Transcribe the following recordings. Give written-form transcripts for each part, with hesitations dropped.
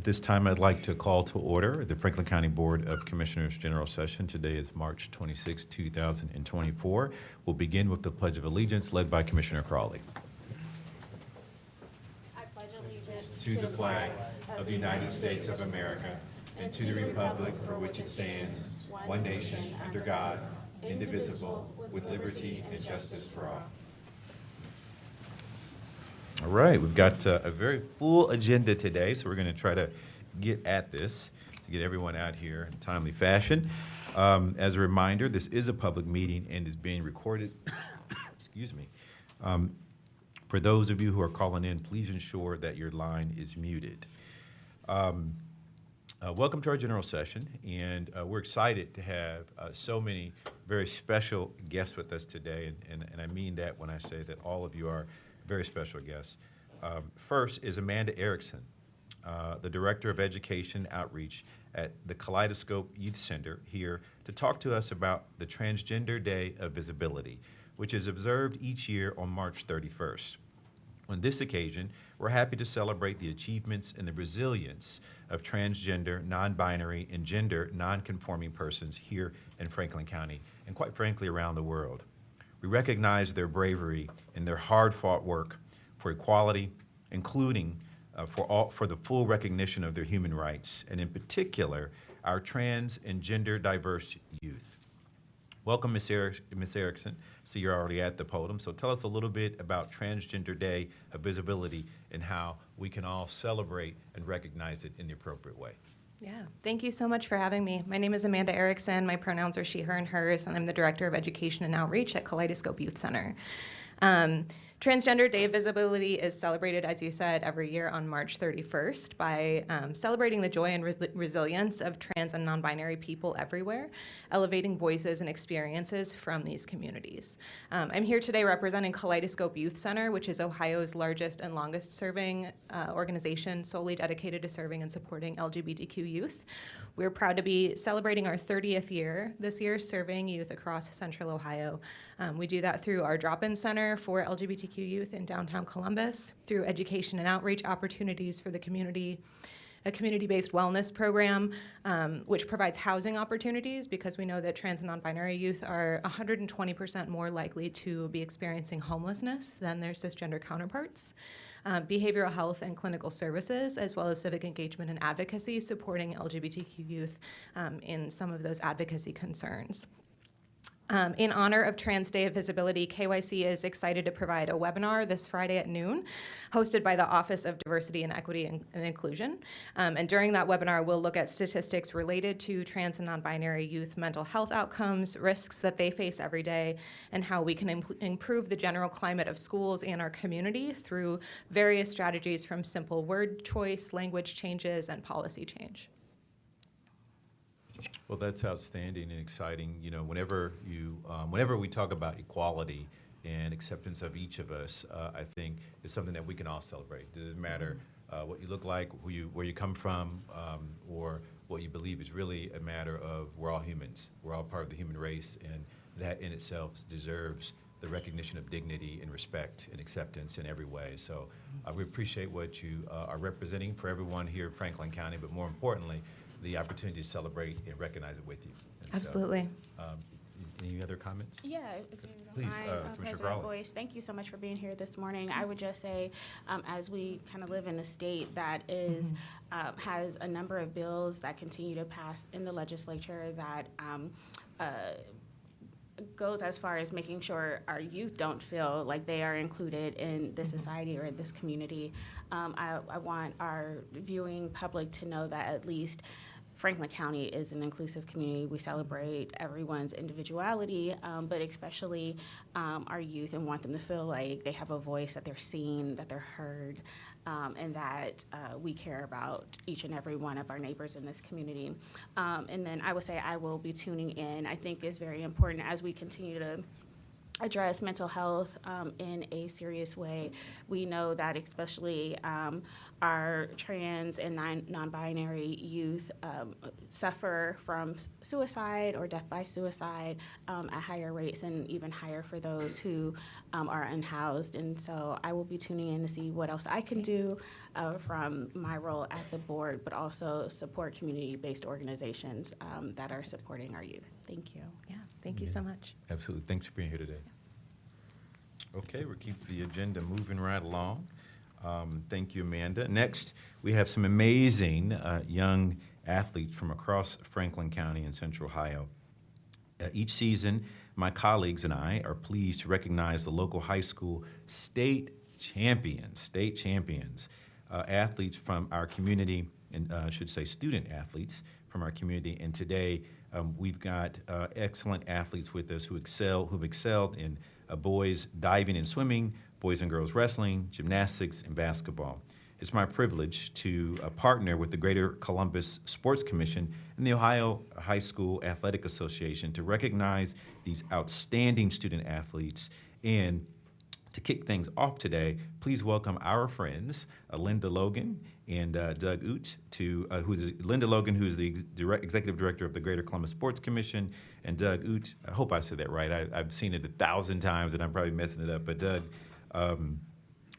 At this time, I'd like to call to order the Franklin County Board of Commissioners General Session. Today is March 26, 2024. We'll begin with the Pledge of Allegiance led by Commissioner Crawley. I pledge allegiance To the flag of the United States of America and to the republic for which it stands, one nation, under God, indivisible, with liberty and justice for all. All right, we've got a very full agenda today, so we're going to try to get at this to get everyone out here in a timely fashion. As a reminder, this is a public meeting and is being recorded. Excuse me. For those of you who are calling in, please ensure that your line is muted. Welcome to our general session, and we're excited to have so many very special guests with us today, and I mean that when I say that all of you are very special guests. First is Amanda Erickson, the Director of Education Outreach at the Kaleidoscope Youth Center, here to talk to us about the Transgender Day of Visibility, which is observed each year on March 31st. On this occasion, we're happy to celebrate the achievements and the resilience of transgender, non-binary, and gender non-conforming persons here in Franklin County, and quite frankly, around the world. We recognize their bravery and their hard-fought work for equality, including for the full recognition of their human rights, and in particular, our trans and gender diverse youth. Welcome, Ms. Erickson. So you're already at the podium. So tell us a little bit about Transgender Day of Visibility and how we can all celebrate and recognize it in the appropriate way. Yeah, thank you so much for having me. My name is Amanda Erickson. My pronouns are she, her, and hers, and I'm the Director of Education and Outreach at Kaleidoscope Youth Center. Transgender Day of Visibility is celebrated, as you said, every year on March 31st by celebrating the joy and resilience of trans and non-binary people everywhere, elevating voices and experiences from these communities. I'm here today representing Kaleidoscope Youth Center, which is Ohio's largest and longest serving organization solely dedicated to serving and supporting LGBTQ youth. We're proud to be celebrating our 30th year this year, serving youth across Central Ohio. We do that through our drop-in center for LGBTQ youth in downtown Columbus, through education and outreach opportunities for the community, a community-based wellness program, which provides housing opportunities because we know that trans and non-binary youth are 120% more likely to be experiencing homelessness than their cisgender counterparts. Behavioral health and clinical services, as well as civic engagement and advocacy, supporting LGBTQ youth in some of those advocacy concerns. In honor of Trans Day of Visibility, KYC is excited to provide a webinar this Friday at noon, hosted by the Office of Diversity and Equity and Inclusion. And during that webinar, we'll look at statistics related to trans and non-binary youth mental health outcomes, risks that they face every day, and how we can improve the general climate of schools and our community through various strategies from simple word choice, language changes, and policy change. Well, that's outstanding and exciting. You know, whenever we talk about equality and acceptance of each of us, I think it's something that we can all celebrate. It doesn't matter what you look like, where you come from, or what you believe. It's really a matter of we're all humans. We're all part of the human race, and that in itself deserves the recognition of dignity and respect and acceptance in every way. So we appreciate what you are representing for everyone here in Franklin County, but more importantly, the opportunity to celebrate and recognize it with you. And Absolutely. So, any other comments? Yeah, if you don't Please, mind, Commissioner President Crawley. Boyce, thank you so much for being here this morning. I would just say, as we kind of live in a state that is has a number of bills that continue to pass in the legislature that goes as far as making sure our youth don't feel like they are included in this society or in this community. I want our viewing public to know that at least Franklin County is an inclusive community. We celebrate everyone's individuality, but especially our youth, and want them to feel like they have a voice, that they're seen, that they're heard, and that we care about each and every one of our neighbors in this community. And then I would say I will be tuning in. I think it's very important as we continue to address mental health in a serious way. We know that especially our trans and non-binary youth suffer from suicide or death by suicide at higher rates, and even higher for those who are unhoused. And so I will be tuning in to see what else I can do from my role at the board, but also support community-based organizations that are supporting our youth. Thank you. Yeah, thank you so much. Absolutely. Thanks for being here today. Okay, we'll keep the agenda moving right along. Thank you, Amanda. Next, we have some amazing young athletes from across Franklin County and Central Ohio. Each season, my colleagues and I are pleased to recognize the local high school state champions, athletes from our community, and I should say student athletes from our community. And today, we've got excellent athletes with us who've excelled in boys diving and swimming, boys and girls wrestling, gymnastics, and basketball. It's my privilege to partner with the Greater Columbus Sports Commission and the Ohio High School Athletic Association to recognize these outstanding student athletes. And to kick things off today, please welcome our friends, Linda Logan and Doug Oot, Linda Logan, who's the Executive Director of the Greater Columbus Sports Commission, and Doug Oot, I hope I said that right. I've seen it 1,000 times, and I'm probably messing it up, but Doug,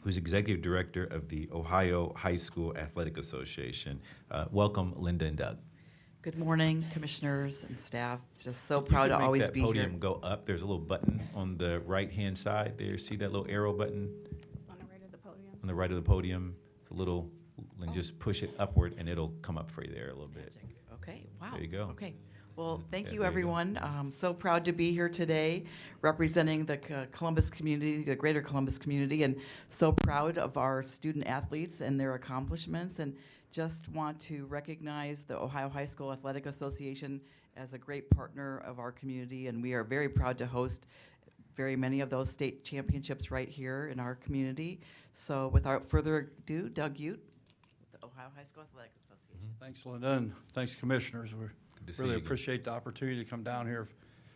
who's Executive Director of the Ohio High School Athletic Association. Welcome, Linda and Doug. Good morning, commissioners and staff. Just so proud to always be here. You can here. make that podium go up. There's a little button on the right-hand side there. See that little arrow button? On the right of the podium. On the right of the podium. It's a little, and just push it upward, and it'll come up for you there a little bit. Magic. Okay, wow. There you go. Okay. Well, thank Yeah, you, there you go. everyone. So proud to be here today representing the Columbus community, the Greater Columbus community, and so proud of our student athletes and their accomplishments, and just want to recognize the Ohio High School Athletic Association as a great partner of our community, and we are very proud to host very many of those state championships right here in our community. So without further ado, Doug Ute with the Ohio High School Athletic Association. Thanks, Linda, and thanks, commissioners. We Good to see really you again. appreciate the opportunity to come down here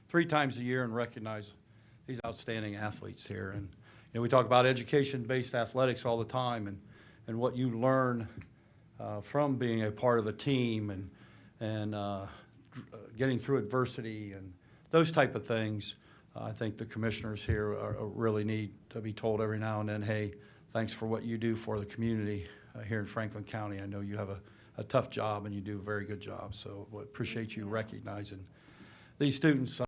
3 times a year and recognize these outstanding athletes here. And we talk about education-based athletics all the time, and what you learn from being a part of a team and getting through adversity and those type of things. I think the commissioners here really need to be told every now and then, hey, thanks for what you do for the community here in Franklin County. I know you have a tough job and you do a very good job, so we appreciate you recognizing these students.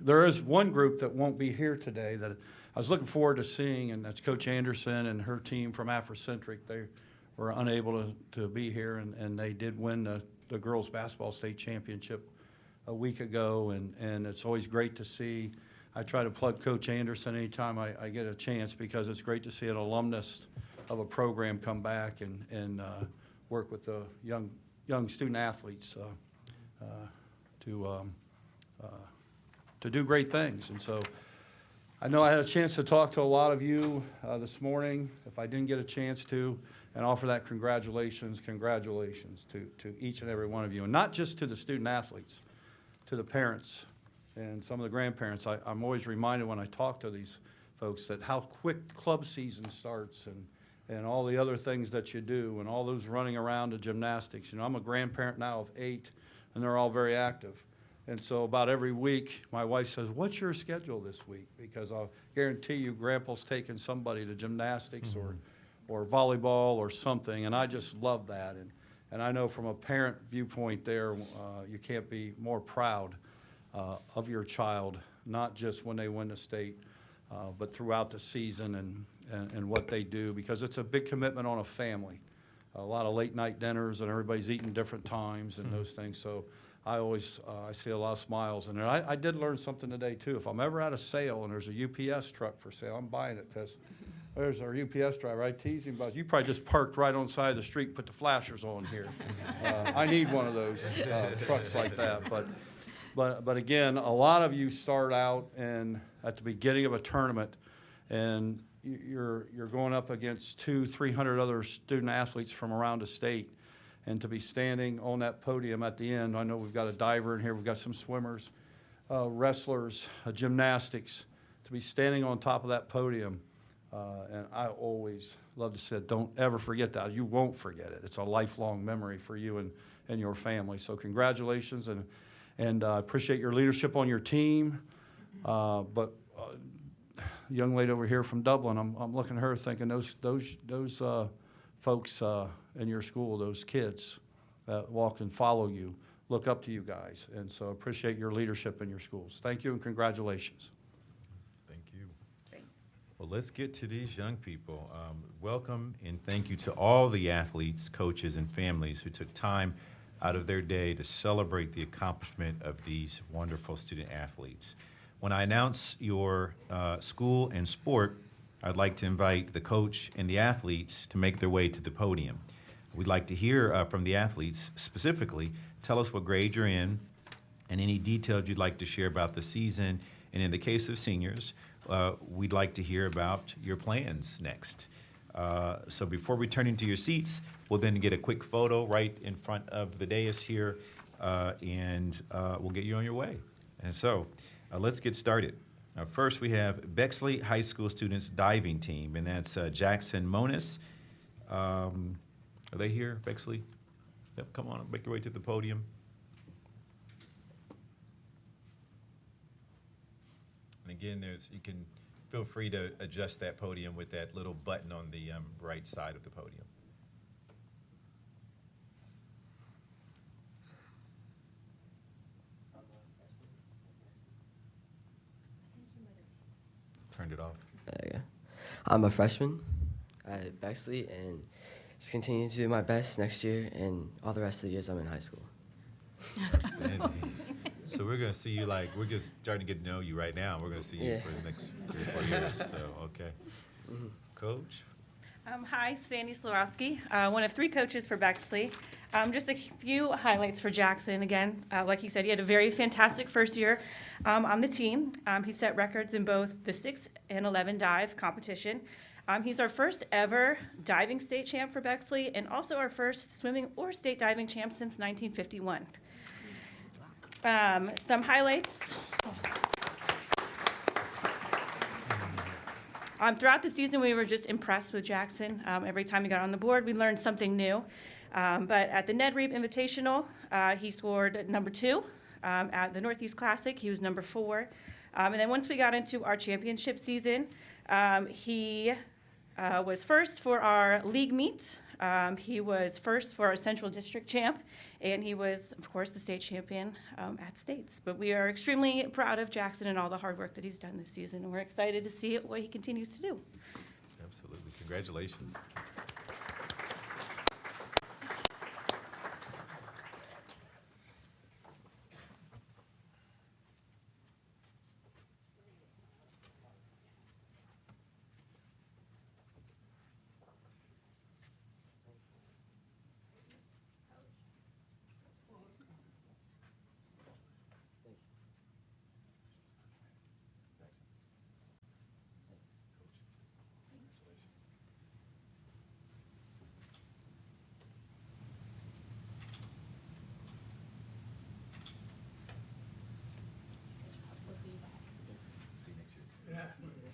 There is one group that won't be here today that I was looking forward to seeing, and that's Coach Anderson and her team from Afrocentric. They were unable to be here, and they did win the girls basketball state championship a week ago, and it's always great to see. I try to plug Coach Anderson anytime I get a chance, because it's great to see an alumnus of a program come back and work with the young student athletes to do great things. And so I know I had a chance to talk to a lot of you this morning. If I didn't get a chance to, and offer that congratulations to each and every one of you, and not just to the student athletes, to the parents and some of the grandparents. I'm always reminded when I talk to these folks that how quick club season starts, and all the other things that you do, and all those running around to gymnastics. I'm a grandparent now of 8, and they're all very active. And so about every week, my wife says, what's your schedule this week? Because I'll guarantee you Grandpa's taking somebody to gymnastics or volleyball or something, and I just love that. And I know from a parent viewpoint there, you can't be more proud of your child, not just when they win the state, but throughout the season and what they do, because it's a big commitment on a family. A lot of late night dinners, and everybody's eating different times and those things. So I always I see a lot of smiles. And I did learn something today too. If I'm ever at a sale and there's a UPS truck for sale, I'm buying it, because there's our UPS driver. I tease him about, you probably just parked right on the side of the street and put the flashers on here. I need one of those trucks like that. But again, a lot of you start out at the beginning of a tournament, and you're going up against 200-300 other student athletes from around the state, and to be standing on that podium at the end. I know we've got a diver in here, we've got some swimmers, wrestlers, gymnastics. To to be standing on top of that podium. And I always love to say, don't ever forget that. You won't forget it. It's a lifelong memory for you and your family. So congratulations, and appreciate your leadership on your team. But young lady over here from Dublin, I'm looking at her thinking those folks in your school, those kids that walk and follow you, look up to you guys. And so appreciate your leadership in your schools. Thank you and congratulations. Thank you. Well, let's get to these young people. Welcome and thank you to all the athletes, coaches, and families who took time out of their day to celebrate the accomplishment of these wonderful student athletes. When I announce your school and sport, I'd like to invite the coach and the athletes to make their way to the podium. We'd like to hear from the athletes specifically. Tell us what grade you're in and any details you'd like to share about the season. And in the case of seniors, we'd like to hear about your plans next. So before returning to your seats, we'll then get a quick photo right in front of the dais here, and we'll get you on your way. And so let's get started. First, we have Bexley High School students diving team, and that's Jackson Monis. Are they here, Bexley? Yep, come on, make your way to the podium. And again, you can feel free to adjust that podium with that little button on the right side of the podium. Turned it off. Yeah. I'm a freshman at Bexley and just continue to do my best next year and all the rest of the years I'm in high school. Outstanding. So we're going to see you we're just starting to get to know you right now. We're going to see you Yeah. for the next 3 or 4 years. So, okay. Mm-hmm. Coach? Hi, Sandy Slorowski, one of 3 coaches for Bexley. Just a few highlights for Jackson. Again, like he said, he had a very fantastic first year on the team. He set records in both the 6 and 11 dive competition. He's our first ever diving state champ for Bexley and also our first swimming or state diving champ since 1951. Some highlights. Throughout the season, we were just impressed with Jackson. Every time he got on the board, we learned something new. But at the Ned Reap Invitational, he scored number 2. At the Northeast Classic, he was number 4. And then once we got into our championship season, he was first for our league meet. He was first for our Central District champ, and he was, of course, the state champion at states. But we are extremely proud of Jackson and all the hard work that he's done this season, and we're excited to see what he continues to do. Absolutely. Congratulations.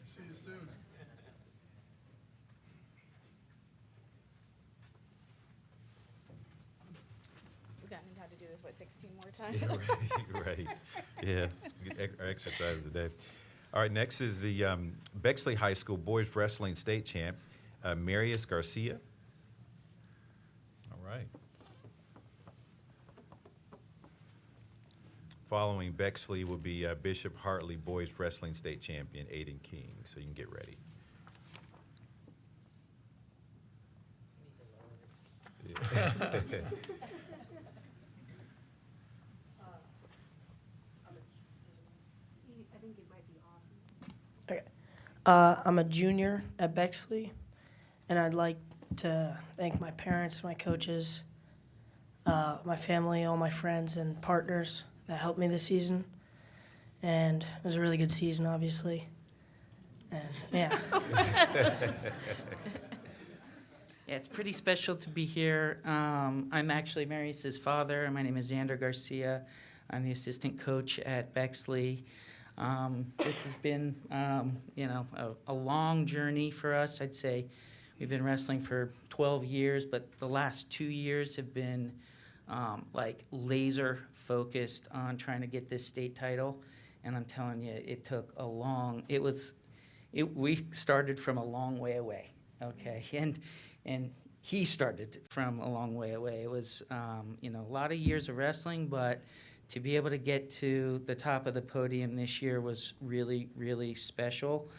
See you soon. We've gotten how to do this, 16 more times? Right. Yeah, get exercise today. All right, next is the Bexley High School Boys Wrestling State Champ, Marius Garcia. All right. Following Bexley will be Bishop Hartley Boys Wrestling State Champion, Aiden King. So you can get ready. Yeah. I'm a junior at Bexley, and I'd like to thank my parents, my coaches, my family, all my friends and partners that helped me this season. And it was a really good season, obviously. And yeah. Yeah, it's pretty special to be here. I'm actually Marius's father. My name is Xander Garcia. I'm the assistant coach at Bexley. This has been, a long journey for us. I'd say we've been wrestling for 12 years, but the last 2 years have been like laser focused on trying to get this state title. And I'm telling you, it took a long, we started from a long way away, okay? And he started from a long way away. It was, a lot of years of wrestling, but to be able to get to the top of the podium this year was really, really special.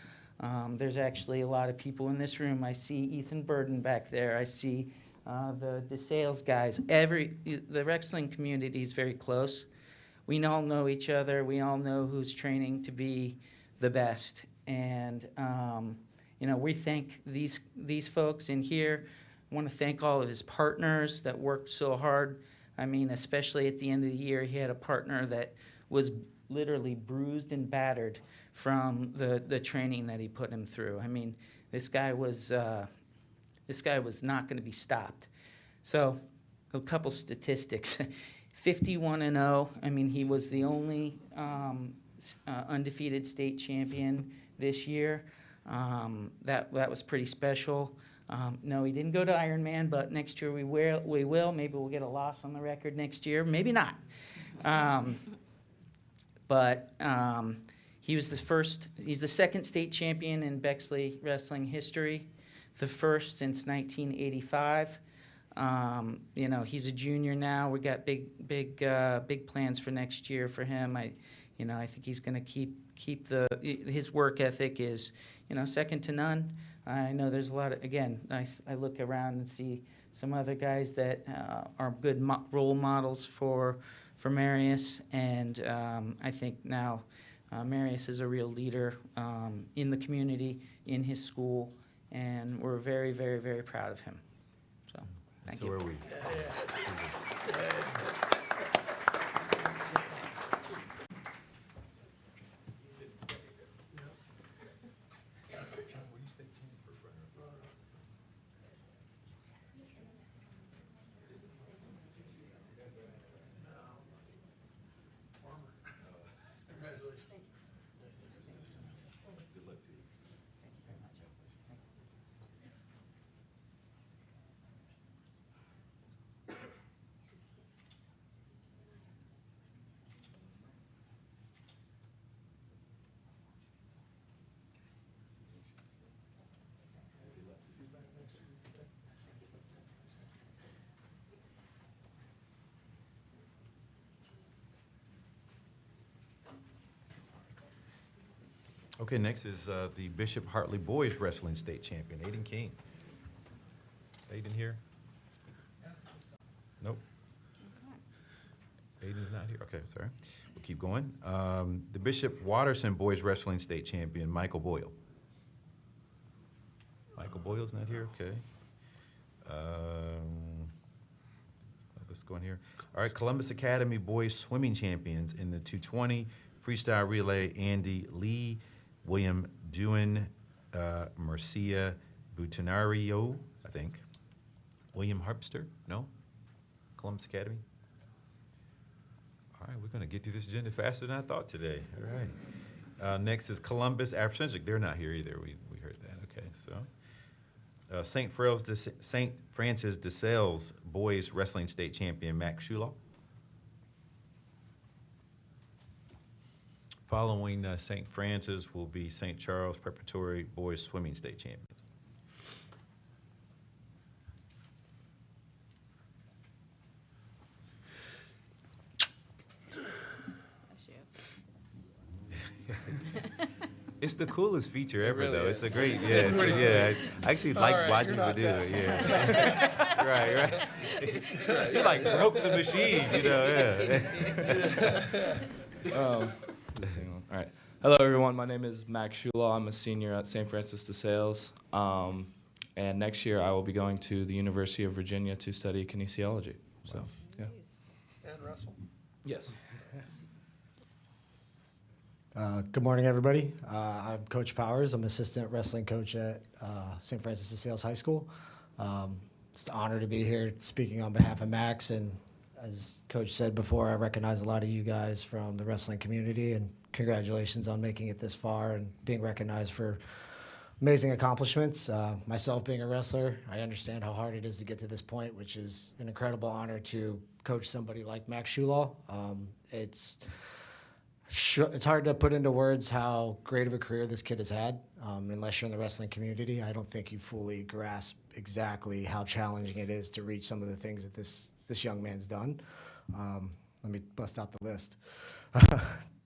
There's actually a lot of people in this room. I see Ethan Burden back there. I see the DeSales guys. The wrestling community is very close. We all know each other. We all know who's training to be the best. And, we thank these folks in here. I want to thank all of his partners that worked so hard. I mean, especially at the end of the year, he had a partner that was literally bruised and battered from the training that he put him through. I mean, this guy was not going to be stopped. So, a couple statistics: 51-0. I mean, he was the only undefeated state champion this year. That was pretty special. No, he didn't go to Ironman, but next year we will. Maybe we'll get a loss on the record next year. Maybe not. But he's the second state champion in Bexley wrestling history, the first since 1985. He's a junior now. We got big plans for next year for him. I think he's going to keep his work ethic is, second to none. I know there's a lot of, again, I look around and see some other guys that are good role models for Marius, and I think now Marius is a real leader in the community, in his school, and we're very, very, very proud of him. So, thank you. So are we. Okay, next is the Bishop Hartley Boys Wrestling State Champion, Aiden King. Aiden here? Nope. Aiden's not here. Okay, sorry. We'll keep going. The Bishop Watterson Boys Wrestling State Champion, Michael Boyle. Michael Boyle's not here? Okay. Let's go in here. All right, Columbus Academy Boys Swimming Champions in the 220 Freestyle Relay, Andy Lee, William Dewan, Marcia Butinario, I think. William Harpster? No? Columbus Academy? All right, we're going to get through this agenda faster than I thought today. All right. Next is Columbus Afrocentric. They're not here either. We heard that. Okay, so. St. Francis de Sales Boys Wrestling State Champion, Max Schulaw. Following St. Francis will be St. Charles Preparatory Boys Swimming State Champions. It's the coolest feature ever, really though. is. It's a great, It's yeah. pretty Yeah, I actually like right, watching you're people not do that it. Yeah, right. You like broke the machine, Yeah. All right. Hello, everyone. My name is Max Schulaw. I'm a senior at St. Francis de Sales. And next year, I will be going to the University of Virginia to study kinesiology. So, yeah. And Russell. Yes. Good morning, everybody. I'm Coach Powers. I'm assistant wrestling coach at St. Francis de Sales High School. It's an honor to be here speaking on behalf of Max. And as Coach said before, I recognize a lot of you guys from the wrestling community, and congratulations on making it this far and being recognized for amazing accomplishments. Myself being a wrestler, I understand how hard it is to get to this point, which is an incredible honor to coach somebody like Max Schulaw. It's hard to put into words how great of a career this kid has had. Unless you're in the wrestling community, I don't think you fully grasp exactly how challenging it is to reach some of the things that this young man's done. Let me bust out the list.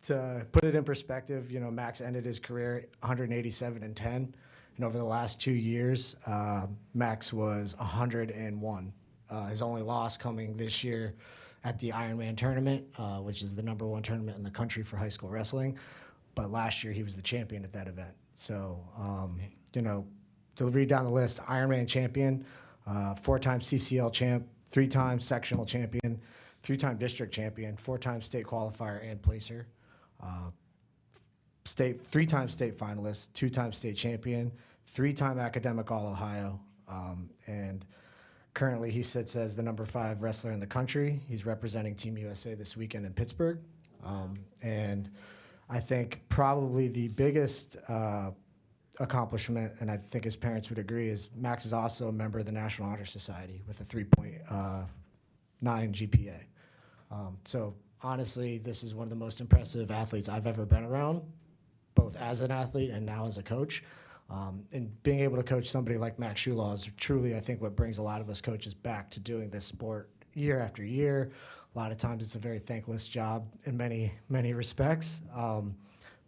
To put it in perspective, Max ended his career 187-10, and over the last 2 years, Max was 101. His only loss coming this year at the Ironman tournament, which is the #1 tournament in the country for high school wrestling. But last year he was the champion at that event. So, to read down the list, Ironman champion, 4-time CCL champ, 3-time sectional champion, 3-time district champion, 4-time state qualifier and placer, 3-time state finalist, 2-time state champion, 3-time academic All-Ohio, and currently he sits as the #5 wrestler in the country. He's representing Team USA this weekend in Pittsburgh. And I think probably the biggest accomplishment, and I think his parents would agree, is Max is also a member of the National Honor Society with a 3.9 GPA. So honestly, this is one of the most impressive athletes I've ever been around, both as an athlete and now as a coach. And being able to coach somebody like Max Schulaw is truly, I think, what brings a lot of us coaches back to doing this sport year after year. A lot of times it's a very thankless job in many, many respects.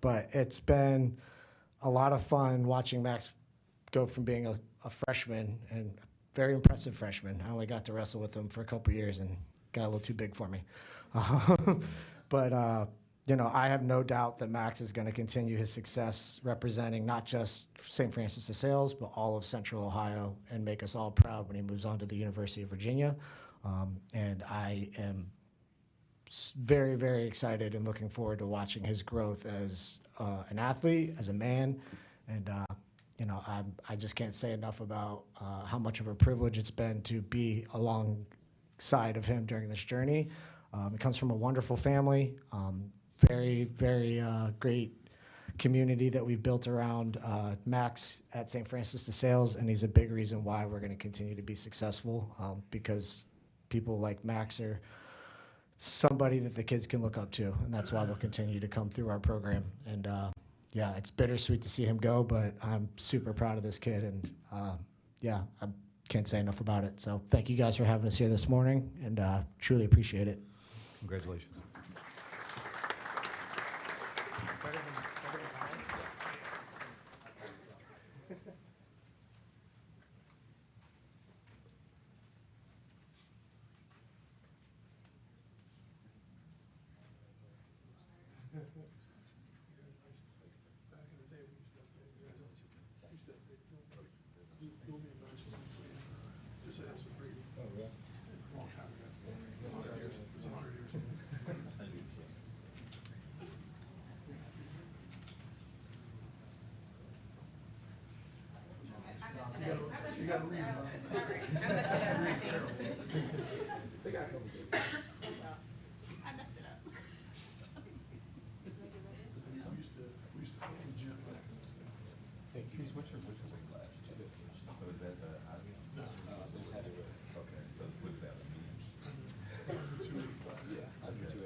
But it's been a lot of fun watching Max go from being a freshman, and very impressive freshman. I only got to wrestle with him for a couple years and got a little too big for me. But I have no doubt that Max is going to continue his success representing not just St. Francis de Sales, but all of Central Ohio, and make us all proud when he moves on to the University of Virginia. And I am very, very excited and looking forward to watching his growth as an athlete, as a man. And, I just can't say enough about how much of a privilege it's been to be alongside of him during this journey. He comes from a wonderful family, very, very great community that we've built around Max at St. Francis de Sales, and he's a big reason why we're going to continue to be successful, because people like Max are somebody that the kids can look up to, and that's why they'll continue to come through our program. And it's bittersweet to see him go, but I'm super proud of this kid, and I can't say enough about it. So thank you guys for having us here this morning, and truly appreciate it. Congratulations. Back in the day, we used to have you'll be embarrassed. Just say that's for Brady. Oh, yeah. A long time ago. It was 100 years. It was 100 years. You gotta read, huh? We used to film the gym. What's your weight class? 250. So is that the obvious? No. Okay, so what's that? Yeah, I'm 285.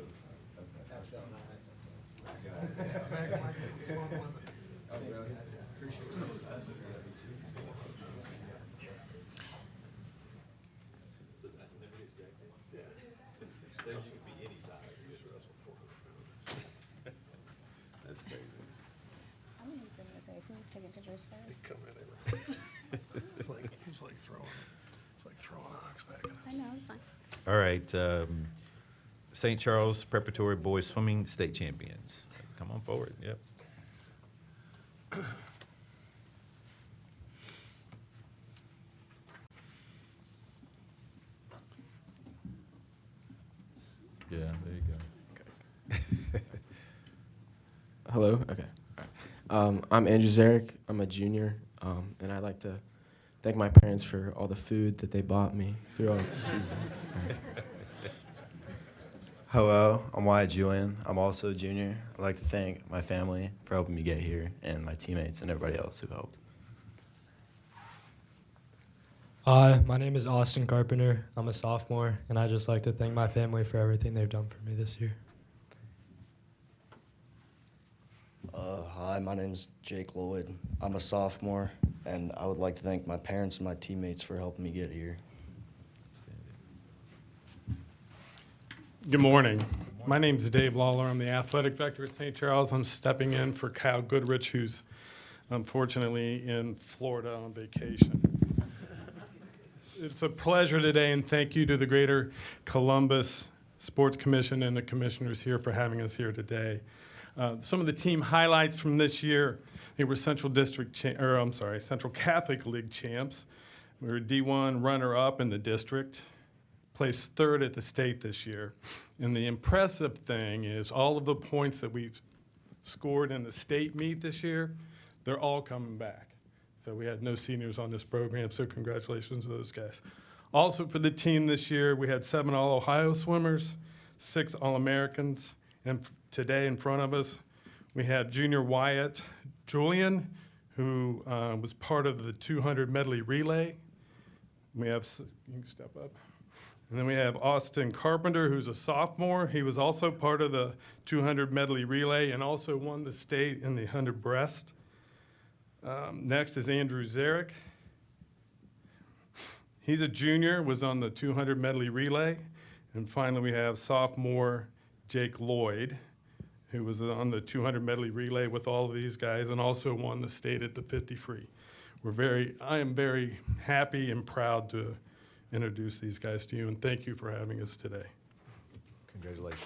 States could be any size. You just wrestle 400 pounds. That's crazy. I'm going to say, who's taking pictures first? They come in, it's like throwing an ox back in I know, it's fine. All right, St. Charles Preparatory Boys Swimming State Champions. Come on forward, yep. Yeah, there you go. Hello. Okay. I'm Andrew Zarek. I'm a junior, and I'd like to thank my parents for all the food that they bought me throughout the season. Hello, I'm Wyatt Julian. I'm also a junior. I'd like to thank my family for helping me get here and my teammates and everybody else who helped. Hi, my name is Austin Carpenter. I'm a sophomore, and I'd just like to thank my family for everything they've done for me this year. Hi, my name's Jake Lloyd. I'm a sophomore, and I would like to thank my parents and my teammates for helping me get here. Good morning. My name's Dave Lawler. I'm the athletic director at St. Charles. I'm stepping in for Kyle Goodrich, who's unfortunately in Florida on vacation. It's a pleasure today, and thank you to the Greater Columbus Sports Commission and the commissioners here for having us here today. Some of the team highlights from this year: they were Central Catholic League champs. We were D1 runner-up in the district, placed third at the state this year. And the impressive thing is all of the points that we've scored in the state meet this year, they're all coming back. So we had no seniors on this program, so congratulations to those guys. Also for the team this year, we had 7 All-Ohio swimmers, 6 All-Americans, and today in front of us, we had junior Wyatt Julian, who was part of the 200 medley relay. We have, you can step up. And then we have Austin Carpenter, who's a sophomore. He was also part of the 200 medley relay and also won the state in the 100 breast. Next is Andrew Zarek. He's a junior, was on the 200 medley relay. And finally, we have sophomore Jake Lloyd, who was on the 200 medley relay with all of these guys and also won the state at the 50 free. I am very happy and proud to introduce these guys to you, and thank you for having us today. Congratulations.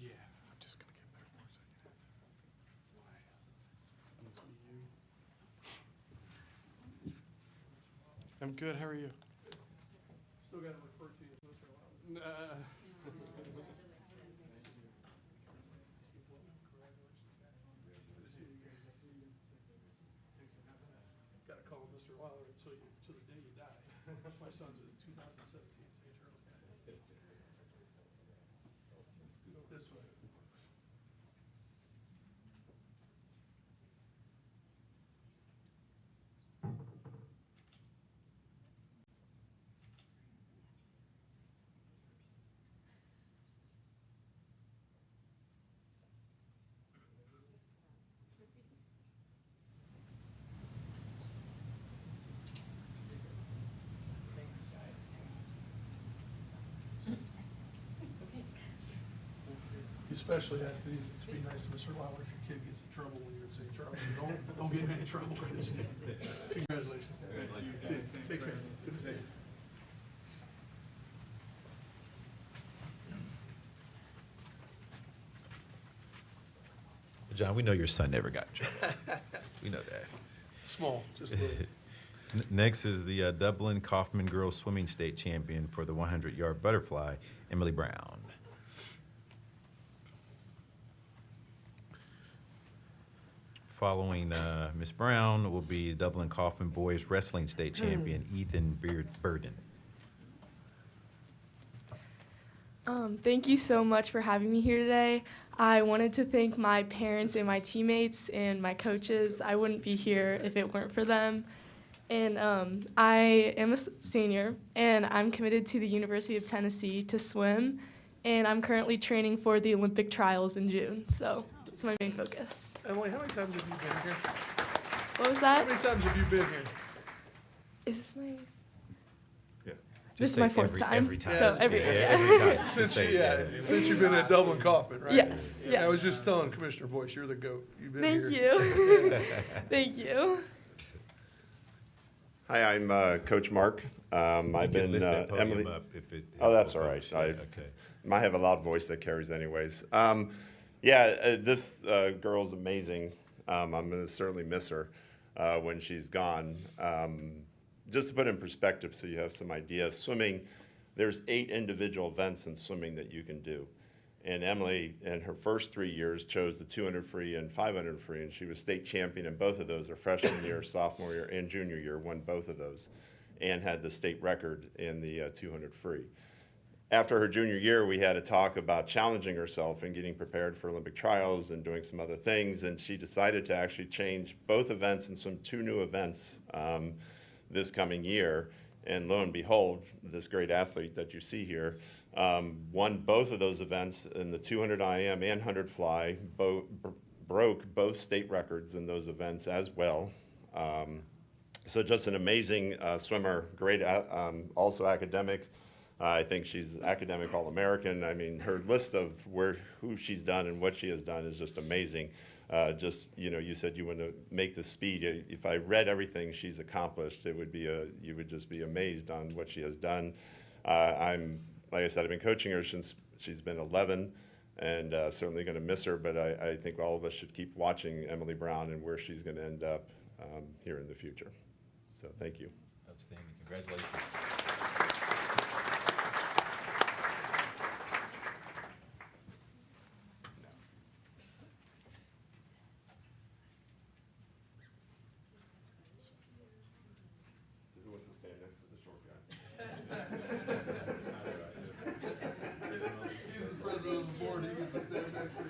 Yeah, I'm just gonna get back for a second. I'm good, how are you? Still gotta refer to you as Mr. Lowry. Gotta call him Mr. Lowry until the day you die. My son's a 2017 St. Charles guy. This way. You especially have to be nice to Mr. Lowry if your kid gets in trouble when you're at St. Charles. Don't get him in any trouble. Congratulations. See you. Take care. Good to see you. John, we know your son never got in trouble. We know that. Small, just a little. Next is the Dublin Kaufman Girls Swimming State Champion for the 100-yard butterfly, Emily Brown. Following Ms. Brown will be Dublin Kaufman Boys Wrestling State Champion, Ethan Burden. Thank you so much for having me here today. I wanted to thank my parents and my teammates and my coaches. I wouldn't be here if it weren't for them. And I am a senior, and I'm committed to the University of Tennessee to swim, and I'm currently training for the Olympic trials in June, so that's my main focus. Emily, how many times have you been here? What was How that? many times have you been here? Is this my... Yeah. This is my fourth time. Every time. So every every time. Just Since say, since you've been at Dublin Kaufman, right? Yes, I yes. was just telling Commissioner Boyce, you're the GOAT. You've been Thank here. you. Thank you. Hi, I'm Coach Mark. I've You can been lift that podium Emily. up if it Oh, that's all helps. right. Okay. Might have a loud voice that carries anyways. This girl's amazing. I'm going to certainly miss her when she's gone. Just to put in perspective so you have some idea, swimming, there's 8 individual events in swimming that you can do. And Emily, in her first 3 years, chose the 200 free and 500 free, and she was state champion in both of those, her freshman year, sophomore year, and junior year, won both of those, and had the state record in the 200 free. After her junior year, we had a talk about challenging herself and getting prepared for Olympic trials and doing some other things, and she decided to actually change both events and two new events this coming year. And lo and behold, this great athlete that you see here won both of those events in the 200 IM and 100 fly, broke both state records in those events as well. So just an amazing swimmer, great, also academic. I think she's academic All-American. I mean, her list of who she's done and what she has done is just amazing. You said you want to make the speed. If I read everything she's accomplished, you would just be amazed on what she has done. Like I said, I've been coaching her since she's been 11, and certainly going to miss her, but I think all of us should keep watching Emily Brown and where she's going to end up here in the future. So thank you. Outstanding. Congratulations. Who wants to stand next to the short guy? He's the president of the board, he gets to stand next to you.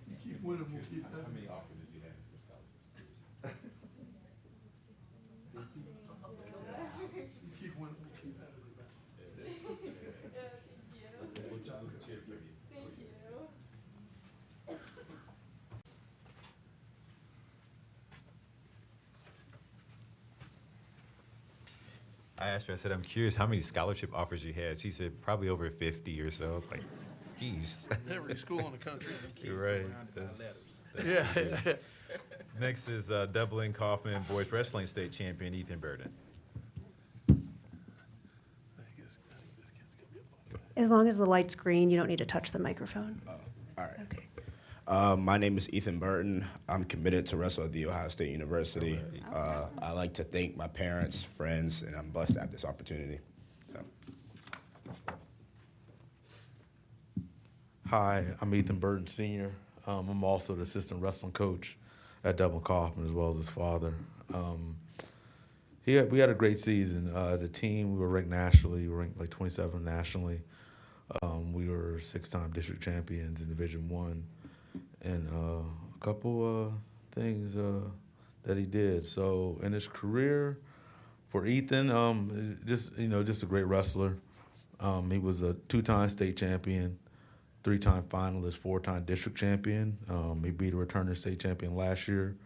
You keep winning, we'll keep having. How many offers did you have for scholarships? You keep winning, we'll keep having. I asked her, I said, I'm curious how many scholarship offers you had. She said, probably over 50 or so. I was like, geez. Every school in the country. You're right. Yeah. Next is Dublin Kaufman Boys Wrestling State Champion Ethan Burden. As long as the light's green, you don't need to touch the microphone. All right. Okay. My name is Ethan Burton. I'm committed to wrestle at The Ohio State University. I like to thank my parents, friends, and I'm blessed to have this opportunity. So. Hi, I'm Ethan Burton Sr. I'm also the assistant wrestling coach at Dublin Kaufman, as well as his father. We had a great season. As a team, we were ranked nationally. We were ranked like 27 nationally. We were 6-time district champions in Division I. And a couple things that he did. So in his career, for Ethan, just a great wrestler. He was a 2-time state champion, 3-time finalist, 4-time district champion. He beat a returning state champion last year.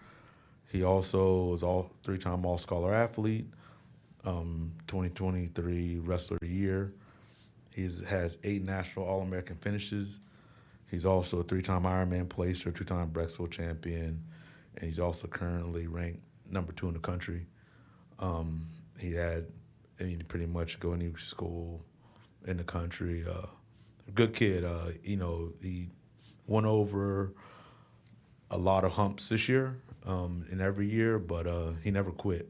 He also was 3-time All-Scholar athlete, 2023 Wrestler of the Year. He has 8 national All-American finishes. He's also a 3-time Ironman placer, 2-time Brexville champion, and he's also currently ranked number 2 in the country. He pretty much go any school in the country. Good kid. He went over a lot of humps this year, and every year, but he never quit.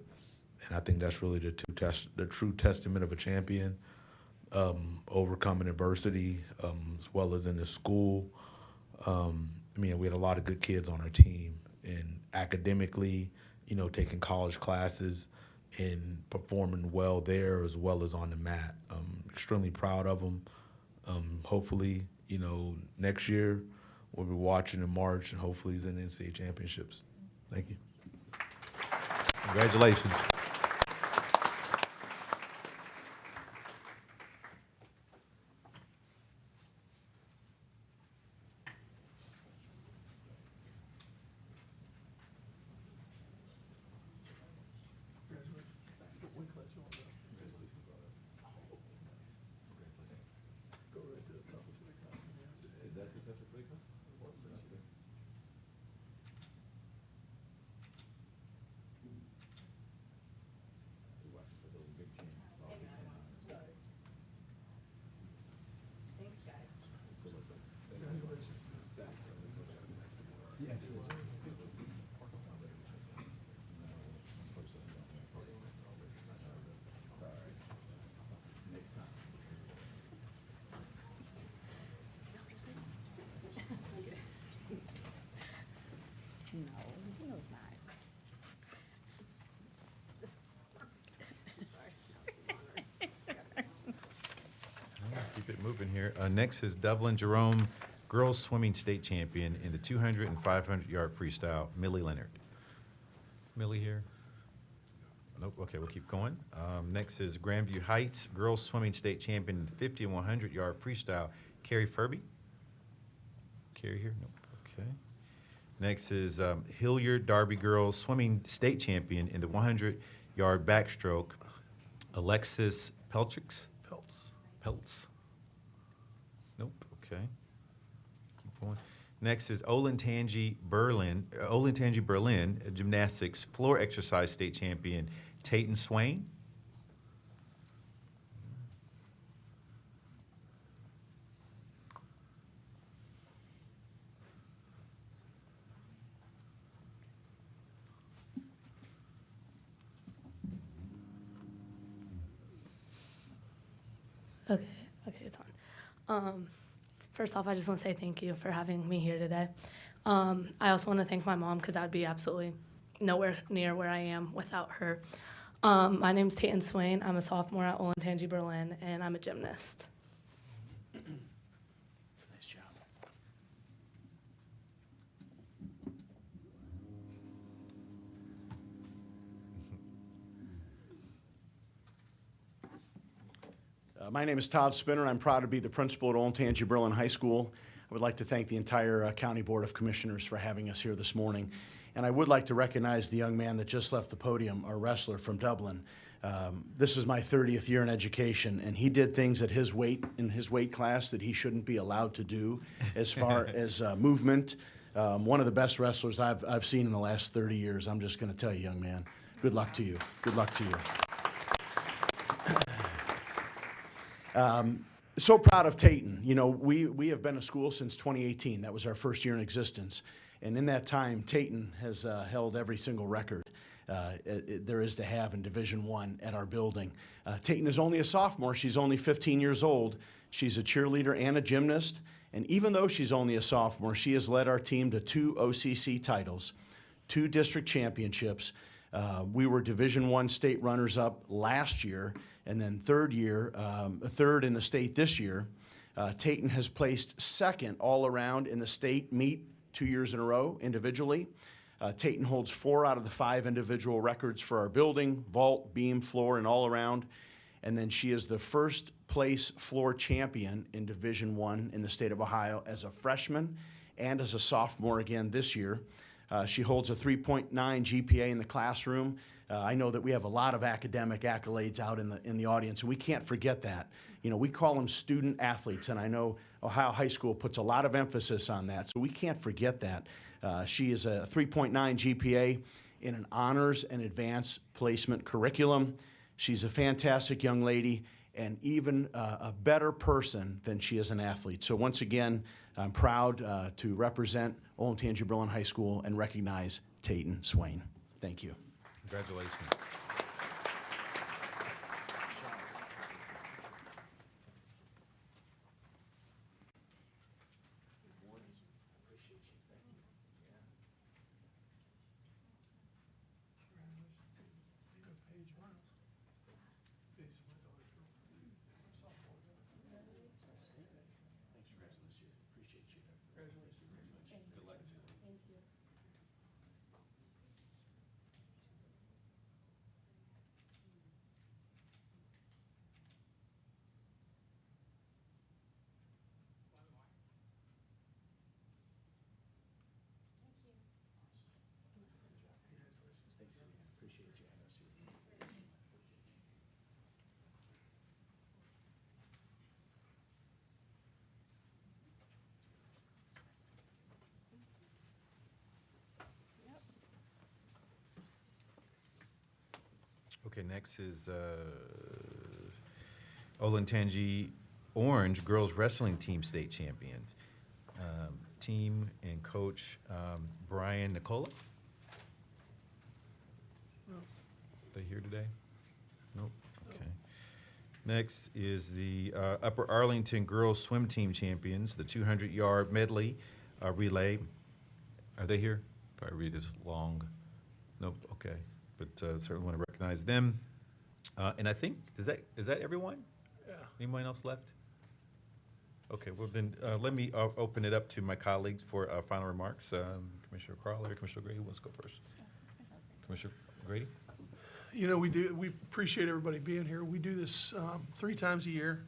And I think that's really the true testament of a champion. Overcoming adversity, as well as in the school. We had a lot of good kids on our team, and academically, taking college classes and performing well there as well as on the mat. I'm extremely proud of them. Hopefully, next year we'll be watching in March, and hopefully he's in the NCAA championships. Thank you. Congratulations. No, it's not. Keep it moving here. Next is Dublin Jerome, girls swimming state champion in the 200 and 500-yard freestyle, Millie Leonard. Millie here? Nope, okay, we'll keep going. Next is Grandview Heights, girls swimming state champion in the 50 and 100-yard freestyle, Carrie Furby. Carrie here? Nope, okay. Next is Hilliard Darby girls swimming state champion in the 100-yard backstroke, Alexis Pelchix? Peltz. Nope, okay. Keep going. Next is Olentangy Berlin gymnastics floor exercise state champion, Tayton Swain. Okay, it's on. First off, I just want to say thank you for having me here today. I also want to thank my mom because I'd be absolutely nowhere near where I am without her. My name's Tayton Swain. I'm a sophomore at Olentangy Berlin, and I'm a gymnast. Nice job. My name is Todd Spinner. I'm proud to be the principal at Olentangy Berlin High School. I would like to thank the entire County Board of Commissioners for having us here this morning. And I would like to recognize the young man that just left the podium, our wrestler from Dublin. This is my 30th year in education, and he did things at his weight, in his weight class, that he shouldn't be allowed to do as far as movement. One of the best wrestlers I've seen in the last 30 years. I'm just going to tell you, young man, good luck to you. Good luck to you. So proud of Tayton. You know, we have been a school since 2018. That was our first year in existence. And in that time, Tayton has held every single record there is to have in Division I at our building. Tayton is only a sophomore. She's only 15 years old. She's a cheerleader and a gymnast. And even though she's only a sophomore, she has led our team to 2 OCC titles, 2 district championships. We were Division I state runners-up last year, and then third in the state this year. Tayton has placed second all around in the state meet 2 years in a row individually. Tayton holds 4 out of the 5 individual records for our building, vault, beam, floor, and all around. And then she is the first place floor champion in Division I in the state of Ohio as a freshman and as a sophomore again this year. She holds a 3.9 GPA in the classroom. I know that we have a lot of academic accolades out in the audience, and we can't forget that. You know, we call them student athletes, and I know Ohio High School puts a lot of emphasis on that, so we can't forget that. She is a 3.9 GPA in an honors and advanced placement curriculum. She's a fantastic young lady and even a better person than she is an athlete. So once again, I'm proud to represent Olentangy Berlin High School and recognize Tayton Swain. Thank you. Congratulations. Okay, next is Olentangy Orange girls wrestling team state champions. Team and coach Brian Nicola. They here today? Nope. Okay. Next is the Upper Arlington girls swim team champions, the 200-yard medley relay. Are they here? if I read this long. Nope, okay. But certainly want to recognize them. And I think, is that everyone? Yeah. Anyone else left? Okay, well then, let me open it up to my colleagues for final remarks. Commissioner Crawley, Commissioner Grady, who wants to go first? Commissioner Grady? You know, we appreciate everybody being here. We do this 3 times a year.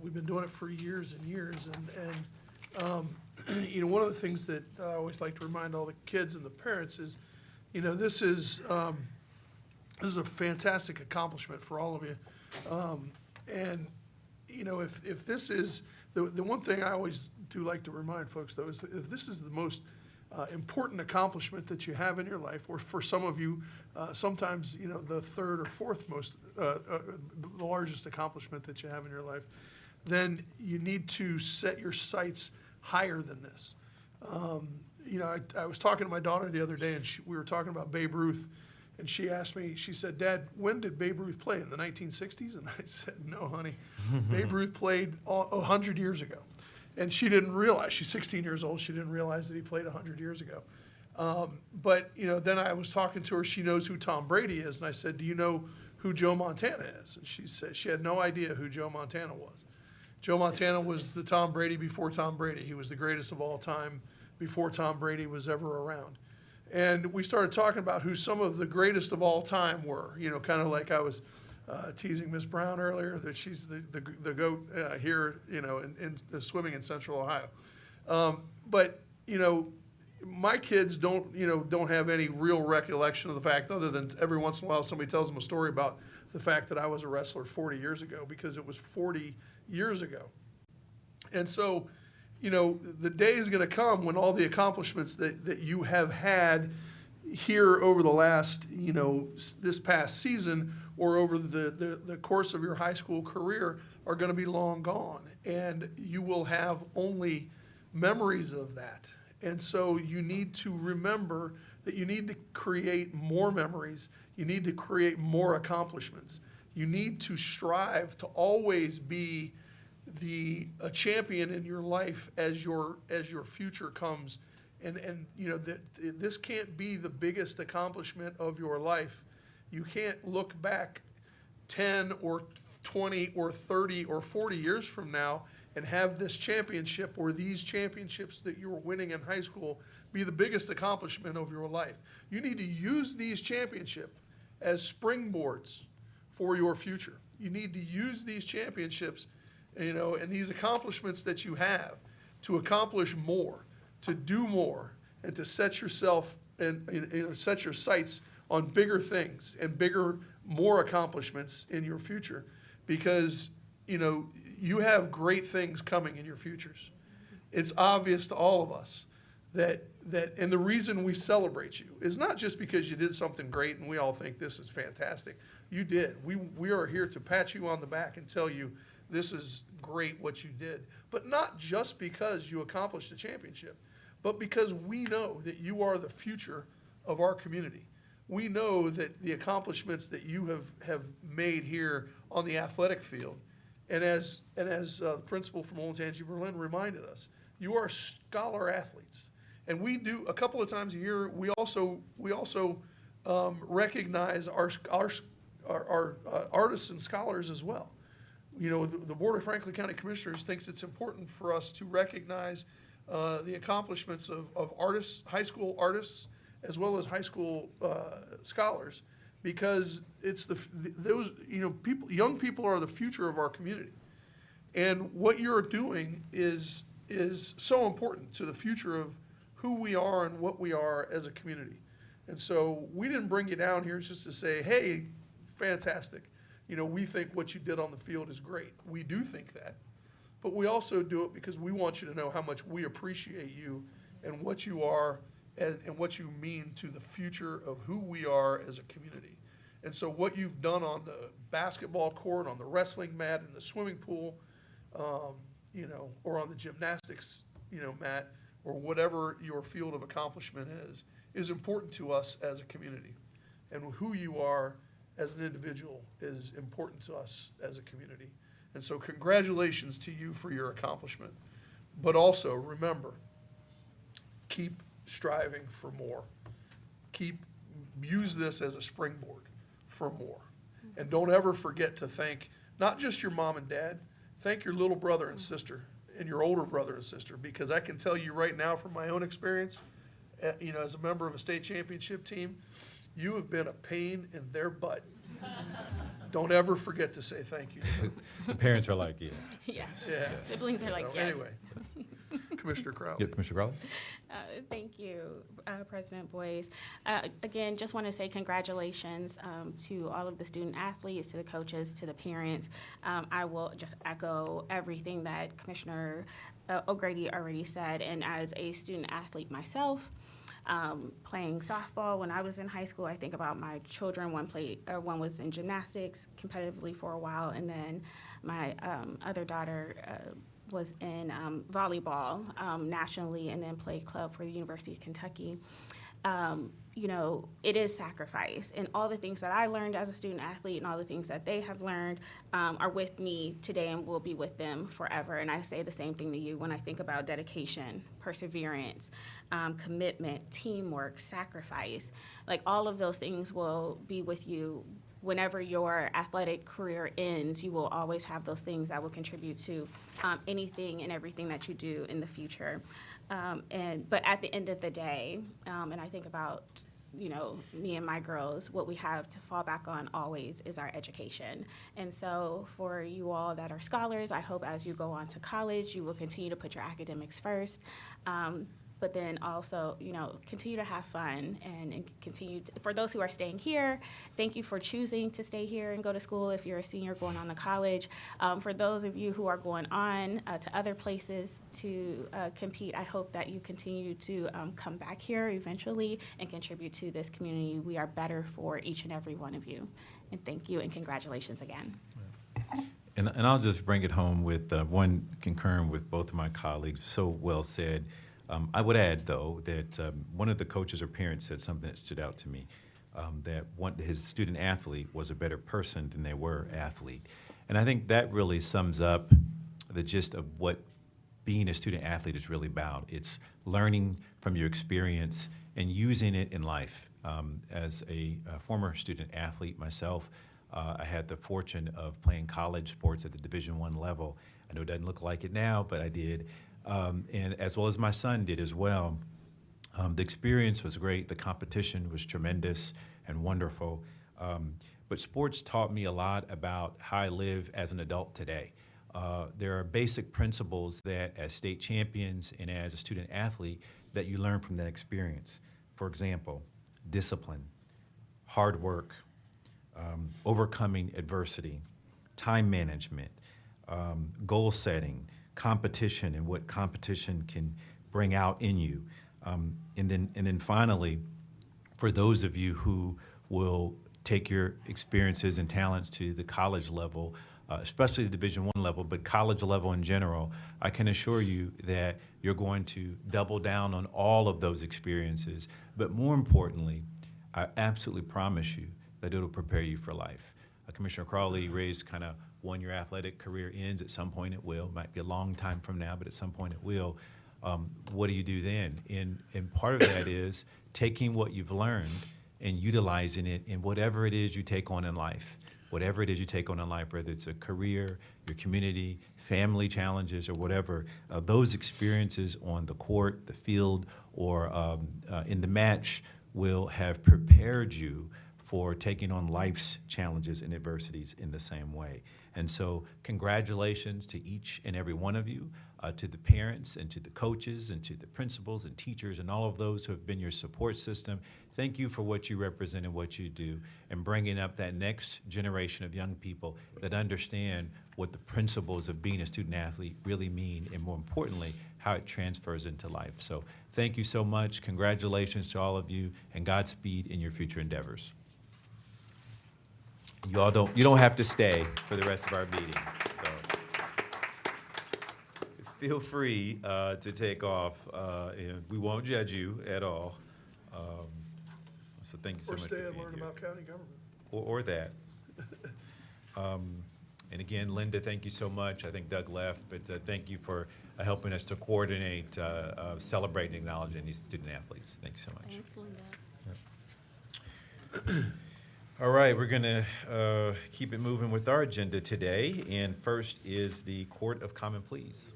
We've been doing it for years and years, and you know, one of the things that I always like to remind all the kids and the parents is, you know, this is a fantastic accomplishment for all of you. And, you know, if this is, the one thing I always do like to remind folks, though, is if this is the most important accomplishment that you have in your life, or for some of you, sometimes, you know, the third or fourth most, the largest accomplishment that you have in your life, then you need to set your sights higher than this. You know, I was talking to my daughter the other day, and we were talking about Babe Ruth, and she asked me, she said, "Dad, when did Babe Ruth play, in the 1960s?" And I said, "No, honey, Babe Ruth played 100 years ago." And she didn't realize, she's 16 years old, she didn't realize that he played 100 years ago. But, you know, then I was talking to her, she knows who Tom Brady is, and I said, "Do you know who Joe Montana is?" And she said she had no idea who Joe Montana was. Joe Montana was the Tom Brady before Tom Brady. He was the greatest of all time before Tom Brady was ever around. And we started talking about who some of the greatest of all time were, you know, kind of like I was teasing Miss Brown earlier, that she's the GOAT here, you know, in the swimming in Central Ohio. But, you know, my kids don't have any real recollection of the fact, other than every once in a while somebody tells them a story about the fact that I was a wrestler 40 years ago, because it was 40 years ago. And so, you know, the day is going to come when all the accomplishments that you have had here over the last, you know, this past season, or over the course of your high school career, are going to be long gone. And you will have only memories of that. And so you need to remember that you need to create more memories. You need to create more accomplishments. You need to strive to always be a champion in your life as your future comes. And you know, this can't be the biggest accomplishment of your life. You can't look back 10 or 20 or 30 or 40 years from now and have this championship, or these championships that you were winning in high school, be the biggest accomplishment of your life. You need to use these championships as springboards for your future. You need to use these championships, you know, and these accomplishments that you have, to accomplish more, to do more, and to set yourself and, you know, set your sights on bigger things and bigger, more accomplishments in your future, because, you know, you have great things coming in your futures. It's obvious to all of us that and the reason we celebrate you is not just because you did something great and we all think this is fantastic. You did. We are here to pat you on the back and tell you this is great what you did. But not just because you accomplished a championship, but because we know that you are the future of our community. We know that the accomplishments that you have made here on the athletic field, and as the principal from Olentangy Berlin reminded us, you are scholar athletes. And we do, a couple of times a year, we also recognize our artists and scholars as well. You know, the Board of Franklin County Commissioners thinks it's important for us to recognize the accomplishments of artists, high school artists, as well as high school scholars, because it's those, you know, young people are the future of our community. And what you're doing is so important to the future of who we are and what we are as a community. And so we didn't bring you down here just to say, hey, fantastic. You know, we think what you did on the field is great. We do think that. But we also do it because we want you to know how much we appreciate you and what you are and what you mean to the future of who we are as a community. And so what you've done on the basketball court, on the wrestling mat, in the swimming pool, you know, or on the gymnastics, you know, mat, or whatever your field of accomplishment is important to us as a community. And who you are as an individual is important to us as a community. And so congratulations to you for your accomplishment. But also remember, keep striving for more. Use this as a springboard for more. And don't ever forget to thank not just your mom and dad, thank your little brother and sister and your older brother and sister, because I can tell you right now from my own experience, as a member of a state championship team, you have been a pain in their butt. Don't ever forget to say thank you. The parents are like, yeah. Yes. Yeah. Siblings are like, So yes. Anyway, Commissioner Crowley. Yeah, Commissioner Crowley? Thank you, President Boyce. Again, just want to say congratulations to all of the student athletes, to the coaches, to the parents. I will just echo everything that Commissioner O'Grady already said. And as a student athlete myself, playing softball when I was in high school, I think about my children. One was in gymnastics competitively for a while, and then my other daughter was in volleyball nationally, and then played club for the University of Kentucky. It is sacrifice, and all the things that I learned as a student athlete and all the things that they have learned are with me today and will be with them forever. And I say the same thing to you when I think about dedication, perseverance, commitment, teamwork, sacrifice. Like, all of those things will be with you. Whenever your athletic career ends, you will always have those things that will contribute to anything and everything that you do in the future. But at the end of the day, and I think about, me and my girls, what we have to fall back on always is our education. And so for you all that are scholars, I hope as you go on to college, you will continue to put your academics first. But then also, continue to have fun and continue to, for those who are staying here, thank you for choosing to stay here and go to school if you're a senior going on to college. For those of you who are going on to other places to compete, I hope that you continue to come back here eventually and contribute to this community. We are better for each and every one of you. And thank you and congratulations again. And I'll just bring it home with one concurring with both of my colleagues. So well said. I would add, though, that one of the coaches or parents said something that stood out to me, that his student athlete was a better person than they were athlete. And I think that really sums up the gist of what being a student athlete is really about. It's learning from your experience and using it in life. As a former student athlete myself, I had the fortune of playing college sports at the Division I level. I know it doesn't look like it now, but I did. And as well as my son did as well. The experience was great. The competition was tremendous and wonderful. But sports taught me a lot about how I live as an adult today. There are basic principles that as state champions and as a student athlete that you learn from that experience. For example, discipline, hard work, overcoming adversity, time management, goal setting, competition and what competition can bring out in you. And then finally, for those of you who will take your experiences and talents to the college level, especially the Division I level, but college level in general, I can assure you that you're going to double down on all of those experiences. But more importantly, I absolutely promise you that it'll prepare you for life. Commissioner Crawley raised kind of when your athletic career ends. At some point it will. Might be a long time from now, but at some point it will. What do you do then? And part of that is taking what you've learned and utilizing it in whatever it is you take on in life. Whatever it is you take on in life, whether it's a career, your community, family challenges, or whatever, those experiences on the court, the field, or in the match will have prepared you for taking on life's challenges and adversities in the same way. And so congratulations to each and every one of you, to the parents and to the coaches and to the principals and teachers and all of those who have been your support system. Thank you for what you represent and what you do, and bringing up that next generation of young people that understand what the principles of being a student athlete really mean, and more importantly, how it transfers into life. So thank you so much. Congratulations to all of you, and Godspeed in your future endeavors. You don't have to stay for the rest of our meeting. So feel free to take off, and we won't judge you at all. So thank you so Or much stay for and being learn here. about county government. Or that. And again, Linda, thank you so much. I think Doug left, but thank you for helping us to coordinate, celebrating, acknowledging these student athletes. Thank you so much. Thanks, Linda. All right, we're going to keep it moving with our agenda today. And first is the Court of Common Pleas.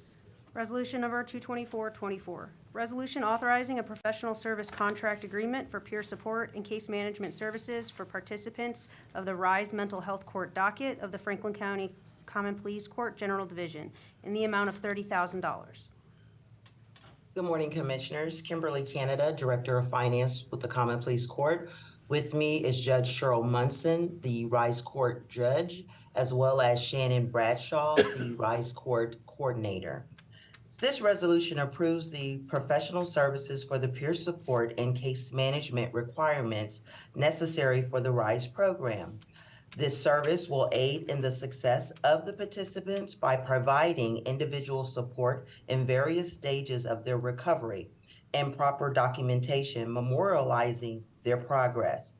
Resolution number 22424. Resolution authorizing a professional service contract agreement for peer support and case management services for participants of the RISE Mental Health Court docket of the Franklin County Common Pleas Court General Division in the amount of $30,000. Good morning, Commissioners. Kimberly Canada, Director of Finance with the Common Pleas Court. With me is Judge Cheryl Munson, the RISE Court Judge, as well as Shannon Bradshaw, the RISE Court Coordinator. This resolution approves the professional services for the peer support and case management requirements necessary for the RISE program. This service will aid in the success of the participants by providing individual support in various stages of their recovery and proper documentation memorializing their progress.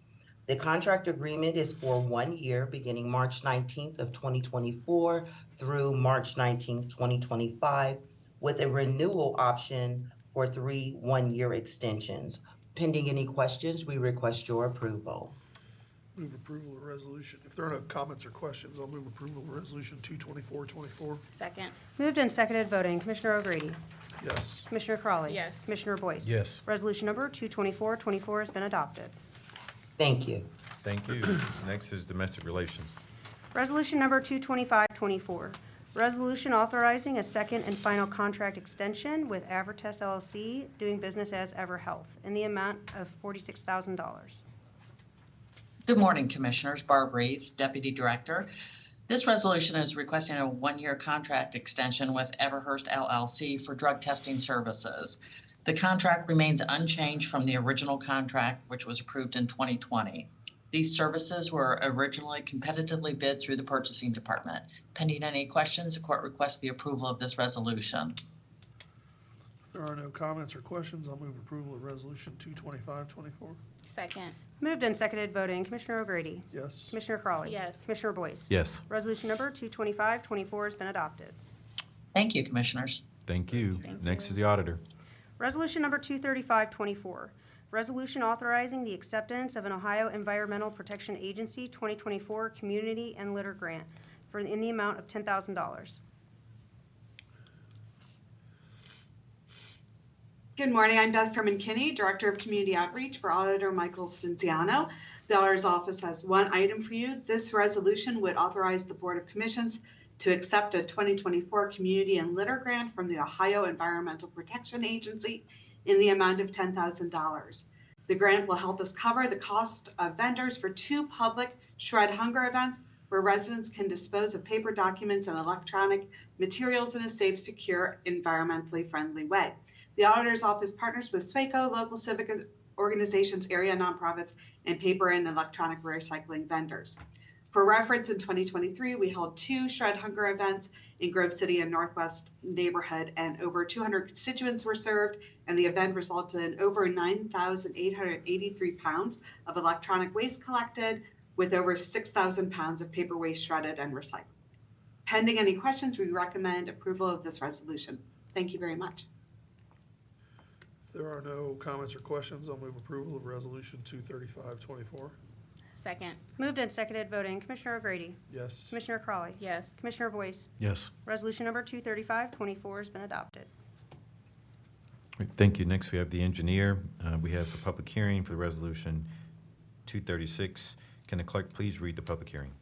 The contract agreement is for 1 year beginning March 19th of 2024 through March 19th, 2025, with a renewal option for 3 one-year extensions. Pending any questions, we request your approval. Move approval of resolution. If there are no comments or questions, I'll move approval of resolution 22424. Second. Moved and seconded voting. Commissioner O'Grady. Yes. Commissioner Crawley. Yes. Commissioner Boyce. Yes. Resolution number 22424 has been adopted. Thank you. Thank you. Next is Domestic Relations. Resolution number 22524. Resolution authorizing a second and final contract extension with Avertest LLC, doing business as EverHealth, in the amount of $46,000. Good morning, Commissioners. Barb Reeves, Deputy Director. This resolution is requesting a one-year contract extension with Everhurst LLC for drug testing services. The contract remains unchanged from the original contract, which was approved in 2020. These services were originally competitively bid through the Purchasing Department. Pending any questions, the court requests the approval of this resolution. If there are no comments or questions, I'll move approval of resolution 22524. Second. Moved and seconded voting. Commissioner O'Grady. Yes. Commissioner Crawley. Yes. Commissioner Boyce. Yes. Resolution number 22524 has been adopted. Thank you, Commissioners. Thank you. Thank Next you. is the Auditor. Resolution number 23524. Resolution authorizing the acceptance of an Ohio Environmental Protection Agency 2024 Community and Litter Grant in the amount of $10,000. Good morning. I'm Beth Ferman-Kinney, Director of Community Outreach for Auditor Michael Cinciano. The Auditor's Office has one item for you. This resolution would authorize the Board of Commissions to accept a 2024 Community and Litter Grant from the Ohio Environmental Protection Agency in the amount of $10,000. The grant will help us cover the cost of vendors for 2 public Shred Hunger events where residents can dispose of paper documents and electronic materials in a safe, secure, environmentally friendly way. The Auditor's Office partners with SWACO, local civic organizations, area nonprofits, and paper and electronic recycling vendors. For reference, in 2023, we held 2 Shred Hunger events in Grove City and Northwest neighborhood, and over 200 constituents were served, and the event resulted in over 9,883 pounds of electronic waste collected, with over 6,000 pounds of paper waste shredded and recycled. Pending any questions, we recommend approval of this resolution. Thank you very much. If there are no comments or questions, I'll move approval of resolution 23524. Second. Moved and seconded voting. Commissioner O'Grady. Yes. Commissioner Crawley. Yes. Commissioner Boyce. Yes. Resolution number 23524 has been adopted. Thank you. Next, we have the engineer. We have the public hearing for the resolution 236. Can the clerk please read the public hearing?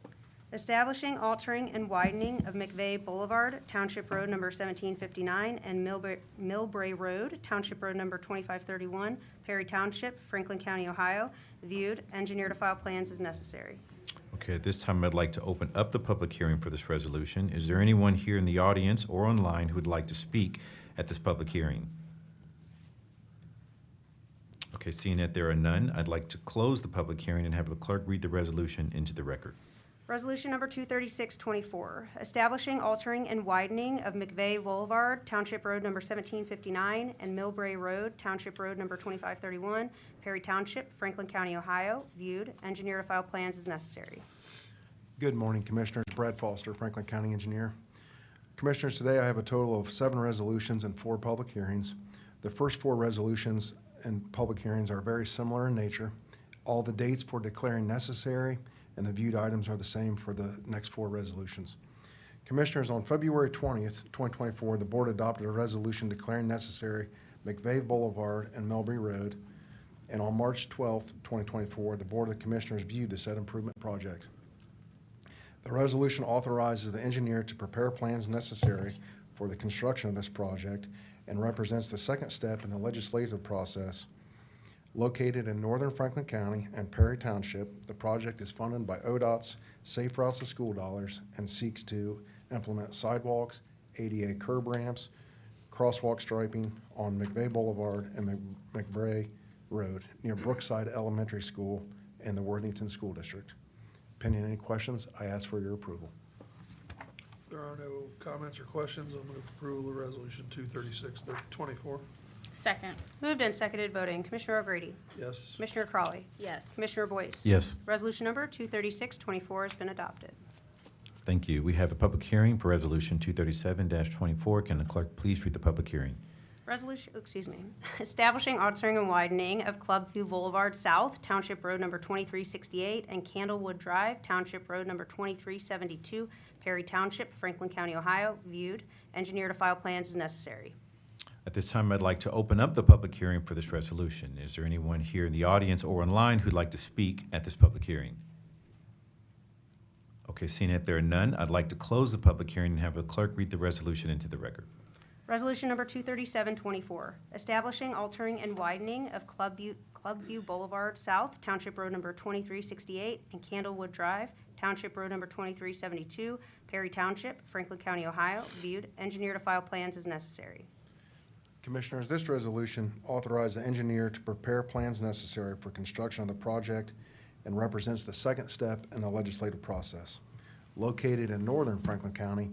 Establishing, altering, and widening of McVeigh Boulevard, Township Road number 1759, and Millbrae Road, Township Road number 2531, Perry Township, Franklin County, Ohio. Viewed. Engineer to file plans as necessary. Okay, at this time, I'd like to open up the public hearing for this resolution. Is there anyone here in the audience or online who would like to speak at this public hearing? Okay, seeing that there are none, I'd like to close the public hearing and have the clerk read the resolution into the record. Resolution number 23624, establishing, altering, and widening of McVeigh Boulevard, Township Road number 1759, and Millbrae Road, Township Road number 2531, Perry Township, Franklin County, Ohio. Viewed. Engineer to file plans as necessary. Good morning, Commissioners. Brad Foster, Franklin County Engineer. Commissioners, today I have a total of 7 resolutions and 4 public hearings. The first 4 resolutions and public hearings are very similar in nature. All the dates for declaring necessary and the viewed items are the same for the next 4 resolutions. Commissioners, on February 20th, 2024, the board adopted a resolution declaring necessary McVeigh Boulevard and Melbury Road. And on March 12th, 2024, the Board of Commissioners viewed the said improvement project. The resolution authorizes the engineer to prepare plans necessary for the construction of this project and represents the second step in the legislative process. Located in northern Franklin County and Perry Township, the project is funded by ODOT's Safe Routes to School dollars and seeks to implement sidewalks, ADA curb ramps, crosswalk striping on McVeigh Boulevard and McBray Road near Brookside Elementary School and the Worthington School District. Pending any questions, I ask for your approval. If there are no comments or questions, I'll move approval of Resolution 236-24. Second. Moved and seconded voting. Commissioner O'Grady? Yes. Commissioner Crawley? Yes. Commissioner Boyce? Yes. Resolution number 236-24 has been adopted. Thank you. We have a public hearing for Resolution 237-24. Can the clerk please read the public hearing? Establishing, altering, and widening of Clubview Boulevard South, Township Road number 2368, and Candlewood Drive, Township Road number 2372, Perry Township, Franklin County, Ohio, viewed. Engineer to file plans as necessary. At this time, I'd like to open up the public hearing for this resolution. Is there anyone here in the audience or online who'd like to speak at this public hearing? Okay, seeing that there are none, I'd like to close the public hearing and have the clerk read the resolution into the record. Resolution number 237-24, establishing, altering, and widening of Clubview Boulevard South, Township Road number 2368, and Candlewood Drive, Township Road number 2372, Perry Township, Franklin County, Ohio, viewed. Engineer to file plans as necessary. Commissioners, this resolution authorizes the engineer to prepare plans necessary for construction of the project and represents the second step in the legislative process. Located in northern Franklin County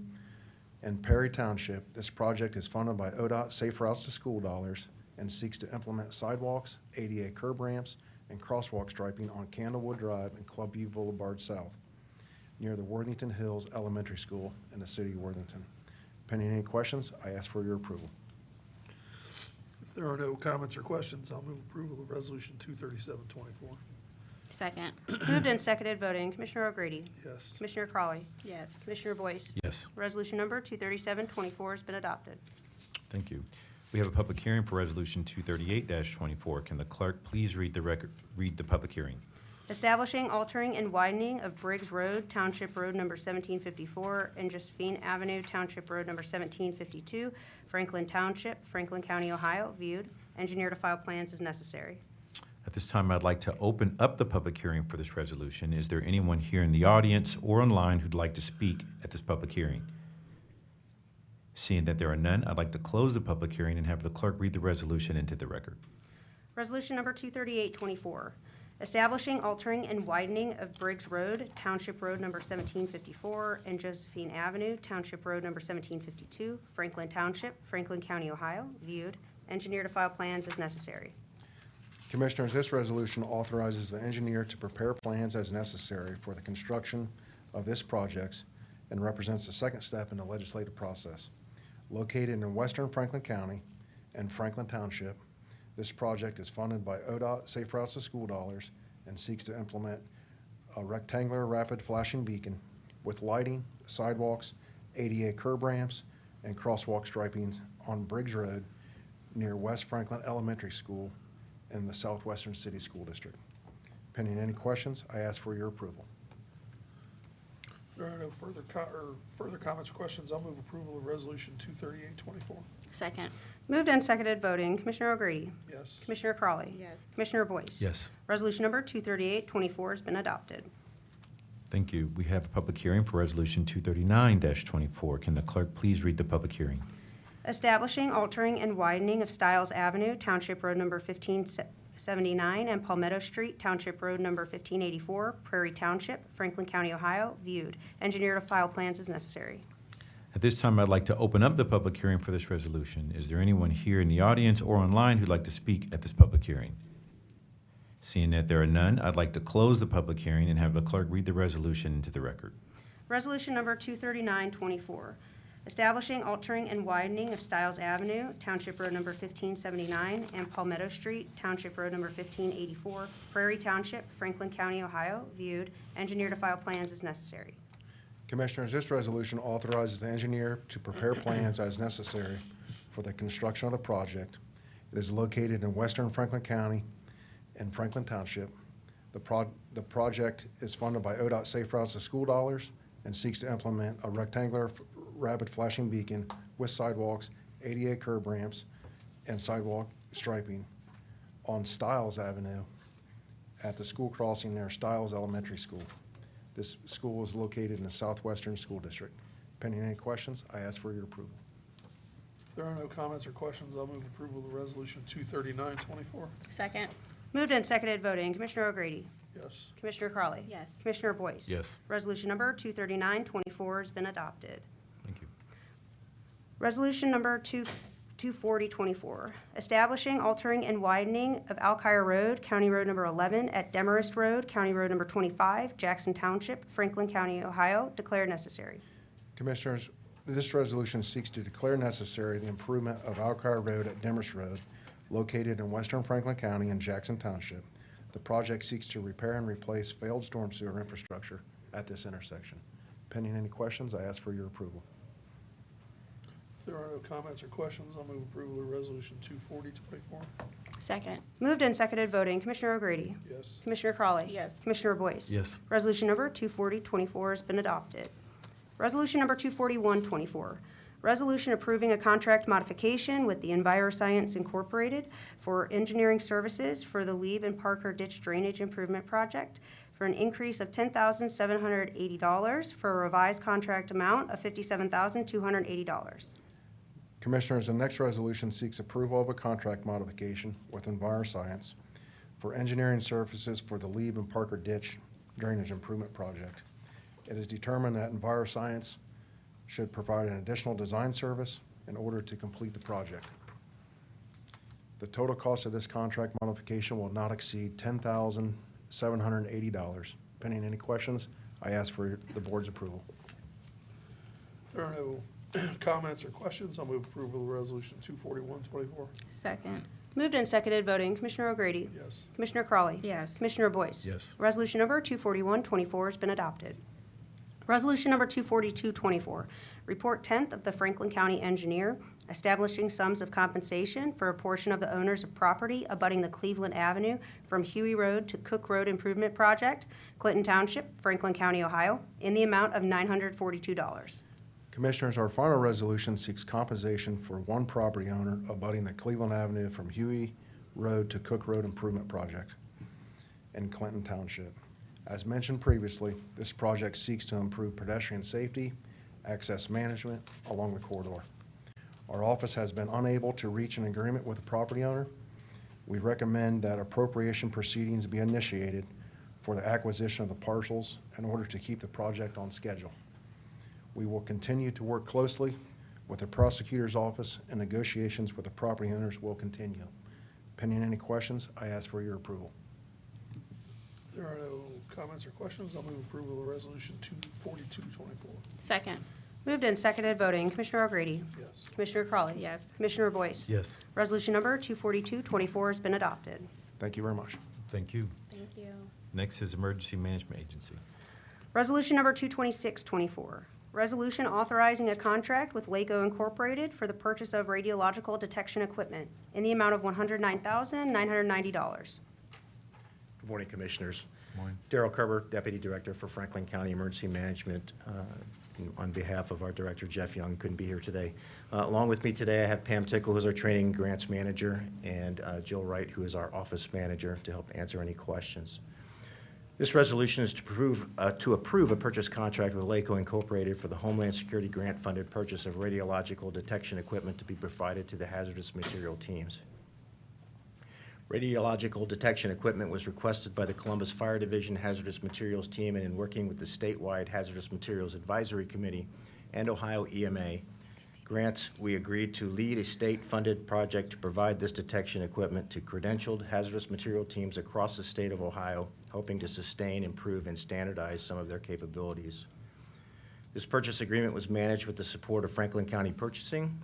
and Perry Township, this project is funded by ODOT Safe Routes to School dollars and seeks to implement sidewalks, ADA curb ramps, and crosswalk striping on Candlewood Drive and Clubview Boulevard South, near the Worthington Hills Elementary School in the city of Worthington. Pending any questions, I ask for your approval. If there are no comments or questions, I'll move approval of Resolution 237-24. Second. Moved and seconded voting. Commissioner O'Grady? Yes. Commissioner Crawley? Yes. Commissioner Boyce? Yes. Resolution number 237-24 has been adopted. Thank you. We have a public hearing for Resolution 238-24. Can the clerk please read the public hearing? Establishing, altering, and widening of Briggs Road, Township Road number 1754, and Josephine Avenue, Township Road number 1752, Franklin Township, Franklin County, Ohio, viewed. Engineer to file plans as necessary. At this time, I'd like to open up the public hearing for this resolution. Is there anyone here in the audience or online who'd like to speak at this public hearing? Seeing that there are none, I'd like to close the public hearing and have the clerk read the resolution into the record. Resolution number 238-24, establishing, altering, and widening of Briggs Road, Township Road number 1754, and Josephine Avenue, Township Road number 1752, Franklin Township, Franklin County, Ohio, viewed. Engineer to file plans as necessary. Commissioners, this resolution authorizes the engineer to prepare plans as necessary for the construction of this project and represents the second step in the legislative process. Located in western Franklin County and Franklin Township, this project is funded by ODOT Safe Routes to School dollars and seeks to implement a rectangular rapid flashing beacon with lighting, sidewalks, ADA curb ramps, and crosswalk striping on Briggs Road near West Franklin Elementary School in the Southwestern City School District. Pending any questions, I ask for your approval. If there are no further comments or questions, I'll move approval of Resolution 238-24. Second. Moved and seconded voting. Commissioner O'Grady? Yes. Commissioner Crawley? Yes. Commissioner Boyce? Yes. Resolution number 238-24 has been adopted. Thank you. We have a public hearing for Resolution 239-24. Can the clerk please read the public hearing? Establishing, altering, and widening of Stiles Avenue, Township Road number 1579, and Palmetto Street, Township Road number 1584, Prairie Township, Franklin County, Ohio, viewed. Engineer to file plans as necessary. At this time, I'd like to open up the public hearing for this resolution. Is there anyone here in the audience or online who'd like to speak at this public hearing? Seeing that there are none, I'd like to close the public hearing and have the clerk read the resolution into the record. Resolution number 23924, establishing, altering, and widening of Stiles Avenue, Township Road number 1579, and Palmetto Street, Township Road number 1584, Prairie Township, Franklin County, Ohio, viewed. Engineer to file plans as necessary. Commissioners, this resolution authorizes the engineer to prepare plans as necessary for the construction of the project. It is located in western Franklin County and Franklin Township. The project is funded by ODOT Safe Routes to School dollars and seeks to implement a rectangular rapid flashing beacon with sidewalks, ADA curb ramps, and sidewalk striping on Stiles Avenue at the school crossing near Stiles Elementary School. This school is located in the Southwestern School District. Pending any questions, I ask for your approval. If there are no comments or questions, I'll move approval of Resolution 23924. Second. Moved and seconded voting. Commissioner O'Grady. Yes. Commissioner Crawley. Yes. Commissioner Boyce. Yes. Resolution number 23924 has been adopted. Thank you. Resolution number 24024, establishing, altering, and widening of Alkire Road, County Road number 11, at Demarest Road, County Road number 25, Jackson Township, Franklin County, Ohio, declare necessary. Commissioners, this resolution seeks to declare necessary the improvement of Alkire Road at Demarest Road, located in western Franklin County and Jackson Township. The project seeks to repair and replace failed storm sewer infrastructure at this intersection. Pending any questions, I ask for your approval. If there are no comments or questions, I'll move approval of Resolution 24024. Second. Moved and seconded voting. Commissioner O'Grady. Yes. Commissioner Crawley. Yes. Commissioner Boyce. Yes. Resolution number 24024 has been adopted. Resolution number 24124, resolution approving a contract modification with the EnviroScience Incorporated for engineering services for the Lieb and Parker Ditch Drainage Improvement Project for an increase of $10,780 for a revised contract amount of $57,280. Commissioners, the next resolution seeks approval of a contract modification with EnviroScience for engineering services for the Lieb and Parker Ditch Drainage Improvement Project. It is determined that EnviroScience should provide an additional design service in order to complete the project. The total cost of this contract modification will not exceed $10,780. Pending any questions, I ask for the board's approval. If there are no comments or questions, I'll move approval of Resolution 24124. Second. Moved and seconded voting. Commissioner O'Grady. Yes. Commissioner Crawley. Yes. Commissioner Boyce. Yes. Resolution number 24124 has been adopted. Resolution number 24224, report 10th of the Franklin County Engineer, establishing sums of compensation for a portion of the owners of property abutting the Cleveland Avenue from Huey Road to Cook Road Improvement Project, Clinton Township, Franklin County, Ohio, in the amount of $942. Commissioners, our final resolution seeks compensation for one property owner abutting the Cleveland Avenue from Huey Road to Cook Road Improvement Project in Clinton Township. As mentioned previously, this project seeks to improve pedestrian safety, access management along the corridor. Our office has been unable to reach an agreement with the property owner. We recommend that appropriation proceedings be initiated for the acquisition of the parcels in order to keep the project on schedule. We will continue to work closely with the prosecutor's office, and negotiations with the property owners will continue. Pending any questions, I ask for your approval. If there are no comments or questions, I'll move approval of Resolution 24224. Second. Moved and seconded voting. Commissioner O'Grady. Yes. Commissioner Crawley. Yes. Commissioner Boyce. Yes. Resolution number 24224 has been adopted. Thank you very much. Thank you. Thank you. Next is Emergency Management Agency. Resolution number 22624, resolution authorizing a contract with Laco Incorporated for the purchase of radiological detection equipment in the amount of $109,990. Good morning, Commissioners. Morning. Darrell Kerber, Deputy Director for Franklin County Emergency Management. On behalf of our Director, Jeff Young, couldn't be here today. Along with me today, I have Pam Tickle, who's our Training Grants Manager, and Jill Wright, who is our Office Manager, to help answer any questions. This resolution is to approve a purchase contract with Laco Incorporated for the Homeland Security grant-funded purchase of radiological detection equipment to be provided to the hazardous material teams. Radiological detection equipment was requested by the Columbus Fire Division Hazardous Materials Team, and in working with the statewide Hazardous Materials Advisory Committee and Ohio EMA, Grants, we agreed to lead a state-funded project to provide this detection equipment to credentialed hazardous material teams across the state of Ohio, hoping to sustain, improve, and standardize some of their capabilities. This purchase agreement was managed with the support of Franklin County Purchasing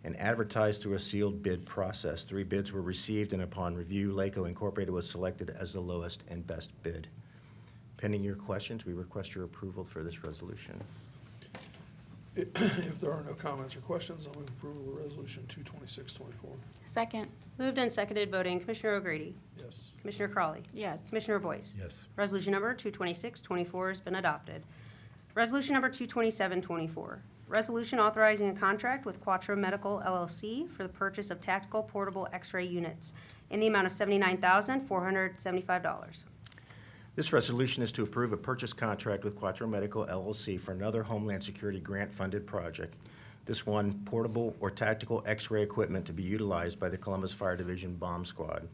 and advertised through a sealed bid process. 3 bids were received, and upon review, LACO Incorporated was selected as the lowest and best bid. Pending your questions, we request your approval for this resolution. If there are no comments or questions, I'll move approval of Resolution 22624. Second. Moved and seconded, voting Commissioner O'Grady. Yes. Commissioner Crawley. Yes. Commissioner Boyce. Yes. Resolution number 22624 has been adopted. Resolution number 22724, resolution authorizing a contract with Quattro Medical LLC for the purchase of tactical portable X-ray units in the amount of $79,475. This resolution is to approve a purchase contract with Quattro Medical LLC for another Homeland Security grant-funded project. This one, portable or tactical X-ray equipment to be utilized by the Columbus Fire Division Bomb Squad.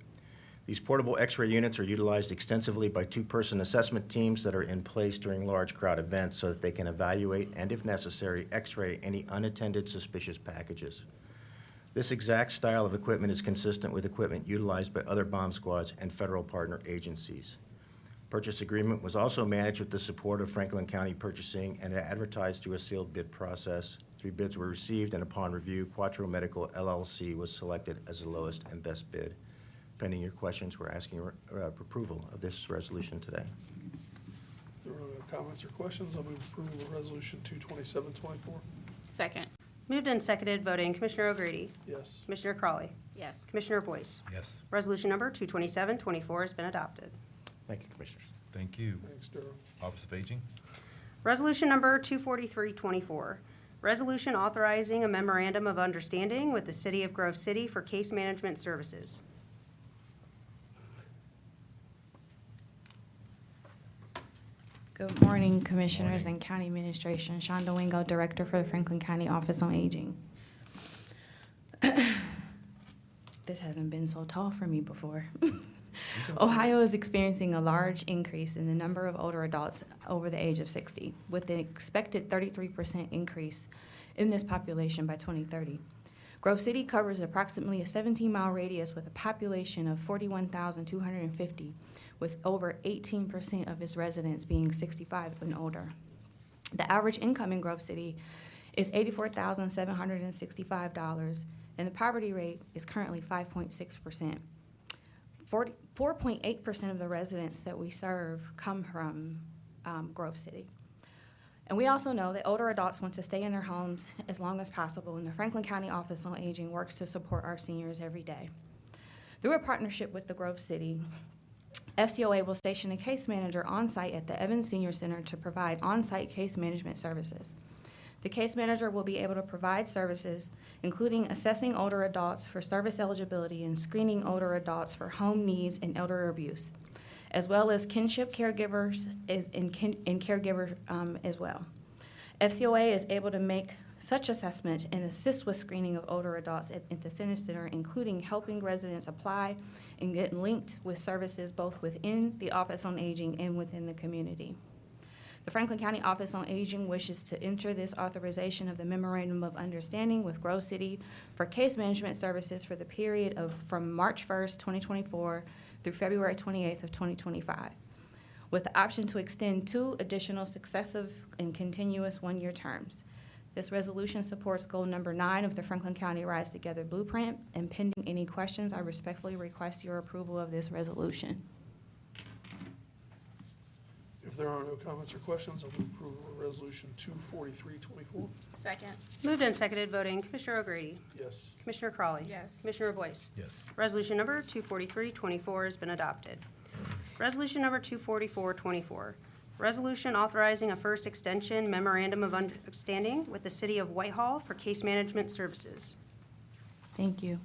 These portable X-ray units are utilized extensively by 2-person assessment teams that are in place during large crowd events so that they can evaluate and, if necessary, X-ray any unattended suspicious packages. This exact style of equipment is consistent with equipment utilized by other bomb squads and federal partner agencies. Purchase agreement was also managed with the support of Franklin County Purchasing and advertised through a sealed bid process. 3 bids were received, and upon review, Quattro Medical LLC was selected as the lowest and best bid. Pending your questions, we're asking your approval of this resolution today. If there are no comments or questions, I'll move approval of Resolution 22724. Second. Moved and seconded, voting Commissioner O'Grady. Yes. Commissioner Crawley. Yes. Commissioner Boyce. Yes. Resolution number 22724 has been adopted. Thank you, Commissioners. Thank you. Thanks, Darrell. Office of Aging? Resolution number 24324, resolution authorizing a memorandum of understanding with the City of Grove City for case management services. Good morning, Commissioners and County Administration. Shonda Wingo, Director for the Franklin County Office on Aging. This hasn't been so tall for me before. Ohio is experiencing a large increase in the number of older adults over the age of 60, with an expected 33% increase in this population by 2030. Grove City covers approximately a 17-mile radius with a population of 41,250, with over 18% of its residents being 65 and older. The average income in Grove City is $84,765, and the poverty rate is currently 5.6%. 4.8% of the residents that we serve come from Grove City. And we also know that older adults want to stay in their homes as long as possible, and the Franklin County Office on Aging works to support our seniors every day. Through a partnership with the Grove City, FCOA will station a case manager on-site at the Evans Senior Center to provide on-site case management services. The case manager will be able to provide services, including assessing older adults for service eligibility and screening older adults for home needs and elder abuse, as well as kinship caregivers and caregiver as well. FCOA is able to make such assessment and assist with screening of older adults at the Senior Center, including helping residents apply and get linked with services both within the Office on Aging and within the community. The Franklin County Office on Aging wishes to enter this authorization of the Memorandum of Understanding with Grove City for case management services for the period from March 1st, 2024 through February 28th of 2025, with the option to extend 2 additional successive and continuous 1-year terms. This resolution supports goal number 9 of the Franklin County Rise Together Blueprint, and pending any questions, I respectfully request your approval of this resolution. If there are no comments or questions, I'll move approval of Resolution 24324. Second. Moved and seconded, voting Commissioner O'Grady. Yes. Commissioner Crawley. Yes. Commissioner Boyce. Yes. Resolution number 24324 has been adopted. Resolution number 24424, resolution authorizing a first extension memorandum of understanding with the City of Whitehall for case management services. Thank you.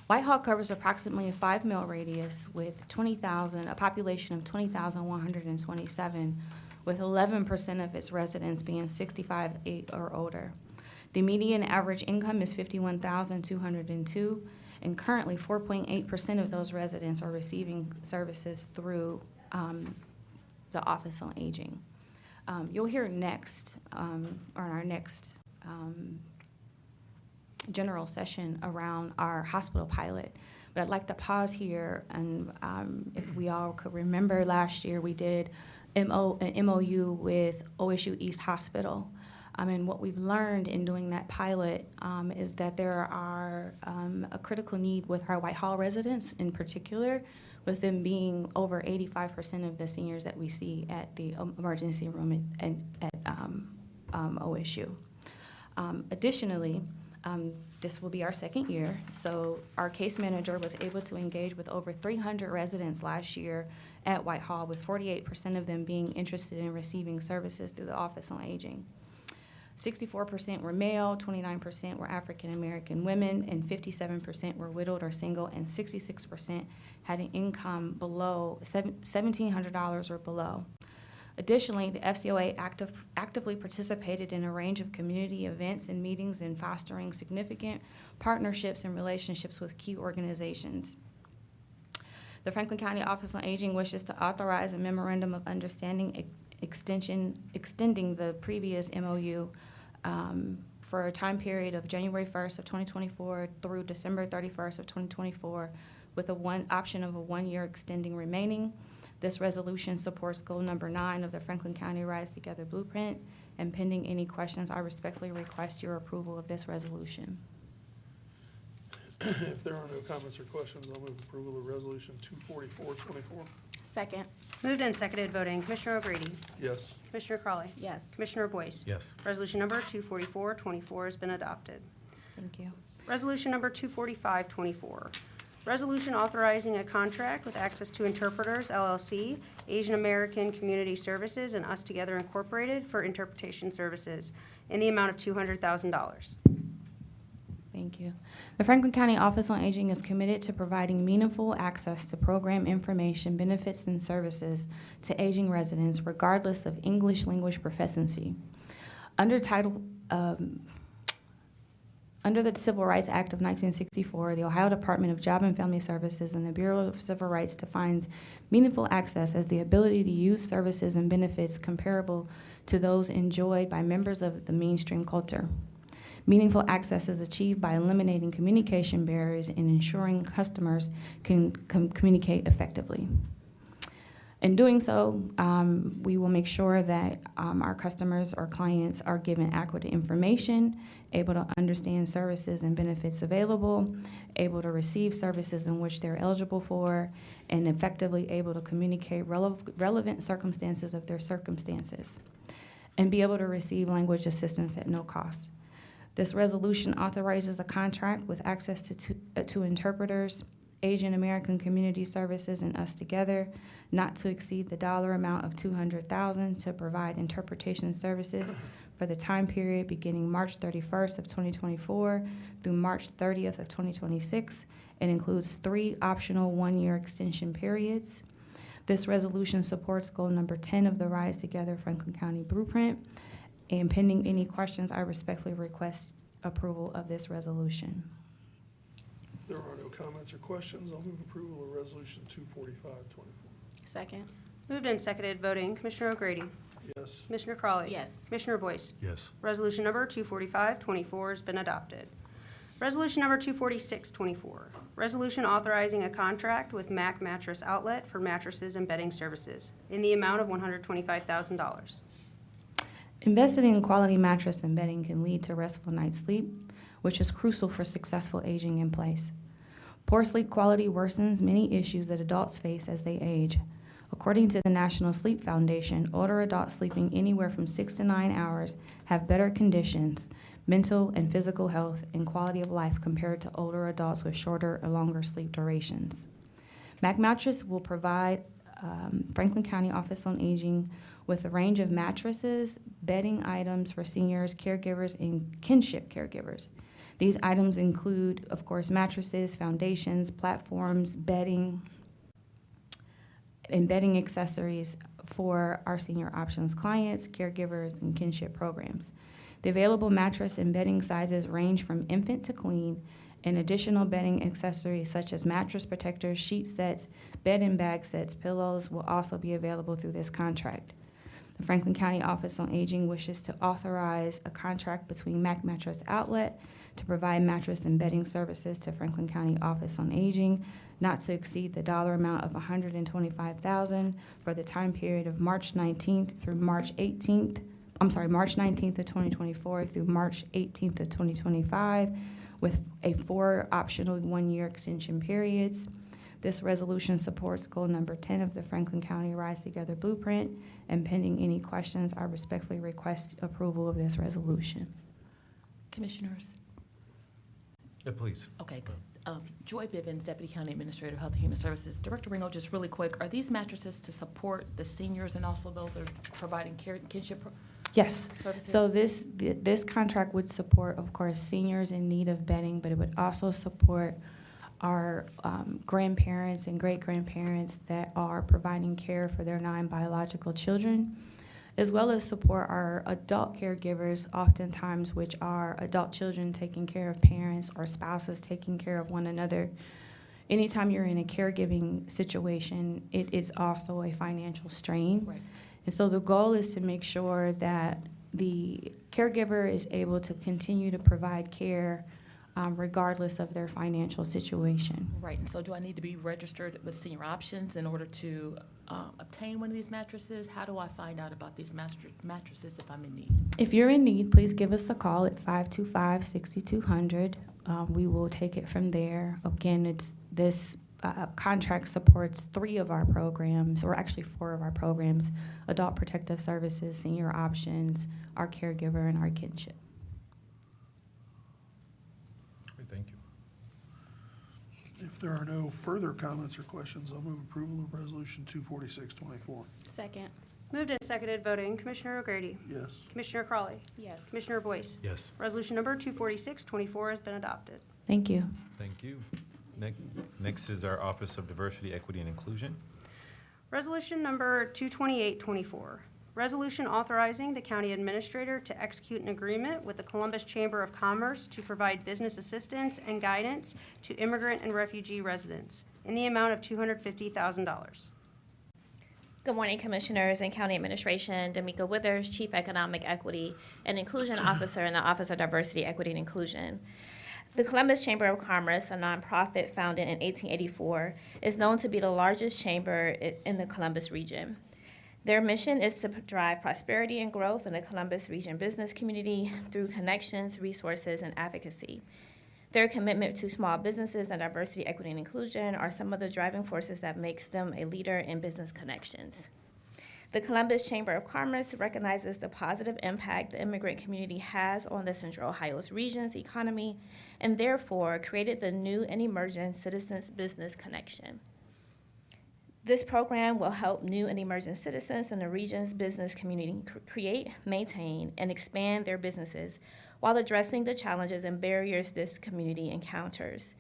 Whitehall covers approximately a 5-mile radius with a population of 20,127, with 11% of its residents being 65 or older. The median average income is $51,202, and currently 4.8% of those residents are receiving services through the Office on Aging. You'll hear next, on our next general session around our hospital pilot. But I'd like to pause here, and if we all could remember, last year we did an MOU with OSU East Hospital. And what we've learned in doing that pilot is that there are a critical need with our Whitehall residents in particular, with them being over 85% of the seniors that we see at the emergency room at OSU. Additionally, this will be our second year, so our case manager was able to engage with over 300 residents last year at Whitehall, with 48% of them being interested in receiving services through the Office on Aging. 64% were male, 29% were African American women, and 57% were widowed or single, and 66% had an income below $1,700 or below. Additionally, the FCOA actively participated in a range of community events and meetings in fostering significant partnerships and relationships with key organizations. The Franklin County Office on Aging wishes to authorize a memorandum of understanding extending the previous MOU for a time period of January 1st of 2024 through December 31st of 2024, with a option of a 1-year extending remaining. This resolution supports goal number 9 of the Franklin County Rise Together Blueprint, and pending any questions, I respectfully request your approval of this resolution. If there are no comments or questions, I'll move approval of Resolution 24424. Second. Moved and seconded, voting. Commissioner O'Grady? Yes. Commissioner Crawley? Yes. Commissioner Boyce? Yes. Resolution number 24424 has been adopted. Thank you. Resolution number 24524. Resolution authorizing a contract with Access to Interpreters, LLC, Asian American Community Services, and Us Together Incorporated for interpretation services in the amount of $200,000. Thank you. The Franklin County Office on Aging is committed to providing meaningful access to program information, benefits, and services to aging residents regardless of English language proficiency. Under the Civil Rights Act of 1964, the Ohio Department of Job and Family Services and the Bureau of Civil Rights defines meaningful access as the ability to use services and benefits comparable to those enjoyed by members of the mainstream culture. Meaningful access is achieved by eliminating communication barriers and ensuring customers can communicate effectively. In doing so, we will make sure that our customers or clients are given accurate information, able to understand services and benefits available, able to receive services in which they're eligible for, and effectively able to communicate relevant circumstances of their circumstances, and be able to receive language assistance at no cost. This resolution authorizes a contract with Access to Interpreters, Asian American Community Services, and Us Together, not to exceed the dollar amount of $200,000 to provide interpretation services for the time period beginning March 31st of 2024 through March 30th of 2026. It includes 3 optional 1-year extension periods. This resolution supports goal number 10 of the Rise Together Franklin County Blueprint. And pending any questions, I respectfully request approval of this resolution. If there are no comments or questions, I'll move approval of Resolution 24524. Second. Moved and seconded, voting. Commissioner O'Grady? Yes. Commissioner Crawley? Yes. Commissioner Boyce? Yes. Resolution number 24524 has been adopted. Resolution number 24624. Resolution authorizing a contract with Mac Mattress Outlet for mattresses and bedding services in the amount of $125,000. Investing in quality mattress and bedding can lead to restful night's sleep, which is crucial for successful aging in place. Poor sleep quality worsens many issues that adults face as they age. According to the National Sleep Foundation, older adults sleeping anywhere from 6 to 9 hours have better conditions, mental and physical health, and quality of life compared to older adults with shorter or longer sleep durations. Mac Mattress will provide Franklin County Office on Aging with a range of mattresses, bedding items for seniors, caregivers, and kinship caregivers. These items include, of course, mattresses, foundations, platforms, bedding, and bedding accessories for our senior options clients, caregivers, and kinship programs. The available mattress and bedding sizes range from infant to queen, and additional bedding accessories such as mattress protectors, sheet sets, bed and bag sets, pillows will also be available through this contract. The Franklin County Office on Aging wishes to authorize a contract between Mac Mattress Outlet to provide mattress and bedding services to Franklin County Office on Aging, not to exceed the dollar amount of $125,000 for the time period of March 19th through March 19th of 2024 through March 18th of 2025, with 4 optional 1-year extension periods. This resolution supports goal number 10 of the Franklin County Rise Together Blueprint, and pending any questions, I respectfully request approval of this resolution. Commissioners? Please. Okay, good. Joy Bivens, Deputy County Administrator of Health and Human Services. Director Ringo, just really quick, are these mattresses to support the seniors and also those that are providing care and kinship Yes. services? So this contract would support, of course, seniors in need of bedding, but it would also support our grandparents and great-grandparents that are providing care for their non-biological children, as well as support our adult caregivers, oftentimes which are adult children taking care of parents or spouses taking care of one another. Anytime you're in a caregiving situation, it is also a financial strain. Right. And so the goal is to make sure that the caregiver is able to continue to provide care regardless of their financial situation. Right, and so do I need to be registered with Senior Options in order to obtain one of these mattresses? How do I find out about these mattresses if I'm in need? If you're in need, please give us a call at 525-6200. We will take it from there. Again, this contract supports 3 of our programs, or actually 4 of our programs: Adult Protective Services, Senior Options, our caregiver, and our kinship. Thank you. If there are no further comments or questions, I'll move approval of Resolution 24624. Second. Moved and seconded, voting. Commissioner O'Grady? Yes. Commissioner Crawley? Yes. Commissioner Boyce? Yes. Resolution number 24624 has been adopted. Thank you. Thank you. Next is our Office of Diversity, Equity, and Inclusion. Resolution number 22824. Resolution authorizing the county administrator to execute an agreement with the Columbus Chamber of Commerce to provide business assistance and guidance to immigrant and refugee residents in the amount of $250,000. Good morning, Commissioners and County Administration. D'Amica Withers, Chief Economic Equity and Inclusion Officer in the Office of Diversity, Equity, and Inclusion. The Columbus Chamber of Commerce, a nonprofit founded in 1884, is known to be the largest chamber in the Columbus region. Their mission is to drive prosperity and growth in the Columbus region business community through connections, resources, and advocacy. Their commitment to small businesses and diversity, equity, and inclusion are some of the driving forces that makes them a leader in business connections. The Columbus Chamber of Commerce recognizes the positive impact the immigrant community has on the Central Ohio's region's economy, and therefore created the new and emerging Citizens Business Connection. This program will help new and emerging citizens in the region's business community create, maintain, and expand their businesses while addressing the challenges and barriers this community encounters.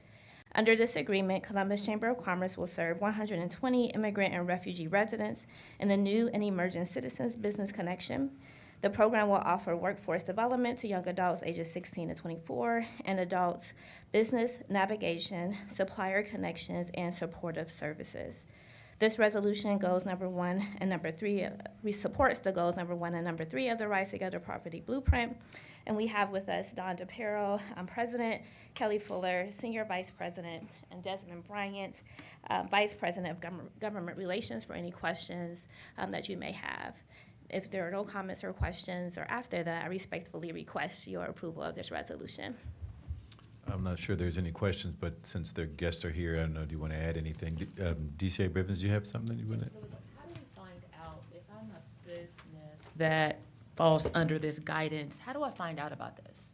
Under this agreement, Columbus Chamber of Commerce will serve 120 immigrant and refugee residents in the new and emerging Citizens Business Connection. The program will offer workforce development to young adults ages 16 to 24 and adults business navigation, supplier connections, and supportive services. This resolution goals number 1 and number 3. We supports the goals number 1 and number 3 of the Rise Together Poverty Blueprint. And we have with us Don DePero, President, Kelly Fuller, Senior Vice President, and Desmond Bryant, Vice President of Government Relations, for any questions that you may have. If there are no comments or questions, or after that, I respectfully request your approval of this resolution. I'm not sure there's any questions, but since the guests are here, I don't know, do you want to add anything? DCA Bivens, do you have something that you want to? How do we find out if I'm a business that falls under this guidance? How do I find out about this?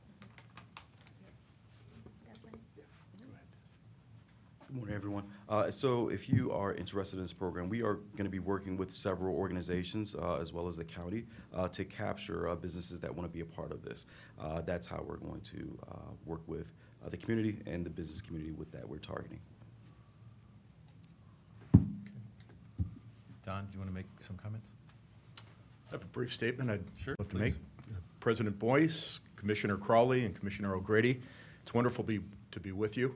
Good morning, everyone. So if you are interested in this program, we are going to be working with several organizations as well as the county to capture businesses that want to be a part of this. That's how we're going to work with the community and the business community with that we're targeting. Don, do you want to make some comments? I have a brief statement I'd love to please. make. President Boyce, Commissioner Crawley, and Commissioner O'Grady, it's wonderful to be with you.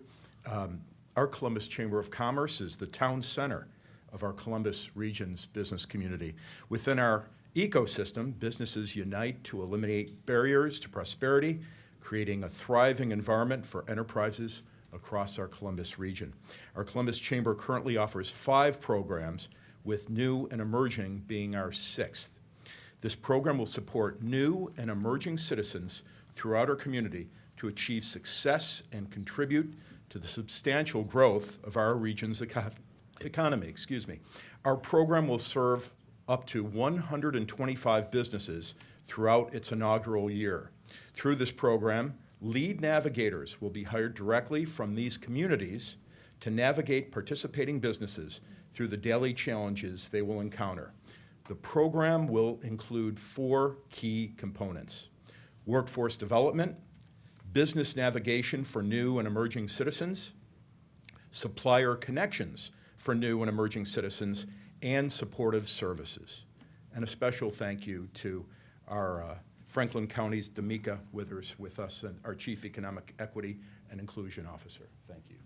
Our Columbus Chamber of Commerce is the town center of our Columbus region's business community. Within our ecosystem, businesses unite to eliminate barriers to prosperity, creating a thriving environment for enterprises across our Columbus region. Our Columbus Chamber currently offers 5 programs, with new and emerging being our 6th. This program will support new and emerging citizens throughout our community to achieve success and contribute to the substantial growth of our region's economy. Our program will serve up to 125 businesses throughout its inaugural year. Through this program, lead navigators will be hired directly from these communities to navigate participating businesses through the daily challenges they will encounter. The program will include 4 key components: workforce development, business navigation for new and emerging citizens, supplier connections for new and emerging citizens, and supportive services. And a special thank you to our Franklin County's D'Amica Withers with us, and our Chief Economic Equity and Inclusion Officer. Thank you.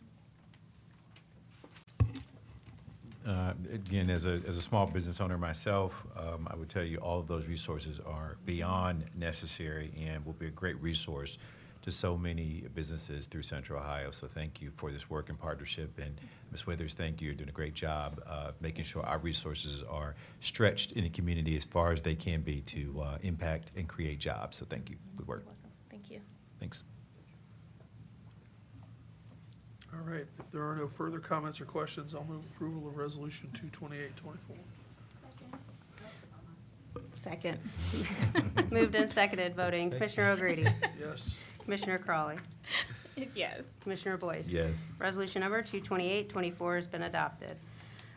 Again, as a small business owner myself, I would tell you all of those resources are beyond necessary and will be a great resource to so many businesses through Central Ohio. So thank you for this work and partnership. And Ms. Withers, thank you. You're doing a great job making sure our resources are stretched in the community as far as they can be to impact and create jobs. So thank you. Good work. You're welcome. Thank you. Thanks. All right, if there are no further comments or questions, I'll move approval of Resolution 22824. Second. Moved and seconded, voting. Commissioner O'Grady. Yes. Commissioner Crawley. Yes. Commissioner Boyce. Yes. Resolution number 22824 has been adopted.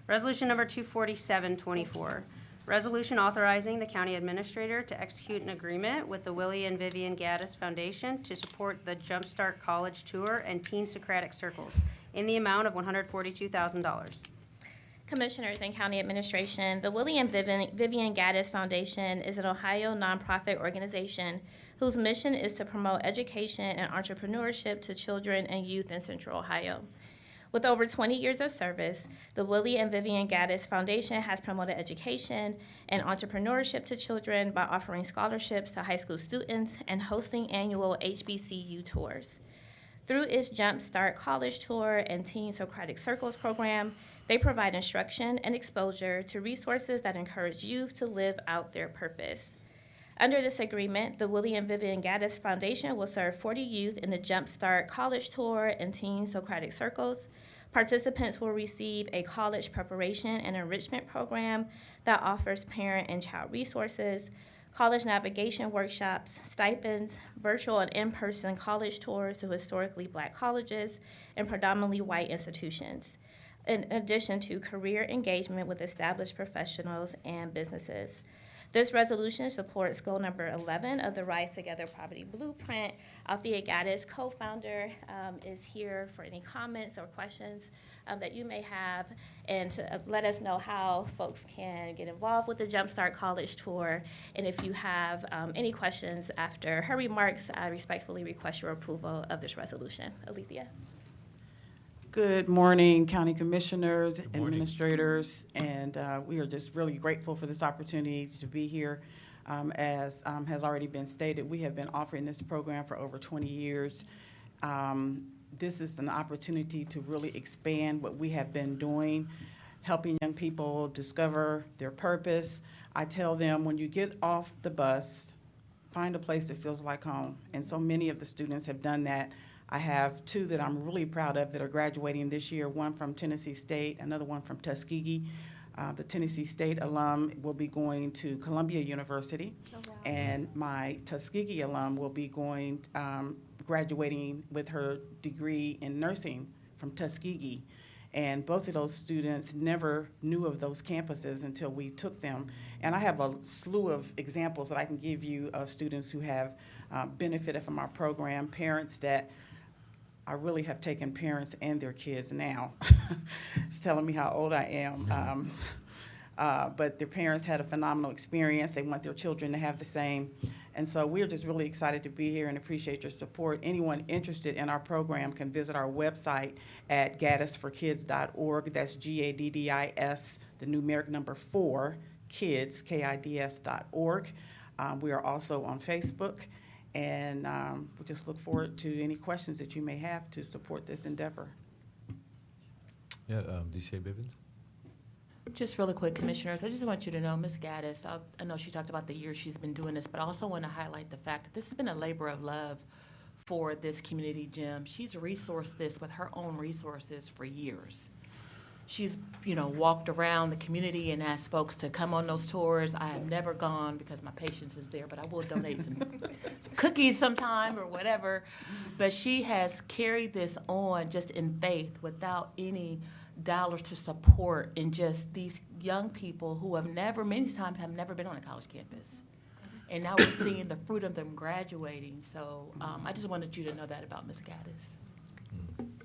Resolution number 24724, resolution authorizing the county administrator to execute an agreement with the Willie and Vivian Gaddis Foundation to support the Jumpstart College Tour and Teen Socratic Circles in the amount of $142,000. Commissioners and County Administration, the Willie and Vivian Gaddis Foundation is an Ohio nonprofit organization whose mission is to promote education and entrepreneurship to children and youth in Central Ohio. With over 20 years of service, the Willie and Vivian Gaddis Foundation has promoted education and entrepreneurship to children by offering scholarships to high school students and hosting annual HBCU tours. Through its Jumpstart College Tour and Teen Socratic Circles program, they provide instruction and exposure to resources that encourage youth to live out their purpose. Under this agreement, the Willie and Vivian Gaddis Foundation will serve 40 youth in the Jumpstart College Tour and Teen Socratic Circles. Participants will receive a college preparation and enrichment program that offers parent and child resources, college navigation workshops, stipends, virtual and in-person college tours to historically Black colleges and predominantly white institutions, in addition to career engagement with established professionals and businesses. This resolution supports goal number 11 of the Rise Together Poverty Blueprint. Althea Gaddis, co-founder, is here for any comments or questions that you may have, and to let us know how folks can get involved with the Jumpstart College Tour. And if you have any questions after her remarks, I respectfully request your approval of this resolution. Alethea. Good morning, County Commissioners, Good morning. administrators, and we are just really grateful for this opportunity to be here. As has already been stated, we have been offering this program for over 20 years. This is an opportunity to really expand what we have been doing, helping young people discover their purpose. I tell them, when you get off the bus, find a place that feels like home, and so many of the students have done that. I have 2 that I'm really proud of that are graduating this year, one from Tennessee State, another one from Tuskegee. The Tennessee State alum will be going to Columbia University, and my Tuskegee alum will be going, graduating with her degree in nursing from Tuskegee. And both of those students never knew of those campuses until we took them. And I have a slew of examples that I can give you of students who have benefited from our program, parents that I really have taken parents and their kids now. It's telling me how old I am. But their parents had a phenomenal experience. They want their children to have the same. And so we're just really excited to be here and appreciate your support. Anyone interested in our program can visit our website at gaddisforkids.org. That's GADDIS, the numeric number 4, kids, KIDS.org. We are also on Facebook. And we just look forward to any questions that you may have to support this endeavor. Yeah, DCA Bivens? Just really quick, Commissioners, I just want you to know, Ms. Gaddis, I know she talked about the years she's been doing this, but I also want to highlight the fact that this has been a labor of love for this community gym. She's resourced this with her own resources for years. She's, walked around the community and asked folks to come on those tours. I have never gone because my patience is there, but I will donate some cookies sometime or whatever. But she has carried this on just in faith without any dollars to support in just these young people who many times have never been on a college campus. And now we're seeing the fruit of them graduating. So I just wanted you to know that about Ms. Gaddis.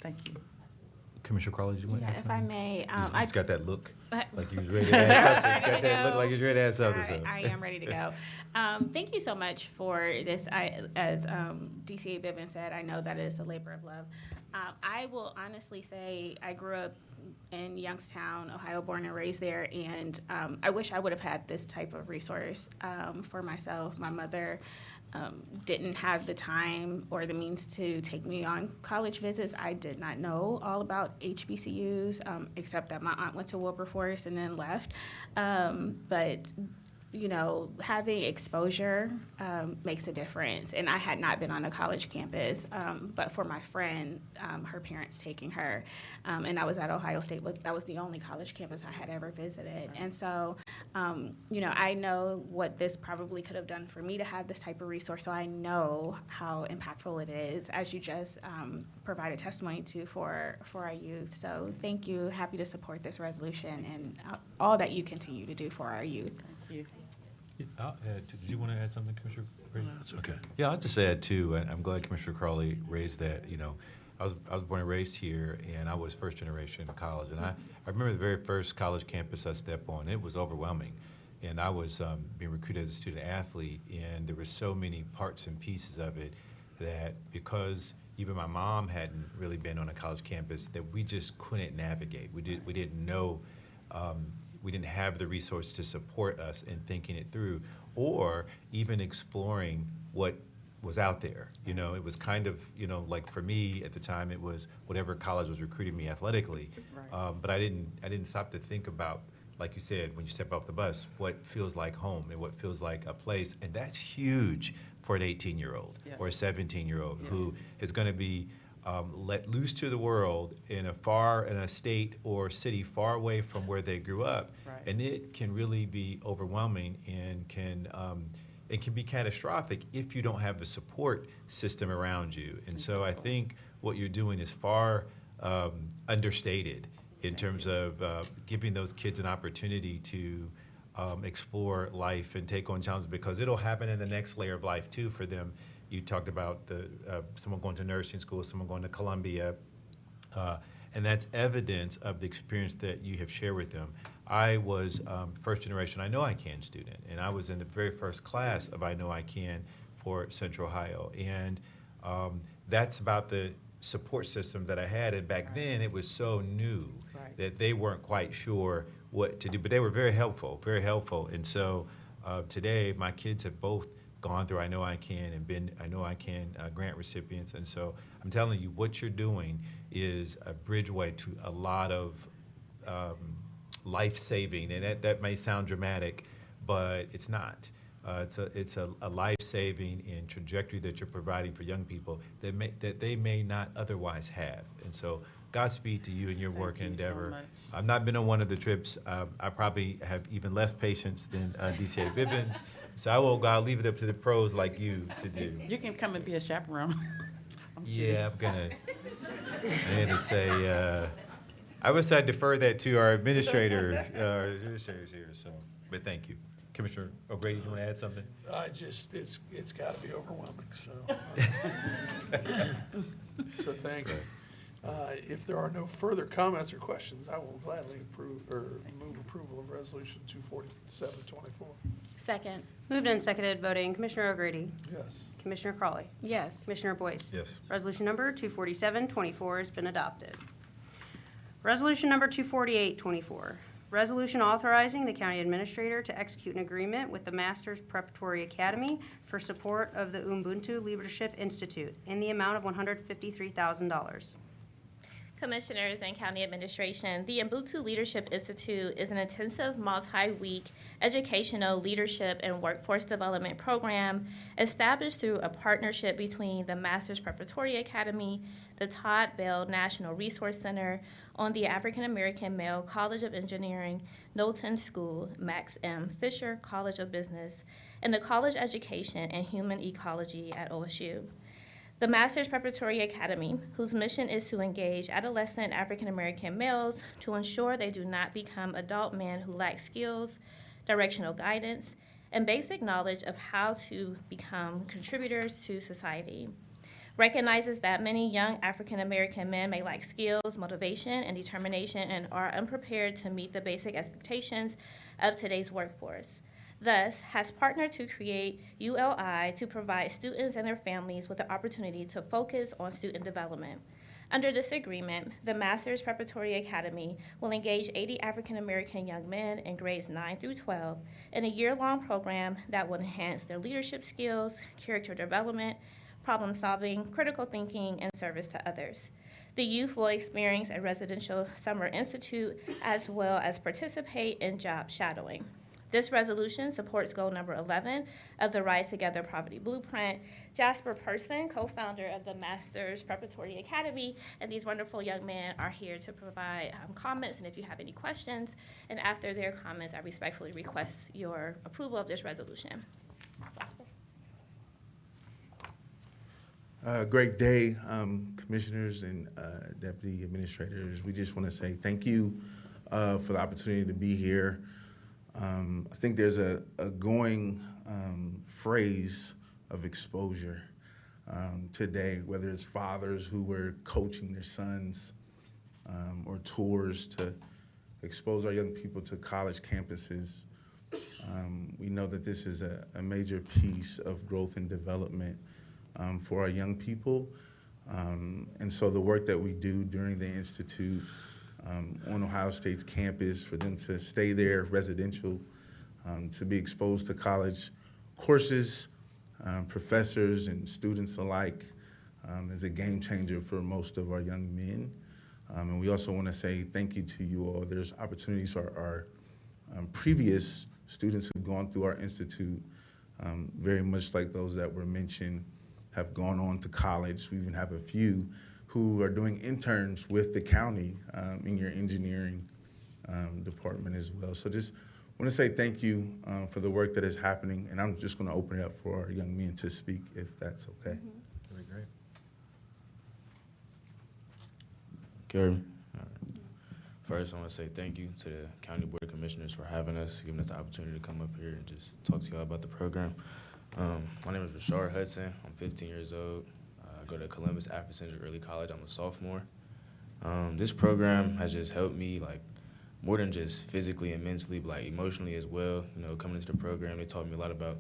Thank you. Commissioner Crawley, did you want to add If something? I may, He's got that look, like he was ready to add something. He's got that look like he's ready to add something. so. I am ready to go. Thank you so much for this. As DCA Bivens said, I know that it is a labor of love. I will honestly say I grew up in Youngstown, Ohio, born and raised there, and I wish I would have had this type of resource for myself. My mother didn't have the time or the means to take me on college visits. I did not know all about HBCUs, except that my aunt went to Wilberforce and then left. But having exposure makes a difference. And I had not been on a college campus, but for my friend, her parents taking her, and I was at Ohio State. That was the only college campus I had ever visited. And so, I know what this probably could have done for me to have this type of resource, so I know how impactful it is, as you just provided testimony to for our youth. So thank you. Happy to support this resolution and all that you continue to do for our youth. Thank you. Did you want to add something, Commissioner? No, that's okay. Yeah, I'll just add too, and I'm glad Commissioner Crawley raised that. I was born and raised here, and I was first generation college. And I remember the very first college campus I stepped on. It was overwhelming. And I was being recruited as a student athlete, and there were so many parts and pieces of it that because even my mom hadn't really been on a college campus, that we just couldn't navigate. We didn't know, we didn't have the resources to support us in thinking it through, or even exploring what was out there. It was kind of, like for me at the time, it was whatever college was recruiting me athletically. Right. But I didn't stop to think about, like you said, when you step off the bus, what feels like home and what feels like a place. And that's huge for an 18-year-old Yes. or a 17-year-old Yes. who is going to be let loose to the world in a state or city far away from where they grew up. Right. And it can really be overwhelming and can be catastrophic if you don't have a support system around you. And so I think what you're doing is far understated in terms of giving those kids an opportunity to explore life and take on challenges, because it'll happen in the next layer of life too for them. You talked about someone going to nursing school, someone going to Columbia, and that's evidence of the experience that you have shared with them. I was first generation I Know I Can student, and I was in the very first class of I Know I Can for Central Ohio, and that's about the support system that I had. And back then it was so new that they weren't quite sure what to do, but they were very helpful, very helpful. And so today my kids have both gone through I Know I Can and been I Know I Can grant recipients. And so I'm telling you, what you're doing is a bridgeway to a lot of life-saving, and that may sound dramatic, but it's not. It's a life-saving and trajectory that you're providing for young people that they may not otherwise have. And so Godspeed to you in your work and endeavor. much. I've not been on one of the trips. I probably have even less patience than DCA Bivens. So I'll leave it up to the pros like you to do. You can come and be a chaperone. Yeah, I'm going to say, I would say I defer that to our administrators here. So, but thank you. Commissioner O'Grady, you want to add something? It's got to be overwhelming, so. So thank you. If there are no further comments or questions, I will gladly move approval of Resolution 24724. Second. Moved and seconded, voting. Commissioner O'Grady. Yes. Commissioner Crawley. Yes. Commissioner Boyce. Yes. Resolution number 24724 has been adopted. Resolution number 24824, Resolution authorizing the county administrator to execute an agreement with the Masters Preparatory Academy for support of the Ubuntu Leadership Institute in the amount of $153,000. Commissioners and County Administration, the Ubuntu Leadership Institute is an intensive multi-week educational leadership and workforce development program established through a partnership between the Masters Preparatory Academy, the Todd Bell National Resource Center on the African American Male College of Engineering, Knowlton School, Max M. Fisher College of Business, and the College Education and Human Ecology at OSU. The Masters Preparatory Academy, whose mission is to engage adolescent African American males to ensure they do not become adult men who lack skills, directional guidance, and basic knowledge of how to become contributors to society, recognizes that many young African American men may lack skills, motivation, and determination and are unprepared to meet the basic expectations of today's workforce. Thus, has partnered to create ULI to provide students and their families with the opportunity to focus on student development. Under this agreement, the Masters Preparatory Academy will engage 80 African American young men in grades 9 through 12 in a year-long program that will enhance their leadership skills, character development, problem solving, critical thinking, and service to others. The youth will experience a residential summer institute as well as participate in job shadowing. This resolution supports goal number 11 of the Rise Together Poverty Blueprint. Jasper Person, co-founder of the Masters Preparatory Academy, and these wonderful young men are here to provide comments, and if you have any questions, and after their comments, I respectfully request your approval of this resolution. Jasper. Great day, commissioners and deputy administrators. We just want to say thank you for the opportunity to be here. I think there's a going phrase of exposure today, whether it's fathers who were coaching their sons or tours to expose our young people to college campuses. We know that this is a major piece of growth and development for our young people. And so the work that we do during the Institute on Ohio State's campus, for them to stay there, residential, to be exposed to college courses, professors and students alike, is a game changer for most of our young men. And we also want to say thank you to you all. There's opportunities for our previous students who've gone through our institute, very much like those that were mentioned, have gone on to college. We even have a few who are doing interns with the county in your engineering department as well. So just want to say thank you for the work that is happening, and I'm just going to open it up for our young men to speak, if that's okay. Very great. Gary. First, I want to say thank you to the County Board of Commissioners for having us, giving us the opportunity to come up here and just talk to y'all about the program. My name is Rashard Hudson. I'm 15 years old. I go to Columbus Afro-Central Early College. I'm a sophomore. This program has just helped me, like, more than just physically and mentally, but like emotionally as well. You know, coming into the program, they taught me a lot about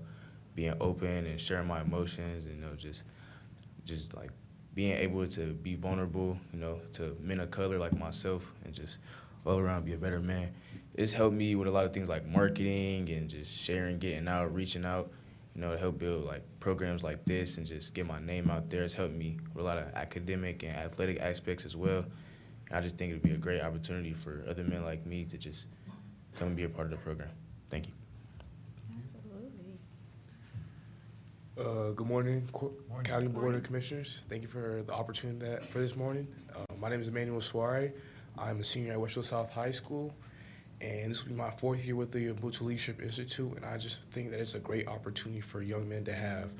being open and sharing my emotions, and, you know, just like being able to be vulnerable, you know, to men of color like myself, and just all around be a better man. It's helped me with a lot of things like marketing and just sharing, getting out, reaching out, you know, to help build like programs like this and just get my name out there. It's helped me with a lot of academic and athletic aspects as well. And I just think it'd be a great opportunity for other men like me to just come and be a part of the program. Thank you. Good morning, County Board of Commissioners. Thank you for the opportunity for this morning. My name is Emmanuel Suare. I'm a senior at Westfield South High School, and this will be my 4th year with the Ubuntu Leadership Institute, and I just think that it's a great opportunity for young men to have,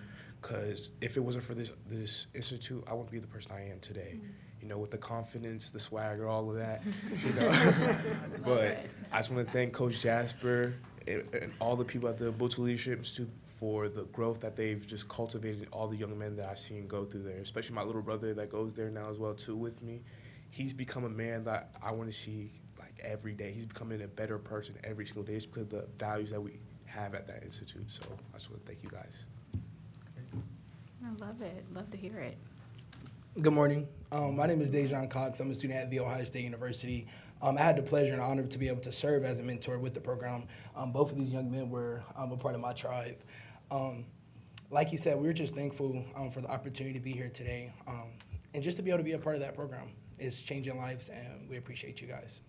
because if it wasn't for this institute, I wouldn't be the person I am today. You know, with the confidence, the swagger, all of that, you know. But I just want to thank Coach Jasper and all the people at the Ubuntu Leadership Institute for the growth that they've just cultivated, all the young men that I've seen go through there, especially my little brother that goes there now as well too with me. He's become a man that I want to see like every day. He's becoming a better person every single day just because of the values that we have at that institute. So I just want to thank you guys. I love it. Love to hear it. Good morning. My name is Dejan Cox. I'm a student at The Ohio State University. I had the pleasure and honor to be able to serve as a mentor with the program. Both of these young men were a part of my tribe. Like you said, we were just thankful for the opportunity to be here today and just to be able to be a part of that program. It's changing lives, and we appreciate you guys.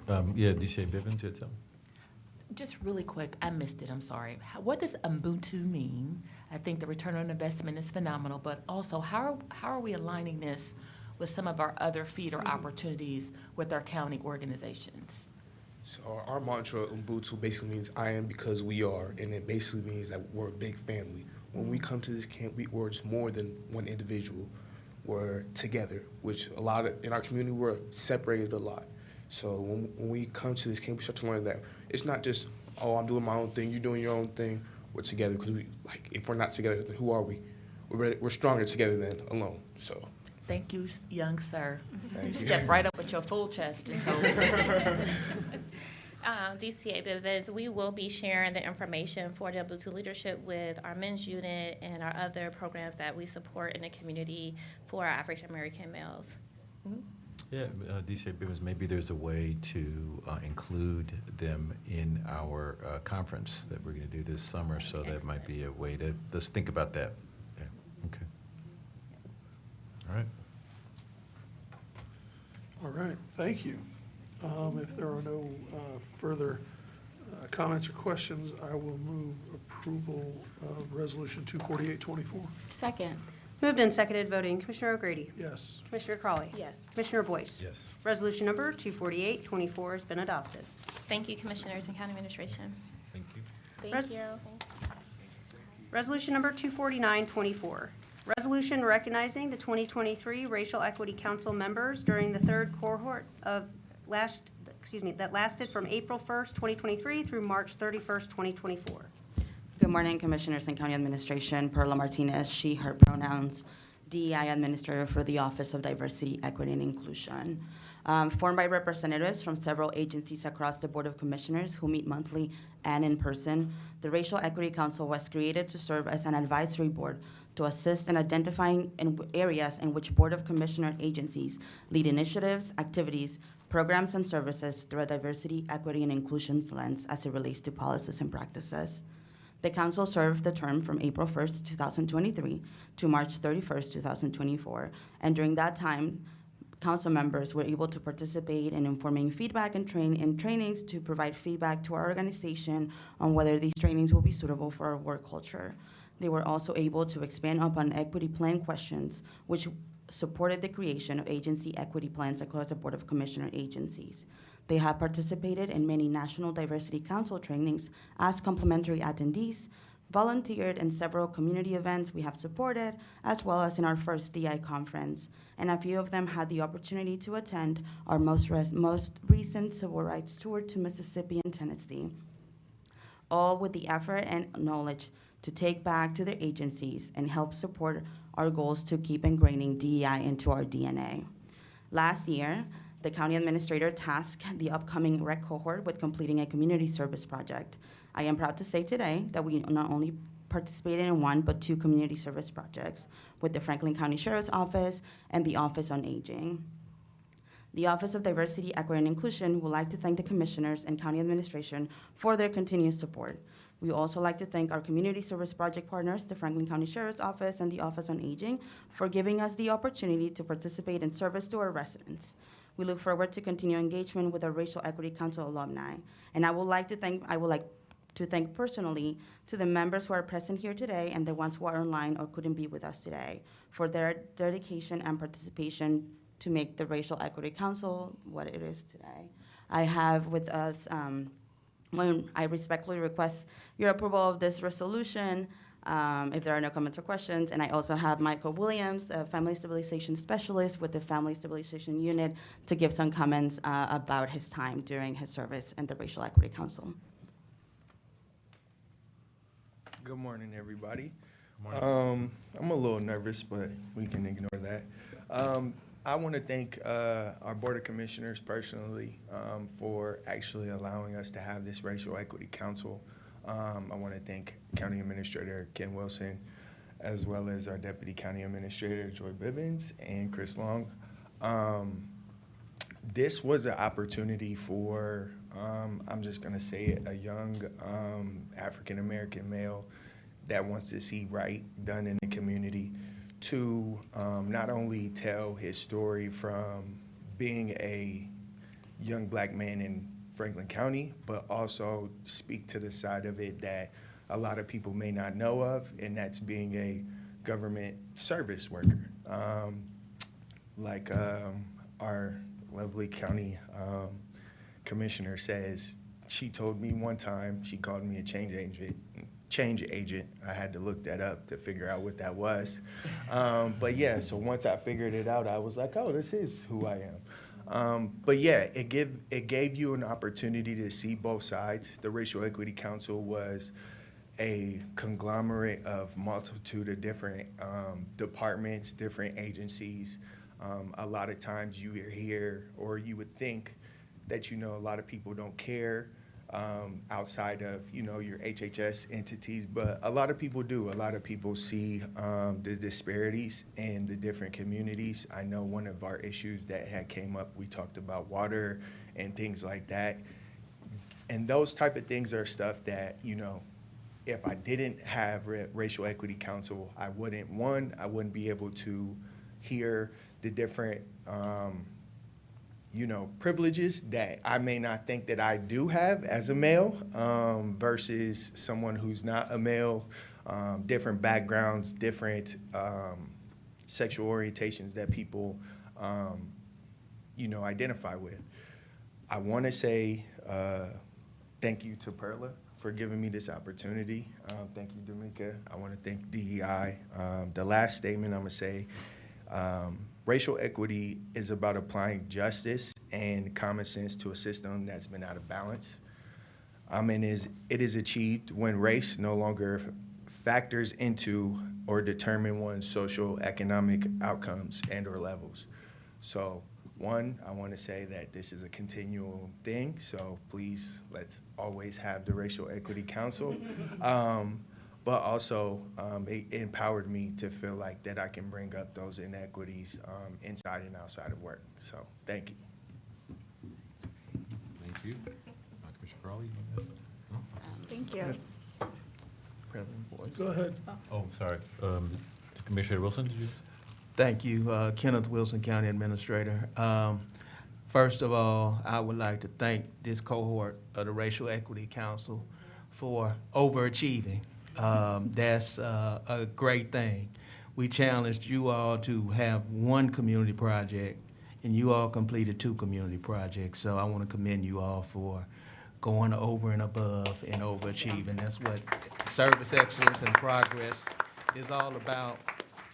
Yeah, DCA Bivens, you had something? Just really quick, I missed it, I'm sorry. What does Ubuntu mean? I think the return on investment is phenomenal, but also how are we aligning this with some of our other feeder opportunities with our county organizations? So our mantra, Ubuntu, basically means I am because we are, and it basically means that we're a big family. When we come to this camp, we're just more than one individual. We're together, which in our community, we're separated a lot. So when we come to this camp, we start to learn that it's not just, oh, I'm doing my own thing, you're doing your own thing. We're together because if we're not together, then who are we? We're stronger together than alone. So. Thank you, young sir. Thank You you. stepped right up with your full chest and told me. DCA Bivens, we will be sharing the information for the Ubuntu leadership with our men's unit and our other programs that we support in the community for our African American males. Yeah, DCA Bivens, maybe there's a way to include them in our conference that we're going to do this summer, so that might be a way to, let's think about that. Yeah, okay. All right. All right, thank you. If there are no further comments or questions, I will move approval of Resolution 24824. Second. Moved and seconded, voting. Commissioner O'Grady? Yes. Commissioner Crawley? Yes. Commissioner Boyce? Yes. Resolution number 24824 has been adopted. Thank you, Commissioners and County Administration. Thank you. Res- Thank you. Resolution number 24924, resolution recognizing the 2023 Racial Equity Council members during the third cohort of that lasted from April 1st, 2023 through March 31st, 2024. Good morning, Commissioners and County Administration. Perla Martinez, she, her pronouns, DEI Administrator for the Office of Diversity, Equity, and Inclusion. Formed by representatives from several agencies across the Board of Commissioners who meet monthly and in person, the Racial Equity Council was created to serve as an advisory board to assist in identifying areas in which Board of Commissioner agencies lead initiatives, activities, programs, and services through a diversity, equity, and inclusion lens as it relates to policies and practices. The council served the term from April 1st, 2023 to March 31st, 2024, and during that time, council members were able to participate in informing feedback and trainings to provide feedback to our organization on whether these trainings will be suitable for our work culture. They were also able to expand upon equity plan questions, which supported the creation of agency equity plans across the Board of Commissioner agencies. They have participated in many National Diversity Council trainings as complimentary attendees, volunteered in several community events we have supported, as well as in our first DI conference. And a few of them had the opportunity to attend our most recent civil rights tour to Mississippi and Tennessee, all with the effort and knowledge to take back to their agencies and help support our goals to keep ingraining DEI into our DNA. Last year, the county administrator tasked the upcoming rec cohort with completing a community service project. I am proud to say today that we not only participated in one, but two community service projects with the Franklin County Sheriff's Office and the Office on Aging. The Office of Diversity, Equity, and Inclusion would like to thank the commissioners and county administration for their continued support. We would also like to thank our community service project partners, the Franklin County Sheriff's Office and the Office on Aging, for giving us the opportunity to participate in service to our residents. We look forward to continue engagement with our Racial Equity Council alumni. And I would like to thank personally to the members who are present here today and the ones who are online or couldn't be with us today for their dedication and participation to make the Racial Equity Council what it is today. I have with us, I respectfully request your approval of this resolution if there are no comments or questions. And I also have Michael Williams, a Family Stabilization Specialist with the Family Stabilization Unit, to give some comments about his time during his service in the Racial Equity Council. Good morning, everybody. I'm a little nervous, but we can ignore that. I want to thank our Board of Commissioners personally for actually allowing us to have this Racial Equity Council. I want to thank County Administrator Ken Wilson, as well as our Deputy County Administrator Joy Bibbins and Chris Long. This was an opportunity for, I'm just going to say it, a young African-American male that wants to see right done in the community to not only tell his story from being a young black man in Franklin County, but also speak to the side of it that a lot of people may not know of, and that's being a government service worker. Like our lovely county commissioner says, she told me one time, she called me a change agent. I had to look that up to figure out what that was. But yeah, so once I figured it out, I was like, oh, this is who I am. But yeah, it gave you an opportunity to see both sides. The Racial Equity Council was a conglomerate of multitude of different departments, different agencies. A lot of times you hear, or you would think that, a lot of people don't care outside of, your HHS entities, but a lot of people do. A lot of people see the disparities in the different communities. I know one of our issues that had came up, we talked about water and things like that. And those type of things are stuff that, if I didn't have Racial Equity Council, I wouldn't be able to hear the different, privileges that I may not think that I do have as a male versus someone who's not a male, different backgrounds, different sexual orientations that people, identify with. I want to say thank you to Perla for giving me this opportunity. Thank you, D'Amica. I want to thank DEI. The last statement I'm going to say, racial equity is about applying justice and common sense to a system that's been out of balance. It is achieved when race no longer factors into or determine one's social economic outcomes and or levels. So one, I want to say that this is a continual thing, so please let's always have the Racial Equity Council. But also, it empowered me to feel like that I can bring up those inequities inside and outside of work. So, thank you. Thank you. Commissioner Crawley? Thank you. President Boyce. Go ahead. Oh, I'm sorry. Commissioner Wilson, did you? Thank you, Kenneth Wilson, County Administrator. First of all, I would like to thank this cohort of the Racial Equity Council for overachieving. That's a great thing. We challenged you all to have one community project, and you all completed 2 community projects. So I want to commend you all for going over and above and overachieving. That's what service excellence and progress is all about.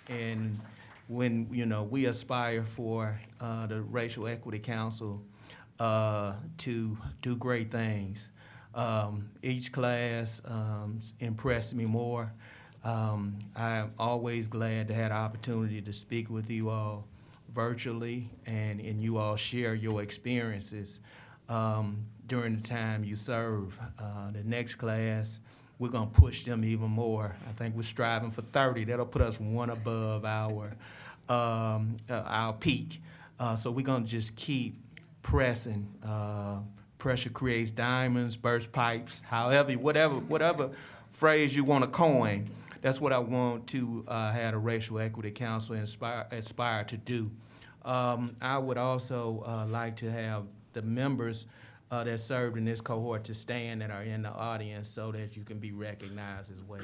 And when, we aspire for the Racial Equity Council to do great things. Each class impressed me more. I'm always glad to have the opportunity to speak with you all virtually and you all share your experiences during the time you serve. The next class, we're going to push them even more. I think we're striving for 30. That'll put us one above our peak. So we're going to just keep pressing. Pressure creates diamonds, burst pipes, however, whatever phrase you want to coin, that's what I want to have a Racial Equity Council aspire to do. I would also like to have the members that served in this cohort to stand that are in the audience so that you can be recognized as well.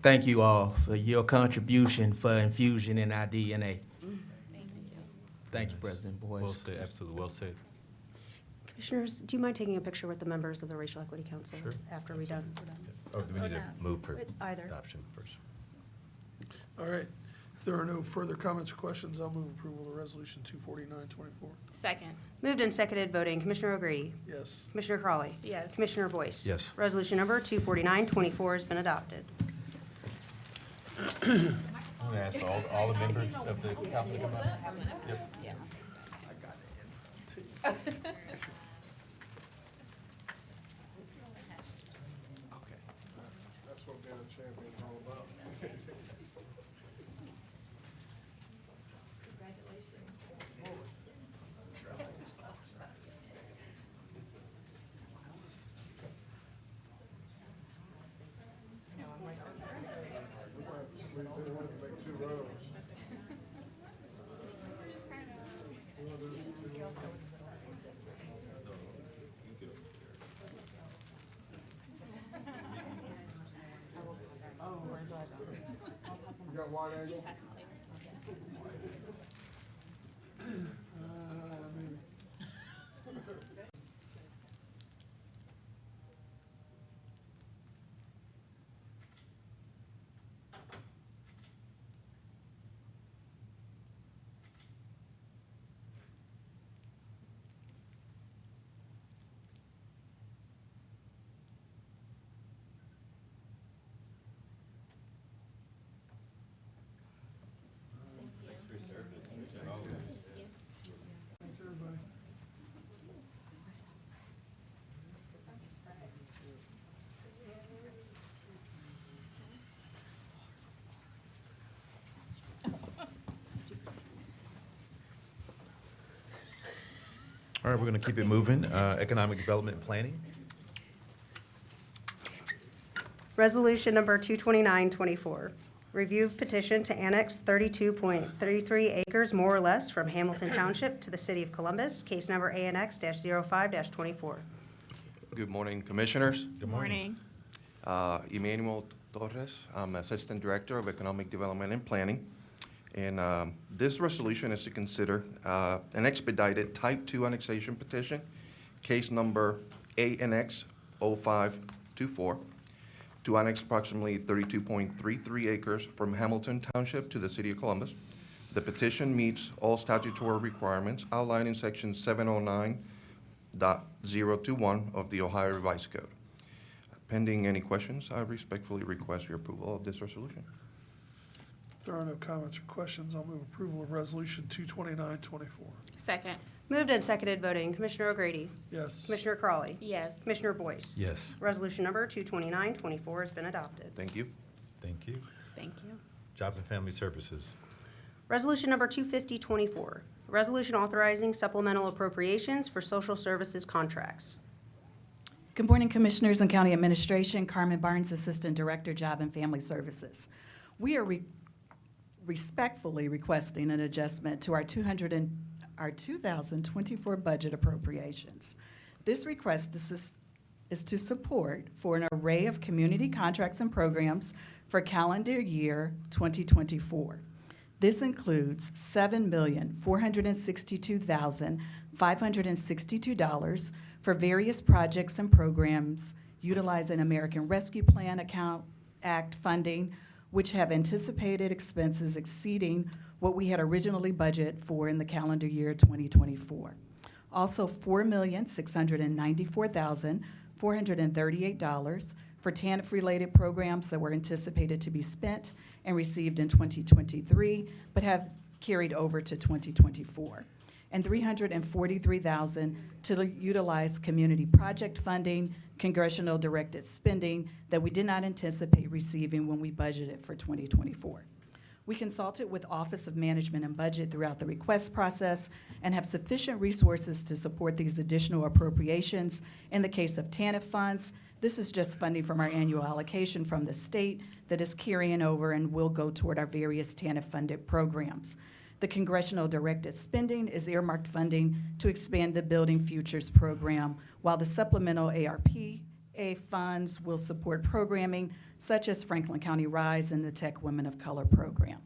Thank you all for your contribution for infusion in our DNA. Thank you, President Boyce. Well said, absolutely well said. Commissioners, do you mind taking a picture with the members of the Racial Equity Council Sure. after we're done? Or do we need to move for Either. adoption first? All right. If there are no further comments or questions, I'll move approval of Resolution 249-24. Second. Moved and seconded, voting. Commissioner O'Grady. Yes. Commissioner Crawley. Yes. Commissioner Boyce. Yes. Resolution number 249-24 has been adopted. I'm gonna ask all the members of the council to come up. Yep. That's what being a champion is all about. You got wide angle? Maybe. Thanks, everybody. All right, we're gonna keep it moving. Economic Development and Planning. Resolution number 22924, review of petition to annex 32.33 acres more or less from Hamilton Township to the City of Columbus, case number ANX-05-24. Good morning, Commissioners. Good morning. Emmanuel Torres, I'm Assistant Director of Economic Development and Planning. And this resolution is to consider an expedited Type 2 annexation petition, case number ANX 0524, to annex approximately 32.33 acres from Hamilton Township to the City of Columbus. The petition meets all statutory requirements outlined in Section 709.021 of the Ohio Revised Code. Pending any questions, I respectfully request your approval of this resolution. If there are no comments or questions, I'll move approval of Resolution 22924. Second. Moved and seconded voting, Commissioner O'Grady, Yes. Commissioner Crawley, Yes. Commissioner Boyce. Yes. Resolution number 22924 has been adopted. Thank you. Thank you. Thank you. Jobs and Family Services. Resolution number 25024, resolution authorizing supplemental appropriations for social services contracts. Good morning, Commissioners and County Administration. Carmen Barnes, Assistant Director, Job and Family Services. We are respectfully requesting an adjustment to our 2024 budget appropriations. This request is to support for an array of community contracts and programs for calendar year 2024. This includes $7,462,562 for various projects and programs utilizing American Rescue Plan Act funding, which have anticipated expenses exceeding what we had originally budgeted for in the calendar year 2024. Also, $4,694,438 for TANF-related programs that were anticipated to be spent and received in 2023, but have carried over to 2024. And $343,000 to utilize community project funding, congressional directed spending that we did not anticipate receiving when we budgeted for 2024. We consulted with Office of Management and Budget throughout the request process and have sufficient resources to support these additional appropriations. In the case of TANF funds, this is just funding from our annual allocation from the state that is carrying over and will go toward our various TANF-funded programs. The congressional directed spending is earmarked funding to expand the Building Futures program, while the supplemental ARPA funds will support programming such as Franklin County RISE and the Tech Women of Color program.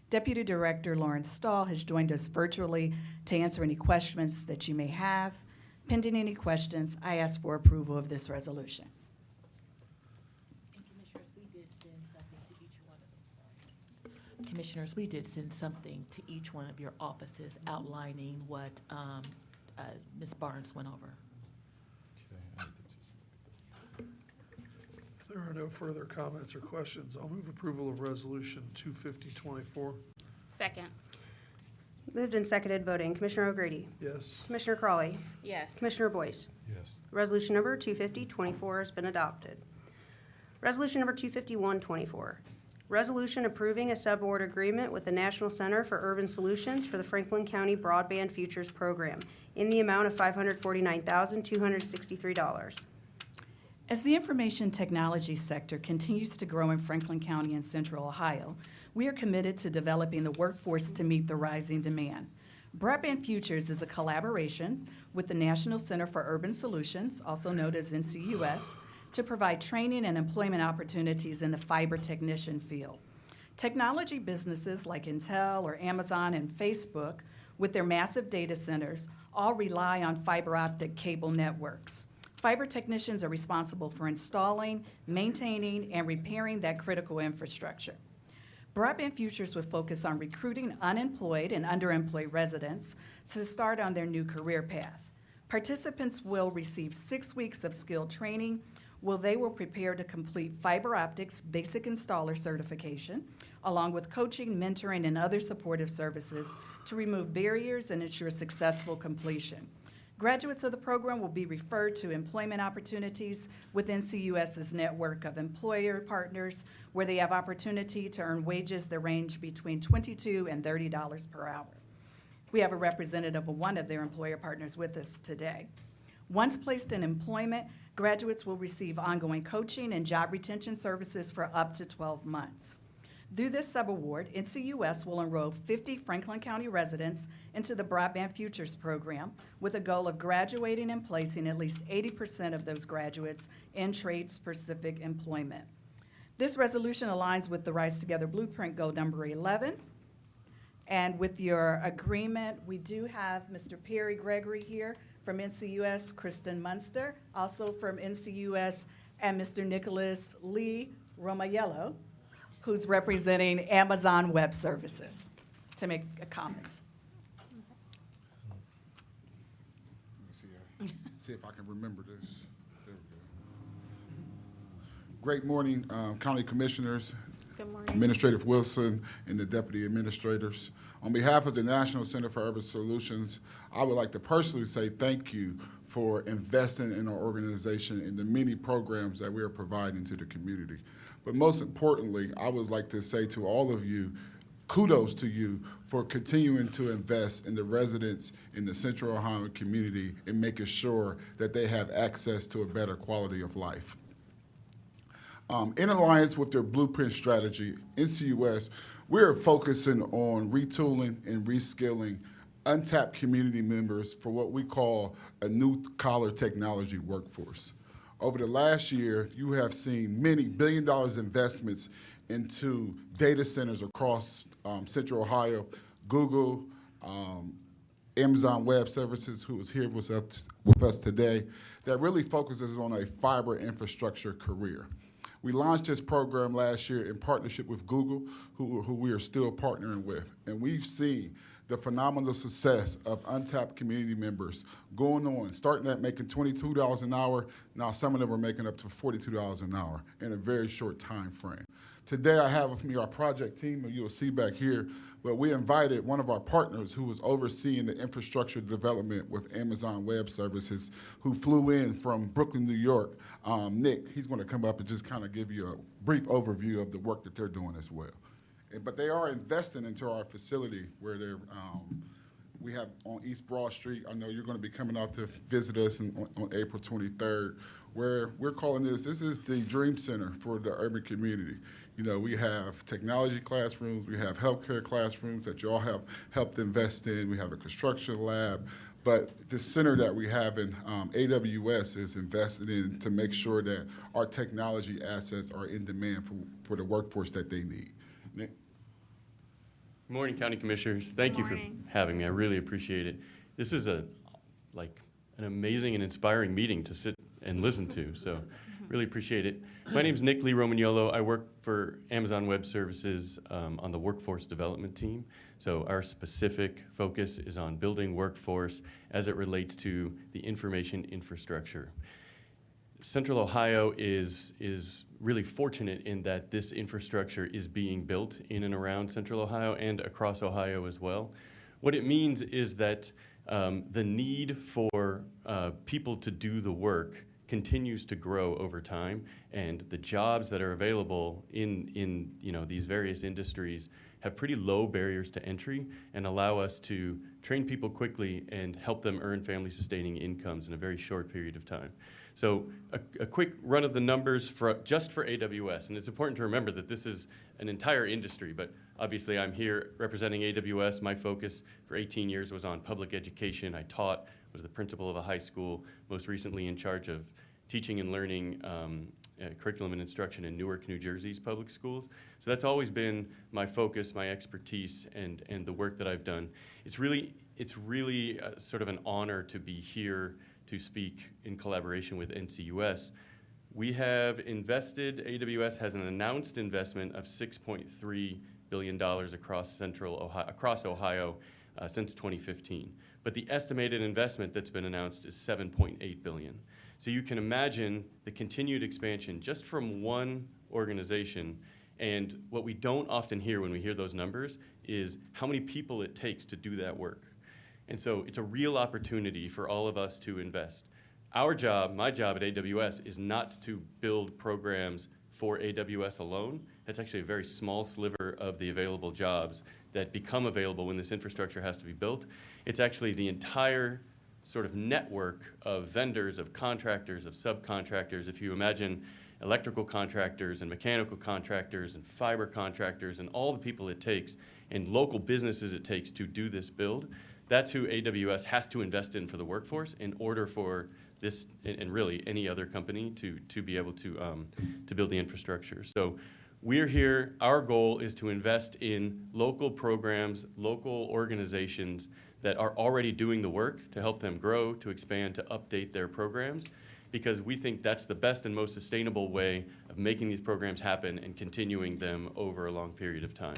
Deputy Director Lauren Stahl has joined us virtually to answer any questions that you may have. Pending any questions, I ask for approval of this resolution. Commissioners, we did send something to each one of your offices outlining what Ms. Barnes went over. If There are no further comments or questions. I'll move approval of Resolution 250-24. Second. Moved and seconded, voting. Commissioner O'Grady? Yes. Commissioner Crawley? Yes. Commissioner Boyce? Yes. Resolution number 250-24 has been adopted. Resolution number 251-24, resolution approving a subaward agreement with the National Center for Urban Solutions for the Franklin County Broadband Futures Program in the amount of $549,263. As the information technology sector continues to grow in Franklin County and Central Ohio, we are committed to developing the workforce to meet the rising demand. Broadband Futures is a collaboration with the National Center for Urban Solutions, also known as NCUS, to provide training and employment opportunities in the fiber technician field. Technology businesses like Intel or Amazon and Facebook, with their massive data centers, all rely on fiber optic cable networks. Fiber technicians are responsible for installing, maintaining, and repairing that critical infrastructure. Broadband Futures will focus on recruiting unemployed and underemployed residents to start on their new career path. Participants will receive 6 weeks of skilled training, where they will prepare to complete fiber optics basic installer certification, along with coaching, mentoring, and other supportive services to remove barriers and ensure successful completion. Graduates of the program will be referred to employment opportunities within CUS's network of employer partners, where they have opportunity to earn wages that range between $22 and $30 per hour. We have a representative of one of their employer partners with us today. Once placed in employment, graduates will receive ongoing coaching and job retention services for up to 12 months. Through this subaward, NCUS will enroll 50 Franklin County residents into the Broadband Futures program with a goal of graduating and placing at least 80% of those graduates in trade-specific employment. This resolution aligns with the Rise Together Blueprint Goal number 11. And with your agreement, we do have Mr. Perry Gregory here from NCUS, Kristen Munster, also from NCUS, and Mr. Nicholas Lee Romayello, who's representing Amazon Web Services, to make comments. Let me see if I can remember this. There we go. Great morning, County Commissioners, Good morning. Administrator Wilson, and the Deputy Administrators. On behalf of the National Center for Urban Solutions, I would like to personally say thank you for investing in our organization and the many programs that we are providing to the community. But most importantly, I would like to say to all of you, kudos to you for continuing to invest in the residents in the Central Ohio community and making sure that they have access to a better quality of life. In alliance with their blueprint strategy, NCUS, we're focusing on retooling and reskilling untapped community members for what we call a new collar technology workforce. Over the last year, you have seen many billion-dollar investments into data centers across Central Ohio. Google, Amazon Web Services, who is here with us today, that really focuses on a fiber infrastructure career. We launched this program last year in partnership with Google, who we are still partnering with. And we've seen the phenomenal success of untapped community members going on, starting at making $22 an hour. Now some of them are making up to $42 an hour in a very short time frame. Today I have with me our project team, who you'll see back here, but we invited one of our partners who was overseeing the infrastructure development with Amazon Web Services, who flew in from Brooklyn, New York. Nick, he's going to come up and just kind of give you a brief overview of the work that they're doing as well. But they are investing into our facility where they're, we have on East Broad Street. I know you're going to be coming out to visit us on April 23rd, where we're calling this is the dream center for the urban community. You know, we have technology classrooms, we have healthcare classrooms that you all have helped invest in, we have a construction lab, but the center that we have in AWS is invested in to make sure that our technology assets are in demand for the workforce that they need. Nick? Good morning, County Commissioners. Thank you for having me. I really appreciate it. This is an amazing and inspiring meeting to sit and listen to, so really appreciate it. My name is Nick Lee Romagnolo. I work for Amazon Web Services on the workforce development team. So our specific focus is on building workforce as it relates to the information infrastructure. Central Ohio is really fortunate in that this infrastructure is being built in and around Central Ohio and across Ohio as well. What it means is that the need for people to do the work continues to grow over time, and the jobs that are available in these various industries have pretty low barriers to entry and allow us to train people quickly and help them earn family-sustaining incomes in a very short period of time. So a quick run of the numbers just for AWS, and it's important to remember that this is an entire industry, but obviously I'm here representing AWS. My focus for 18 years was on public education. I taught, was the principal of a high school, most recently in charge of teaching and learning curriculum and instruction in Newark, New Jersey's public schools. So that's always been my focus, my expertise, and the work that I've done. It's really sort of an honor to be here to speak in collaboration with NCUS. We have invested, AWS has an announced investment of $6.3 billion across Ohio since 2015. But the estimated investment that's been announced is $7.8 billion. So you can imagine the continued expansion just from one organization. And what we don't often hear when we hear those numbers is how many people it takes to do that work. And so it's a real opportunity for all of us to invest. Our job, my job at AWS, is not to build programs for AWS alone. That's actually a very small sliver of the available jobs that become available when this infrastructure has to be built. It's actually the entire sort of network of vendors, of contractors, of subcontractors. If you imagine electrical contractors and mechanical contractors and fiber contractors and all the people it takes and local businesses it takes to do this build, that's who AWS has to invest in for the workforce in order for this, and really any other company, to be able to build the infrastructure. So we're here, our goal is to invest in local programs, local organizations that are already doing the work to help them grow, to expand, to update their programs, because we think that's the best and most sustainable way of making these programs happen and continuing them over a long period of time.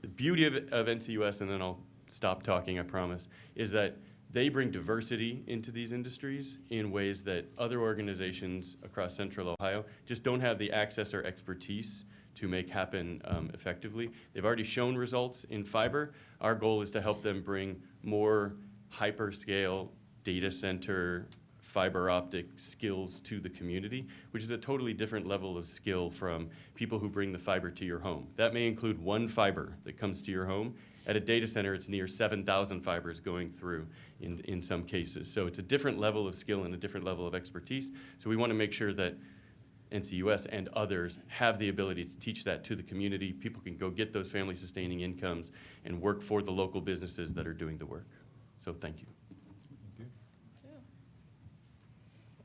The beauty of NCUS, and then I'll stop talking, I promise, is that they bring diversity into these industries in ways that other organizations across Central Ohio just don't have the access or expertise to make happen effectively. They've already shown results in fiber. Our goal is to help them bring more hyperscale data center fiber optic skills to the community, which is a totally different level of skill from people who bring the fiber to your home. That may include one fiber that comes to your home. At a data center, it's near 7,000 fibers going through in some cases. So it's a different level of skill and a different level of expertise. So we want to make sure that NCUS and others have the ability to teach that to the community. People can go get those family-sustaining incomes and work for the local businesses that are doing the work. So thank you.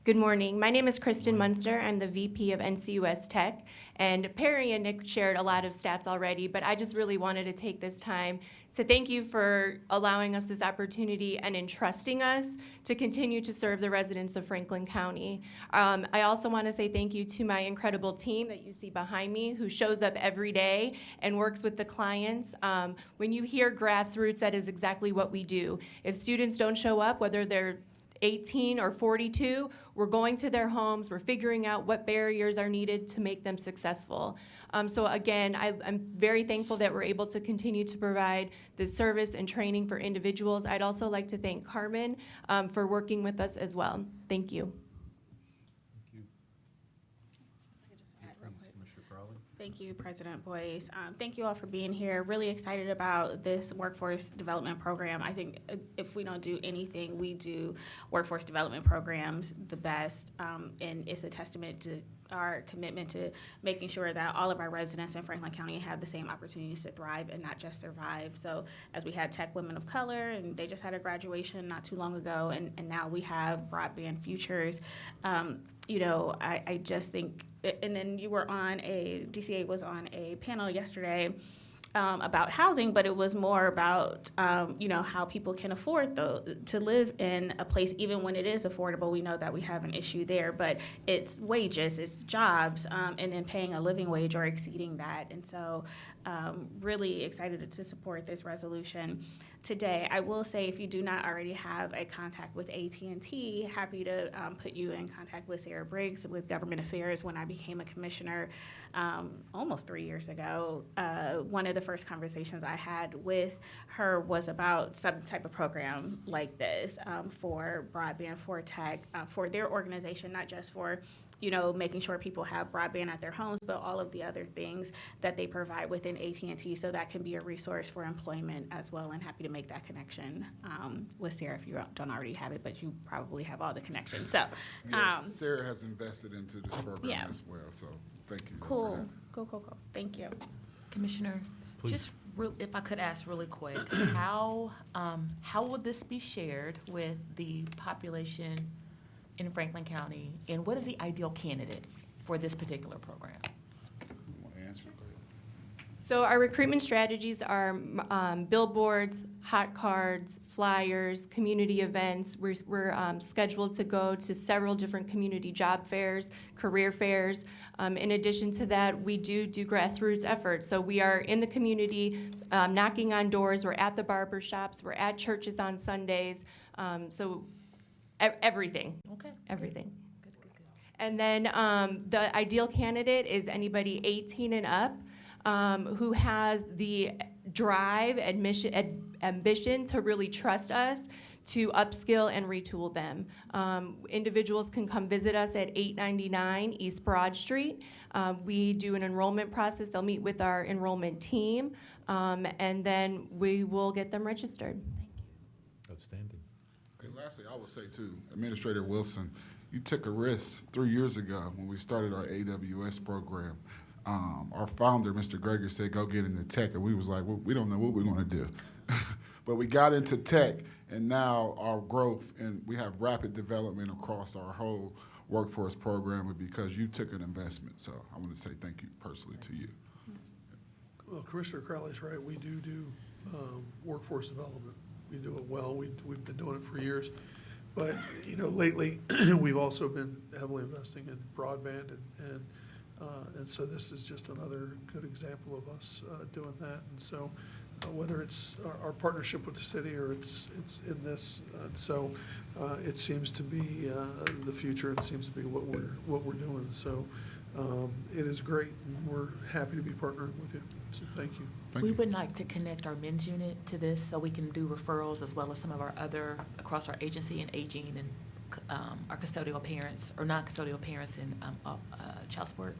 Good morning. My name is Kristen Munster. I'm the VP of NCUS Tech. And Perry and Nick shared a lot of stats already, but I just really wanted to take this time to thank you for allowing us this opportunity and entrusting us to continue to serve the residents of Franklin County. I also want to say thank you to my incredible team that you see behind me, who shows up every day and works with the clients. When you hear grassroots, that is exactly what we do. If students don't show up, whether they're 18 or 42, we're going to their homes, we're figuring out what barriers are needed to make them successful. So again, I'm very thankful that we're able to continue to provide this service and training for individuals. I'd also like to thank Carmen for working with us as well. Thank you. Thank you, President Boyce. Thank you all for being here. Really excited about this workforce development program. I think if we don't do anything, we do workforce development programs the best, and it's a testament to our commitment to making sure that all of our residents in Franklin County have the same opportunities to thrive and not just survive. So as we had Tech Women of Color, and they just had a graduation not too long ago, and now we have Broadband Futures. I just think, and then you were on DCA was on a panel yesterday about housing, but it was more about, how people can afford to live in a place, even when it is affordable. We know that we have an issue there, but it's wages, it's jobs, and then paying a living wage or exceeding that. And so really excited to support this resolution. today. I will say, if you do not already have a contact with AT&T, happy to put you in contact with Sarah Briggs with Government Affairs. When I became a commissioner almost 3 years ago, one of the first conversations I had with her was about some type of program like this for broadband, for tech, for their organization, not just for making sure people have broadband at their homes, but all of the other things that they provide within AT&T. So that can be a resource for employment as well, and happy to make that connection with Sarah if you don't already have it, but you probably have all the connections. So, Sarah has invested into this program as well, so thank you. Cool. Thank you. Commissioner, just if I could ask really quick, how will this be shared with the population in Franklin County, and what is the ideal candidate for this particular program? You want to answer? Go ahead. So our recruitment strategies are billboards, hot cards, flyers, community events. We're scheduled to go to several different community job fairs, career fairs. In addition to that, we do grassroots efforts. So we are in the community, knocking on doors. We're at the barber shops. We're at churches on Sundays. Everything. Okay. Everything. Good. And then the ideal candidate is anybody 18 and up who has the drive, ambition to really trust us to upskill and retool them. Individuals can come visit us at 899 East Broad Street. We do an enrollment process. They'll meet with our enrollment team, and then we will get them registered. Outstanding. Okay, lastly, I would say too, Administrator Wilson, you took a risk 3 years ago when we started our AWS program. Our founder, Mr. Gregory, said, go get into tech, and we was like, well, we don't know what we're gonna do. But we got into tech, and now our growth, and we have rapid development across our whole workforce program because you took an investment. So I want to say thank you personally to you. Well, Commissioner Crowley's right. We do workforce development. We do it well. We've been doing it for years. But, lately, we've also been heavily investing in broadband, and so this is just another good example of us doing that. And so whether it's our partnership with the city or it's in this, so it seems to be the future. It seems to be what we're doing. So it is great. And we're happy to be partnering with you. So thank you. We would like to connect our men's unit to this so we can do referrals as well as some of our other, across our agency and aging and our custodial parents or non-custodial parents in child support.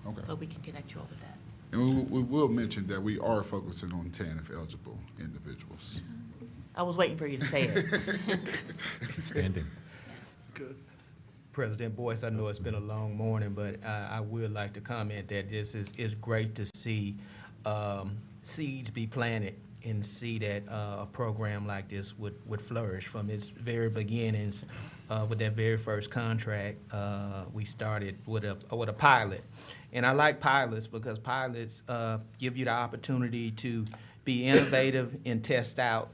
Okay. So we can connect you all with that. And we will mention that we are focusing on TANF eligible individuals. I was waiting for you to say it. Outstanding. Good. President Boyce, I know it's been a long morning, but I would like to comment that this is great to see seeds be planted and see that a program like this would flourish from its very beginnings. With that very first contract, we started with a pilot. And I like pilots because pilots give you the opportunity to be innovative and test out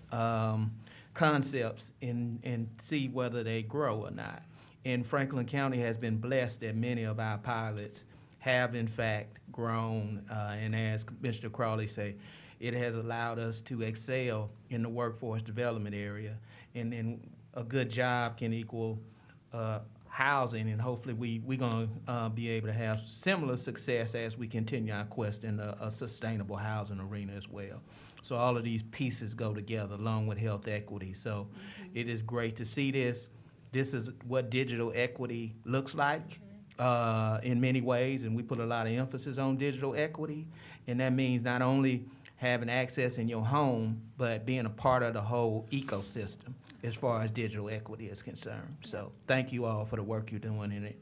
concepts and see whether they grow or not. And Franklin County has been blessed that many of our pilots have in fact grown, and as Mr. Crawley say, it has allowed us to excel in the workforce development area. And then a good job can equal housing, and hopefully we're going to be able to have similar success as we continue our quest in a sustainable housing arena as well. So all of these pieces go together along with health equity. So it is great to see this. This is what digital equity looks like in many ways, and we put a lot of emphasis on digital equity, and that means not only having access in your home, but being a part of the whole ecosystem as far as digital equity is concerned. So thank you all for the work you're doing in it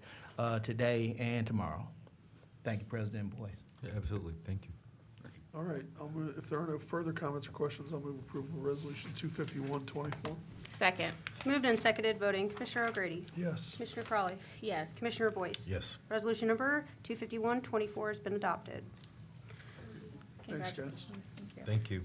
today and tomorrow. Thank you, President Boyce. Yeah, absolutely. Thank you. All right. I'll move, if there are no further comments or questions, I'll move approval of Resolution 251-24. Second. Moved and seconded, voting. Commissioner O'Grady? Yes. Commissioner Crawley? Yes. Commissioner Boyce? Yes. Resolution number 251-24 has been adopted. Thanks, guys. Thank you.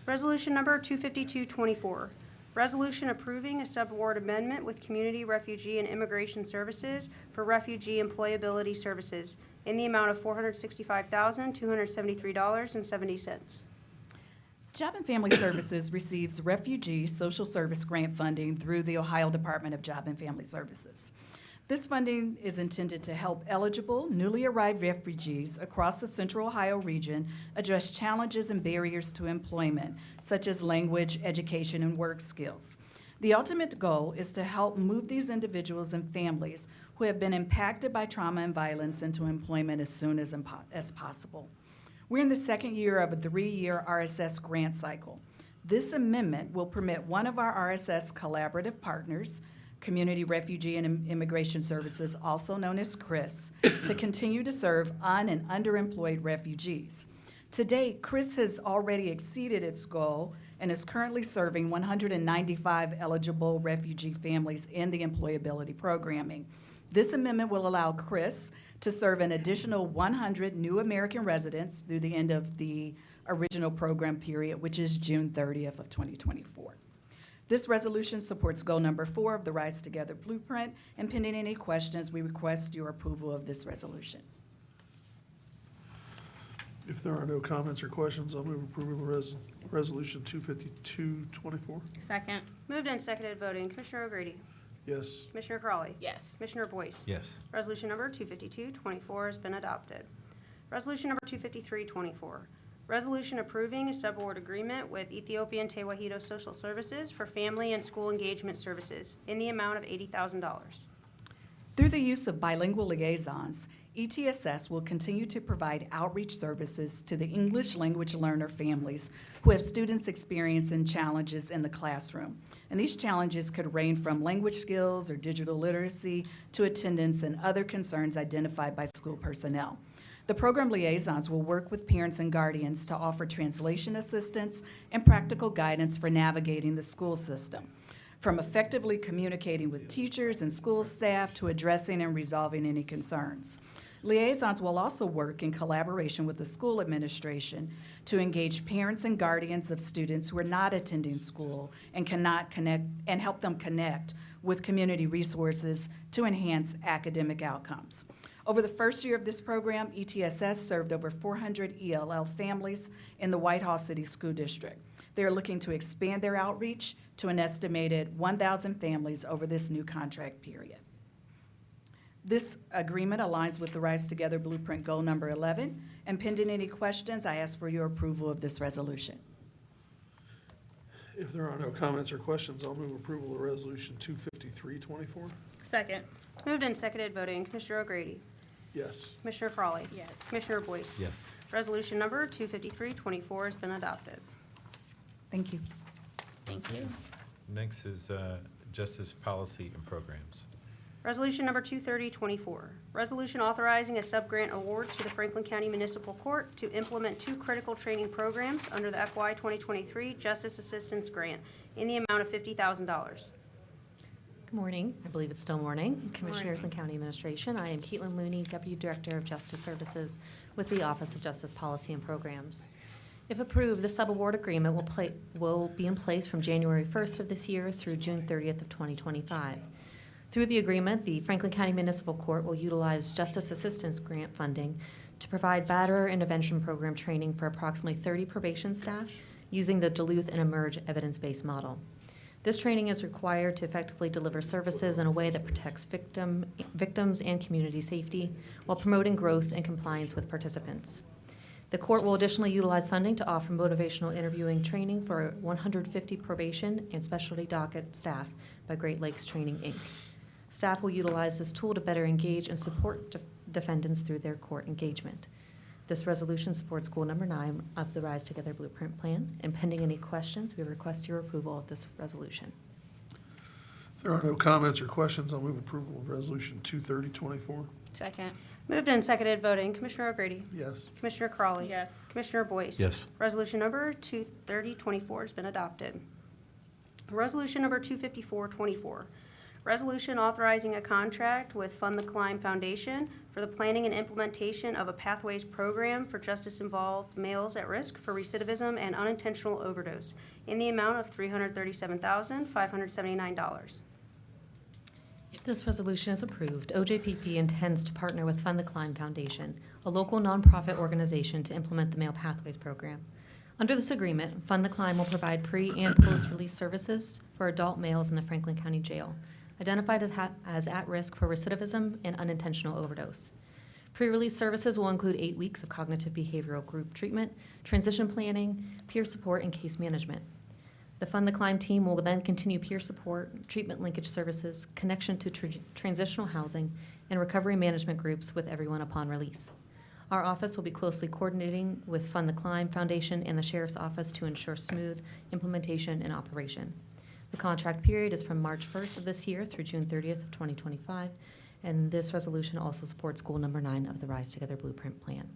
Resolution number 252-24, resolution approving a subaward amendment with Community Refugee and Immigration Services for refugee employability services in the amount of $465,273.70. Job and Family Services receives refugee social service grant funding through the Ohio Department of Job and Family Services. This funding is intended to help eligible, newly arrived refugees across the Central Ohio region address challenges and barriers to employment, such as language, education, and work skills. The ultimate goal is to help move these individuals and families who have been impacted by trauma and violence into employment as soon as possible. We're in the second year of a 3-year RSS grant cycle. This amendment will permit one of our RSS collaborative partners, Community Refugee and Immigration Services, also known as CRIS, to continue to serve un- and underemployed refugees. To date, CRIS has already exceeded its goal and is currently serving 195 eligible refugee families in the employability programming. This amendment will allow CRIS to serve an additional 100 new American residents through the end of the original program period, which is June 30th of 2024. This resolution supports goal number 4 of the Rise Together Blueprint, and pending any questions, we request your approval of this resolution. If there are no comments or questions, I'll move approval of Resolution 252-24. Second. Moved and seconded voting. Commissioner O'Grady? Yes. Commissioner Crawley? Yes. Commissioner Boyce? Yes. Resolution number 252-24 has been adopted. Resolution number 253-24, resolution approving a subaward agreement with Ethiopian Tewahedo Social Services for family and school engagement services in the amount of $80,000. Through the use of bilingual liaisons, ETSS will continue to provide outreach services to the English language learner families who have students experiencing challenges in the classroom. And these challenges could range from language skills or digital literacy to attendance and other concerns identified by school personnel. The program liaisons will work with parents and guardians to offer translation assistance and practical guidance for navigating the school system, from effectively communicating with teachers and school staff to addressing and resolving any concerns. Liaisons will also work in collaboration with the school administration to engage parents and guardians of students who are not attending school and cannot connect and help them connect with community resources to enhance academic outcomes. Over the first year of this program, ETSS served over 400 ELL families in the Whitehall City School District. They are looking to expand their outreach to an estimated 1,000 families over this new contract period. This agreement aligns with the Rise Together Blueprint Goal number 11, and pending any questions, I ask for your approval of this resolution. If there are no comments or questions, I'll move approval of Resolution 253-24. Second. Moved and seconded voting. Commissioner O'Grady? Yes. Commissioner Crawley? Yes. Commissioner Boyce? Yes. Resolution number 253-24 has been adopted. Thank you. Thank you. Next is Justice Policy and Programs. Resolution number 230-24, resolution authorizing a sub-grant award to the Franklin County Municipal Court to implement 2 critical training programs under the FY 2023 Justice Assistance Grant in the amount of $50,000. Good morning. I believe it's still morning. Commissioners and County Administration. I am Caitlin Looney, Deputy Director of Justice Services with the Office of Justice Policy and Programs. If approved, the subaward agreement will be in place from January 1st of this year through June 30th of 2025. Through the agreement, the Franklin County Municipal Court will utilize Justice Assistance Grant funding to provide batterer intervention program training for approximately 30 probation staff using the Duluth and Emerge evidence-based model. This training is required to effectively deliver services in a way that protects victims and community safety while promoting growth and compliance with participants. The court will additionally utilize funding to offer motivational interviewing training for 150 probation and specialty docket staff by Great Lakes Training, Inc. Staff will utilize this tool to better engage and support defendants through their court engagement. This resolution supports goal number 9 of the Rise Together Blueprint Plan, and pending any questions, we request your approval of this resolution. If there are no comments or questions, I'll move approval of Resolution 230-24. Second. Moved and seconded voting. Commissioner O'Grady? Yes. Commissioner Crawley? Yes. Commissioner Boyce? Yes. Resolution number 230-24 has been adopted. Resolution number 254-24, resolution authorizing a contract with Fund the Climb Foundation for the planning and implementation of a Pathways program for justice-involved males at risk for recidivism and unintentional overdose in the amount of $337,579. If this resolution is approved, OJPP intends to partner with Fund the Climb Foundation, a local nonprofit organization, to implement the Male Pathways program. Under this agreement, Fund the Climb will provide pre- and post-release services for adult males in the Franklin County Jail, identified as at risk for recidivism and unintentional overdose. Pre-release services will include 8 weeks of cognitive behavioral group treatment, transition planning, peer support, and case management. The Fund the Climb team will then continue peer support, treatment linkage services, connection to transitional housing, and recovery management groups with everyone upon release. Our office will be closely coordinating with Fund the Climb Foundation and the Sheriff's Office to ensure smooth implementation and operation. The contract period is from March 1st of this year through June 30th of 2025, and this resolution also supports goal number 9 of the Rise Together Blueprint Plan.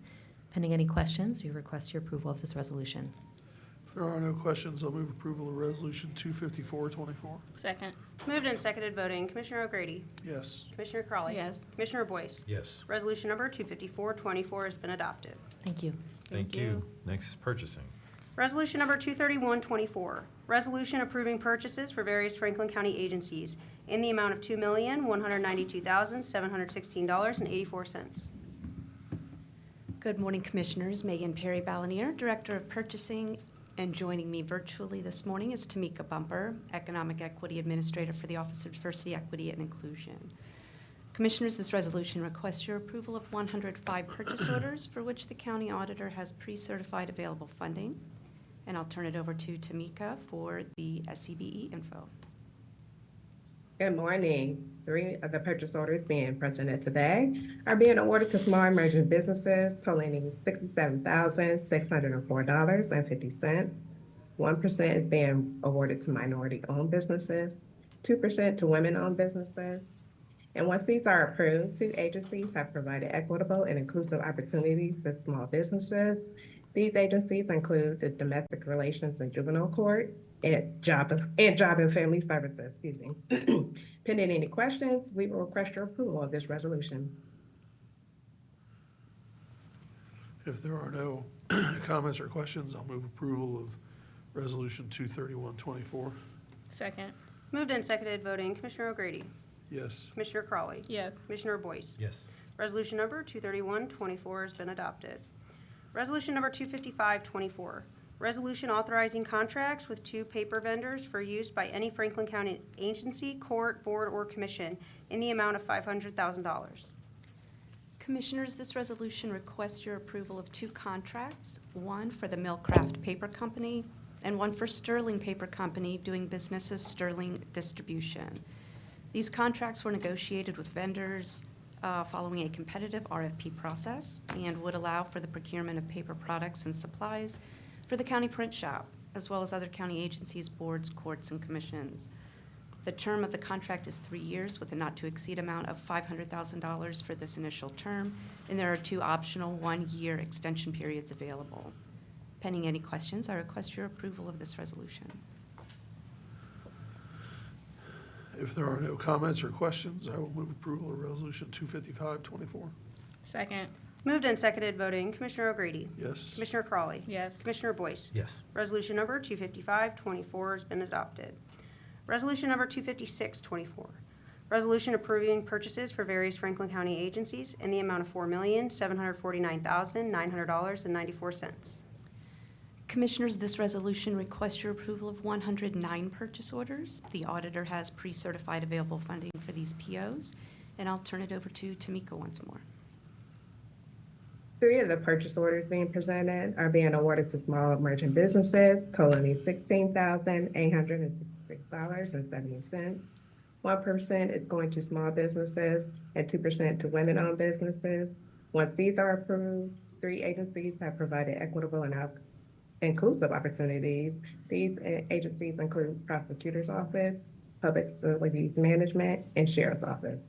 Pending any questions, we request your approval of this resolution. If there are no questions, I'll move approval of Resolution 254-24. Second. Moved and seconded voting, Commissioner O'Grady, Yes. Commissioner Crawley. Yes. Commissioner Boyce. Yes. Resolution number 254-24 has been adopted. Thank you. Thank you. Next is purchasing. Resolution number 231-24, resolution approving purchases for various Franklin County agencies in the amount of $2,192,716.84. Good morning, Commissioners. Megan Perry Balanier, Director of Purchasing, and joining me virtually this morning is Tamika Bumper, Economic Equity Administrator for the Office of Diversity, Equity, and Inclusion. Commissioners, this resolution requests your approval of 105 purchase orders for which the county auditor has pre-certified available funding. And I'll turn it over to Tamika for the SCBE info. Good morning. 3 of the purchase orders being presented today are being awarded to small emerging businesses totaling $67,604.50. 1% is being awarded to minority-owned businesses, 2% to women-owned businesses. And once these are approved, 2 agencies have provided equitable and inclusive opportunities to small businesses. These agencies include the Domestic Relations and Juvenile Court and Job and Family Services, Pending any questions, we will request your approval of this resolution. If there are no comments or questions, I'll move approval of Resolution 231-24. Second. Moved and seconded voting, Commissioner O'Grady, Yes. Commissioner Crawley. Yes. Commissioner Boyce. Yes. Resolution number 231-24 has been adopted. Resolution number 255-24, resolution authorizing contracts with 2 paper vendors for use by any Franklin County agency, court, board, or commission in the amount of $500,000. Commissioners, this resolution requests your approval of 2 contracts, one for the Millcraft Paper Company and one for Sterling Paper Company doing business as Sterling Distribution. These contracts were negotiated with vendors following a competitive RFP process and would allow for the procurement of paper products and supplies for the county print shop, as well as other county agencies, boards, courts, and commissions. The term of the contract is 3 years with a not-to-exceed amount of $500,000 for this initial term, and there are 2 optional 1-year extension periods available. Pending any questions, I request your approval of this resolution. If there are no comments or questions, I will move approval of Resolution 255-24. Second. Moved and seconded voting, Commissioner O'Grady. Yes. Commissioner Crawley. Yes. Commissioner Boyce. Yes. Resolution number 255-24 has been adopted. Resolution number 256-24, resolution approving purchases for various Franklin County agencies in the amount of $4,749,900.94. Commissioners, this resolution requests your approval of 109 purchase orders. The auditor has pre-certified available funding for these POs, and I'll turn it over to Tamika once more. 3 of the purchase orders being presented are being awarded to small emerging businesses totaling $16,866.70. 1% is going to small businesses and 2% to women-owned businesses. Once these are approved, 3 agencies have provided equitable and inclusive opportunities. These agencies include Prosecutor's Office, Public Facilities Management, and Sheriff's Office.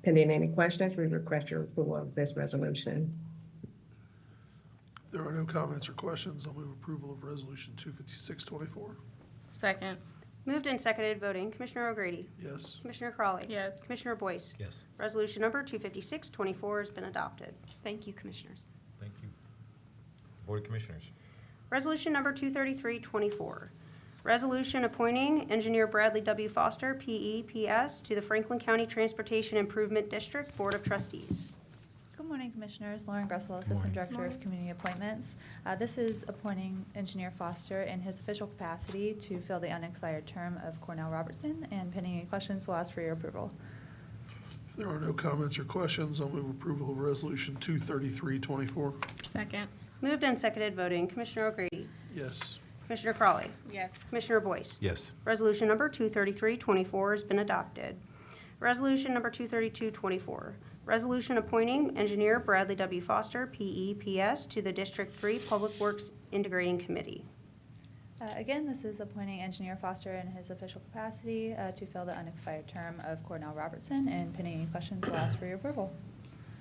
Pending any questions, we request your approval of this resolution. If there are no comments or questions, I'll move approval of Resolution 256-24. Second. Moved and seconded voting, Commissioner O'Grady. Yes. Commissioner Crawley. Yes. Commissioner Boyce. Yes. Resolution number 256-24 has been adopted. Thank you, Commissioners. Thank you. Board of Commissioners. Resolution number 233-24, resolution appointing Engineer Bradley W. Foster, P.E., P.S., to the Franklin County Transportation Improvement District Board of Trustees. Good morning, morning, Commissioners. Lauren Gressel, Assistant Director of Community Appointments. This is appointing Engineer Foster in his official capacity to fill the unexpired term of Cornell Robertson, and pending any questions, we'll ask for your approval. If there are no comments or questions, I'll move approval of Resolution 233-24. Second. Moved and seconded voting, Commissioner O'Grady, Yes. Commissioner Crawley, Yes. Commissioner Boyce. Yes. Resolution number 233-24 has been adopted. Resolution number 232-24, resolution appointing engineer Bradley W. Foster, P.E.P.S., to the District 3 Public Works Integrating Committee. Again, this is appointing Engineer Foster in his official capacity to fill the unexpired term of Cornell Robertson, and pending any questions, we'll ask for your approval.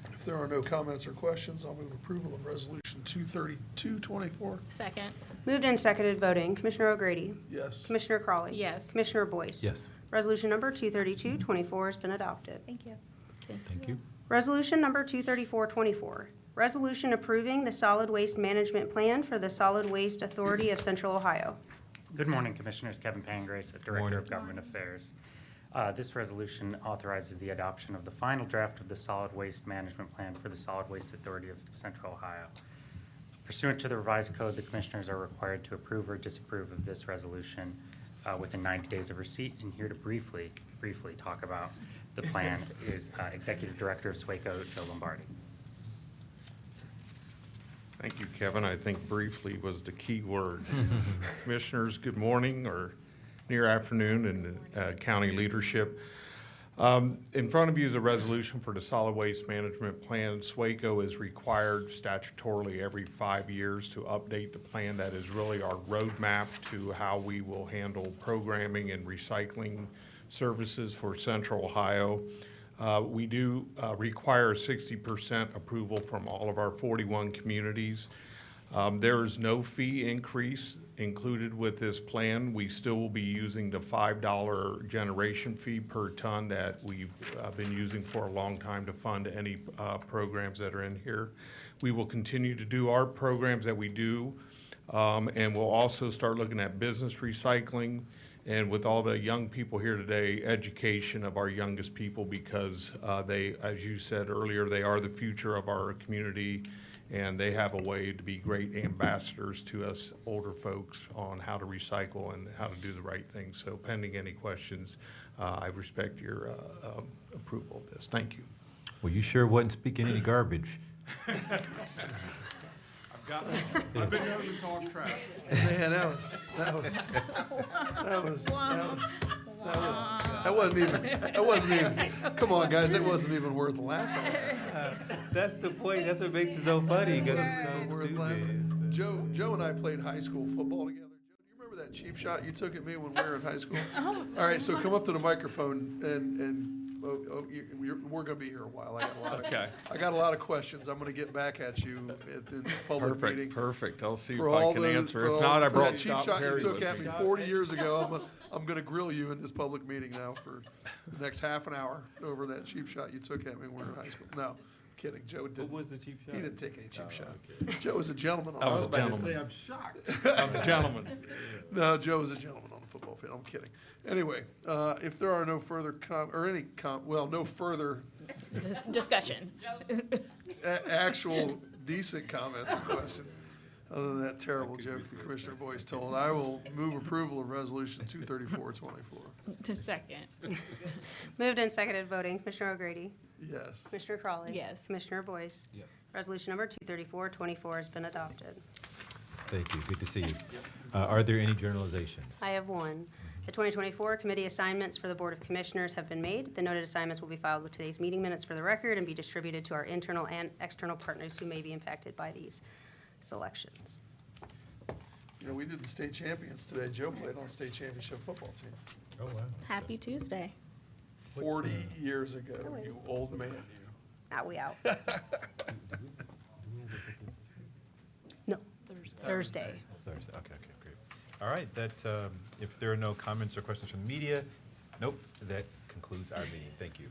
If there are no comments or questions, I'll move approval of Resolution 232-24. Second. Moved and seconded voting, Commissioner O'Grady, Yes. Commissioner Crawley. Yes. Commissioner Boyce. Yes. Resolution number 232-24 has been adopted. Thank you. Thank you. Resolution number 234-24, resolution approving the solid waste management plan for the Solid Waste Authority of Central Ohio. Good morning, Commissioners. Kevin Pangrace, Director of Government Affairs. This resolution authorizes the adoption of the final draft of the Solid Waste Management Plan for the Solid Waste Authority of Central Ohio. Pursuant to the revised code, the Commissioners are required to approve or disapprove of this resolution within 90 days of receipt. And here to briefly talk about the plan is Executive Director of SWACO, Joe Lombardi. Thank you, Kevin. I think briefly was the key word. Commissioners, good morning or near afternoon, and county leadership. In front of you is a resolution for the solid waste management plan. SWACO is required statutorily every 5 years to update the plan. That is really our roadmap to how we will handle programming and recycling services for Central Ohio. We do require 60% approval from all of our 41 communities. There is no fee increase included with this plan. We still will be using the $5 generation fee per ton that we've been using for a long time to fund any programs that are in here. We will continue to do our programs that we do, and we'll also start looking at business recycling. And with all the young people here today, education of our youngest people, because they, as you said earlier, they are the future of our community, and they have a way to be great ambassadors to us older folks on how to recycle and how to do the right thing. So pending any questions, I respect your approval of this. Thank you. Well, you sure wasn't speaking any garbage. I've been known to talk trash. Man, that wasn't even, come on, guys, it wasn't even worth laughing at. That's the point. That's what makes it so funny. Because it's so Worth stupid. laughing. Joe and I played high school football together. Joe, do you remember that cheap shot you took at me when we were in high school? All right, so come up to the microphone and we're gonna be here a while. I got a lot of questions. I'm gonna get back at you in this public meeting. Perfect. I'll see if For I all can those- answer. for If all- not, I for brought that cheap Scott shot you Perry took with at me. me 40 years ago. I'm gonna grill you in this public meeting now for the next half an hour over that cheap shot you took at me when we were in high school. No, kidding. Joe didn't. What was the cheap shot? He didn't take any cheap shot. Joe was a gentleman. I was a the gentleman. football I'm shocked. field. I'm a gentleman. No, Joe was a gentleman on the football field. I'm kidding. Anyway, if there are no further no further Discussion. actual decent comments or questions, other than that terrible joke that Commissioner Boyce told, I will move approval of Resolution 234-24. Second. Moved and seconded voting, Commissioner O'Grady, Yes. Commissioner Crawley. Yes. Commissioner Boyce. Yes. Resolution number 234-24 has been adopted. Thank you. Good to see you. Are there any journalizations? I have one. The 2024 committee assignments for the Board of Commissioners have been made. The noted assignments will be filed with today's meeting minutes for the record and be distributed to our internal and external partners who may be impacted by these selections. You know, we did the state champions today. Joe played on the state championship football team. Oh, wow. Happy Tuesday. 40 years ago, you old man, you. Now we out. No, Thursday. Thursday. Okay, great. All right, if there are no comments or questions from the media, nope, that concludes our meeting. Thank you.